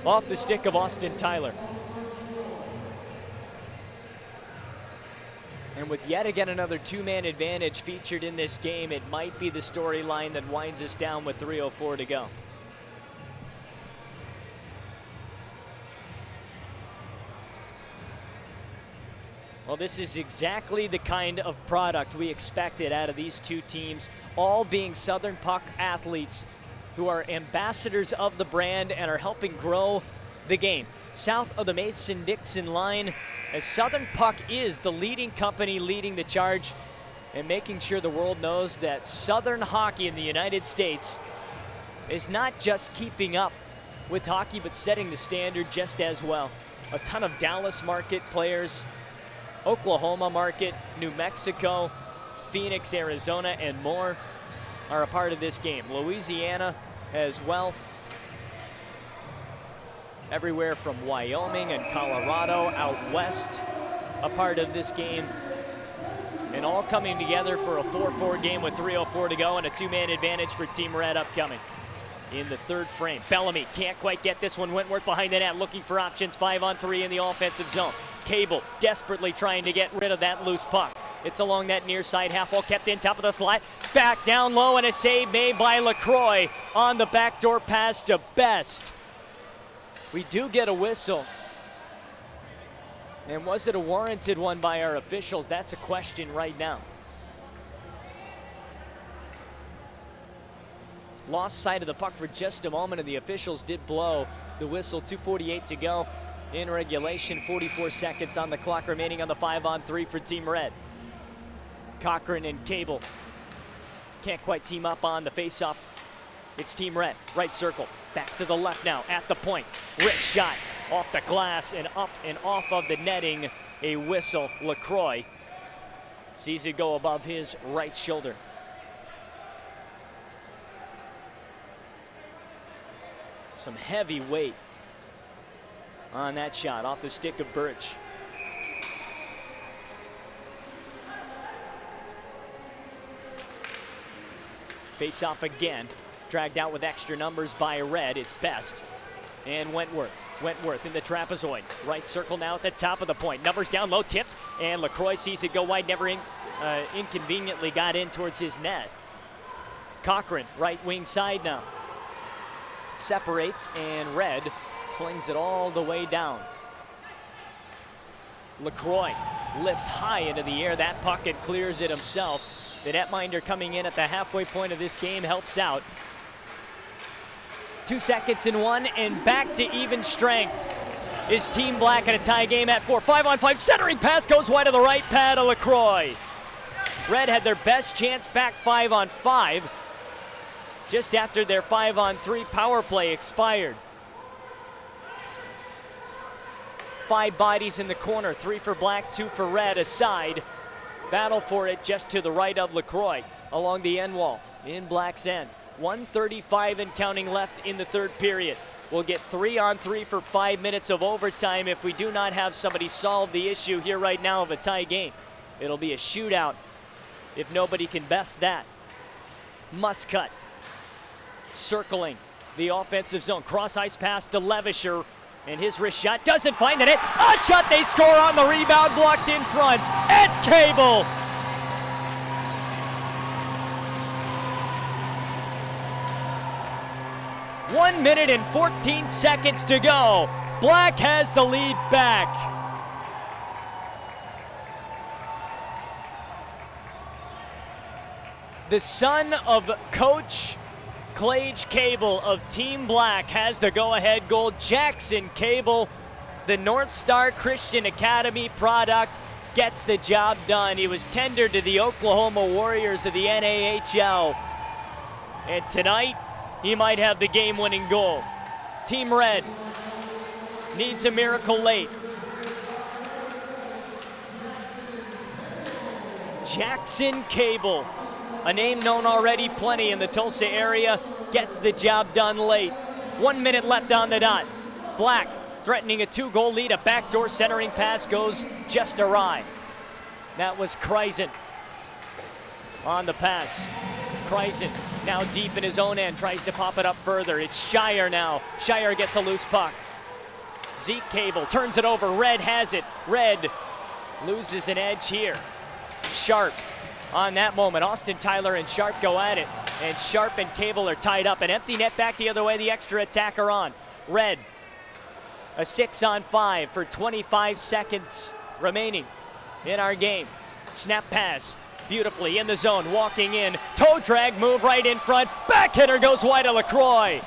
off the stick of Austin Tyler. And with yet again another two-man advantage featured in this game, it might be the storyline that winds us down with 3:04 to go. Well, this is exactly the kind of product we expected out of these two teams, all being Southern Puck athletes who are ambassadors of the brand and are helping grow the game. South of the Mason-Dixon line, as Southern Puck is the leading company leading the charge and making sure the world knows that Southern hockey in the United States is not just keeping up with hockey, but setting the standard just as well. A ton of Dallas market players, Oklahoma market, New Mexico, Phoenix, Arizona, and more are a part of this game. Louisiana as well. Everywhere from Wyoming and Colorado out west, a part of this game. And all coming together for a 4-4 game with 3:04 to go and a two-man advantage for Team Red upcoming. In the third frame, Bellamy can't quite get this one. Wentworth behind the net looking for options. 5-on-3 in the offensive zone. Cable desperately trying to get rid of that loose puck. It's along that near side half wall, kept in top of the slot. Back down low, and a save made by LaCroix on the backdoor pass to Best. We do get a whistle. And was it a warranted one by our officials? That's a question right now. Lost sight of the puck for just a moment, and the officials did blow the whistle. 2:48 to go in regulation. 44 seconds on the clock remaining on the 5-on-3 for Team Red. Cochran and Cable can't quite team up on the face-off. It's Team Red, right circle, back to the left now, at the point. Wrist shot off the glass and up and off of the netting. A whistle. LaCroix sees it go above his right shoulder. Some heavy weight on that shot off the stick of Birch. Face off again. Dragged out with extra numbers by Red. It's Best. And Wentworth. Wentworth in the trapezoid. Right circle now at the top of the point. Numbers down low, tipped. And LaCroix sees it go wide. Never inconveniently got in towards his net. Cochran, right wing side now. Separates, and Red slings it all the way down. LaCroix lifts high into the air. That puck, and clears it himself. The netminder coming in at the halfway point of this game helps out. 2 seconds in one, and back to even strength is Team Black in a tie game at 4. 5-on-5, centering pass goes wide to the right pad of LaCroix. Red had their best chance back 5-on-5 just after their 5-on-3 power play expired. 5 bodies in the corner, 3 for Black, 2 for Red, aside. Battle for it just to the right of LaCroix along the end wall in Black's end. 1:35 and counting left in the third period. We'll get 3-on-3 for 5 minutes of overtime if we do not have somebody solve the issue here right now of a tie game. It'll be a shootout if nobody can best that. Muscat circling the offensive zone. Cross ice pass to Levisher, and his wrist shot doesn't find the net. A shot, they score on the rebound, blocked in front. It's Cable. One minute and 14 seconds to go. Black has the lead back. The son of Coach Clage Cable of Team Black has the go-ahead goal. Jackson Cable, the North Star Christian Academy product, gets the job done. He was tendered to the Oklahoma Warriors of the NAHL. And tonight, he might have the game-winning goal. Team Red needs a miracle late. Jackson Cable, a name known already plenty in the Tulsa area, gets the job done late. 1 minute left on the dot. Black threatening a 2-goal lead. A backdoor centering pass goes just awry. That was Kreisen on the pass. Kreisen now deep in his own end, tries to pop it up further. It's Shire now. Shire gets a loose puck. Zeke Cable turns it over. Red has it. Red loses an edge here. Sharp on that moment. Austin Tyler and Sharp go at it, and Sharp and Cable are tied up. An empty net back the other way, the extra attacker on. Red, a 6-on-5 for 25 seconds remaining in our game. Snap pass, beautifully in the zone, walking in. Toe drag move right in front. Back hitter goes wide to LaCroix.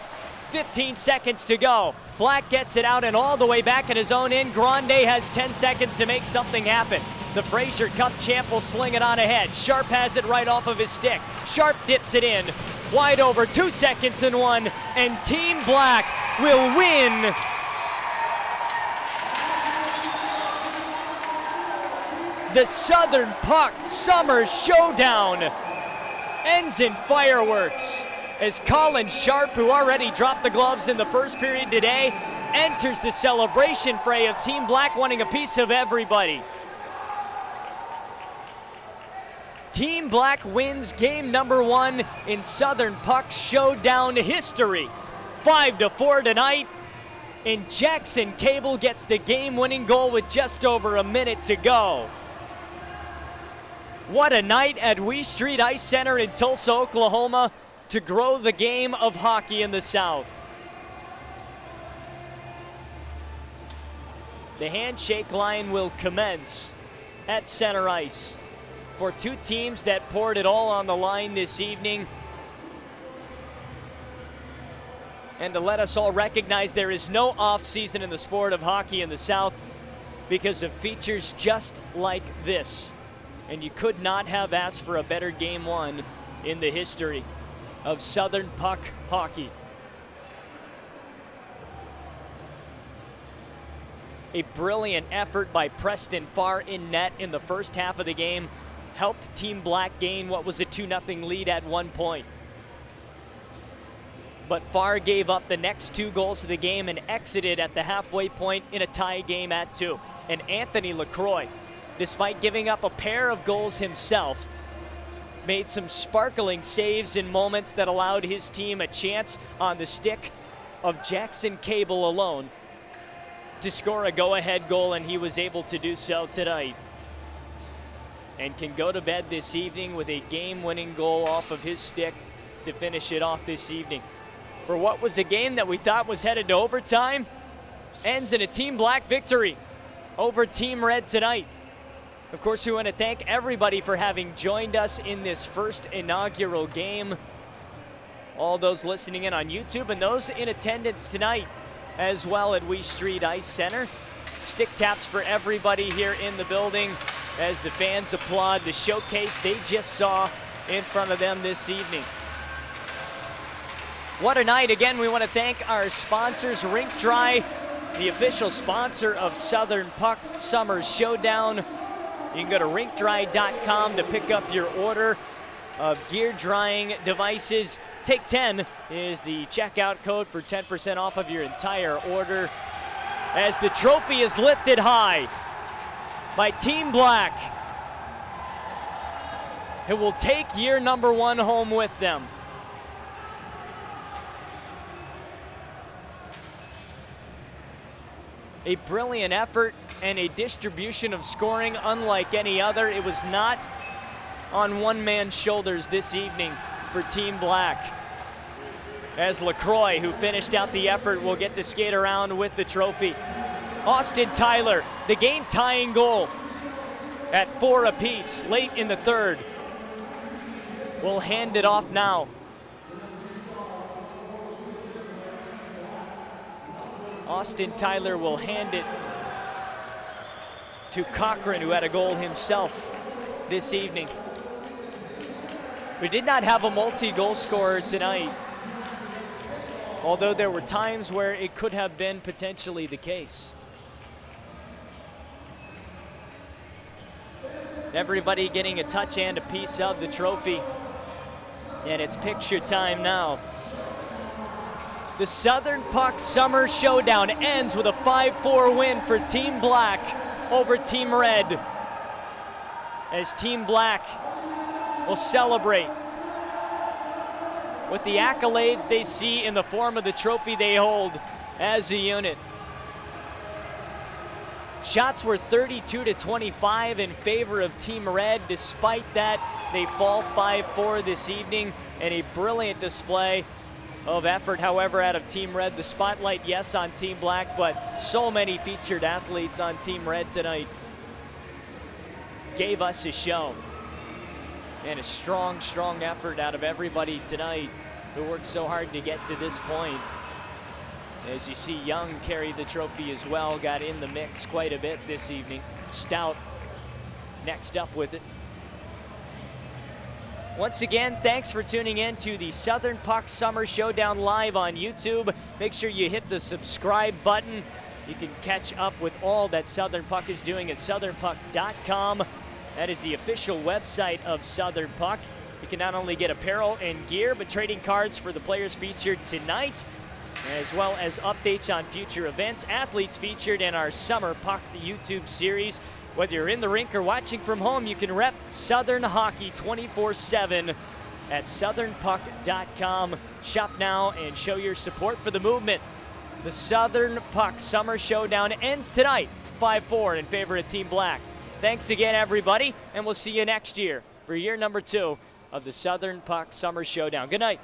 15 seconds to go. Black gets it out and all the way back in his own end. Grande has 10 seconds to make something happen. The Fraser Cup champ will sling it on ahead. Sharp has it right off of his stick. Sharp dips it in. Wide over, 2 seconds in one, and Team Black will win. The Southern Puck Summer Showdown ends in fireworks as Colin Sharp, who already dropped the gloves in the first period today, enters the celebration fray of Team Black, wanting a piece of everybody. Team Black wins game number 1 in Southern Puck Showdown history. 5-4 tonight, and Jackson Cable gets the game-winning goal with just over a minute to go. What a night at Wee Street Ice Center in Tulsa, Oklahoma, to grow the game of hockey in the South. The handshake line will commence at center ice for two teams that poured it all on the line this evening. And to let us all recognize there is no off-season in the sport of hockey in the South because of features just like this. And you could not have asked for a better game 1 in the history of Southern Puck hockey. A brilliant effort by Preston Farr in net in the first half of the game helped Team Black gain what was a 2-0 lead at one point. but Farr gave up the next 2 goals of the game and exited at the halfway point in a tie game at 2. And Anthony LaCroix, despite giving up a pair of goals himself, made some sparkling saves in moments that allowed his team a chance on the stick of Jackson Cable alone to score a go-ahead goal, and he was able to do so tonight. And can go to bed this evening with a game-winning goal off of his stick to finish it off this evening. For what was a game that we thought was headed to overtime, ends in a Team Black victory over Team Red tonight. Of course, we want to thank everybody for having joined us in this first inaugural game. All those listening in on YouTube and those in attendance tonight as well at Wee Street Ice Center. Stick taps for everybody here in the building as the fans applaud the showcase they just saw in front of them this evening. What a night. Again, we want to thank our sponsors, Rink Dry, the official sponsor of Southern Puck Summer Showdown. You can go to rinkdry.com to pick up your order of gear drying devices. Take 10 is the checkout code for 10% off of your entire order. As the trophy is lifted high by Team Black, it will take year number 1 home with them. A brilliant effort and a distribution of scoring unlike any other. It was not on one man's shoulders this evening for Team Black. As LaCroix, who finished out the effort, will get to skate around with the trophy. Austin Tyler, the game-tying goal at 4 apiece late in the third, will hand it off now. Austin Tyler will hand it to Cochran, who had a goal himself this evening. We did not have a multi-goal scorer tonight, although there were times where it could have been potentially the case. Everybody getting a touch and a piece of the trophy, and it's picture time now. The Southern Puck Summer Showdown ends with a 5-4 win for Team Black over Team Red, as Team Black will celebrate with the accolades they see in the form of the trophy they hold as a unit. Shots were 32-25 in favor of Team Red. Despite that, they fall 5-4 this evening, and a brilliant display of effort, however, out of Team Red. The spotlight, yes, on Team Black, but so many featured athletes on Team Red tonight gave us a show. And a strong, strong effort out of everybody tonight who worked so hard to get to this point. As you see, Young carried the trophy as well, got in the mix quite a bit this evening. Stout next up with it. Once again, thanks for tuning in to the Southern Puck Summer Showdown live on YouTube. Make sure you hit the subscribe button. You can catch up with all that Southern Puck is doing at southernpuck.com. That is the official website of Southern Puck. You can not only get apparel and gear, but trading cards for the players featured tonight, as well as updates on future events, athletes featured in our Summer Puck YouTube series. Whether you're in the rink or watching from home, you can rep Southern Hockey 24/7 at southernpuck.com. Shop now and show your support for the movement. The Southern Puck Summer Showdown ends tonight, 5-4 in favor of Team Black. Thanks again, everybody, and we'll see you next year for year number 2 of the Southern Puck Summer Showdown. Good night.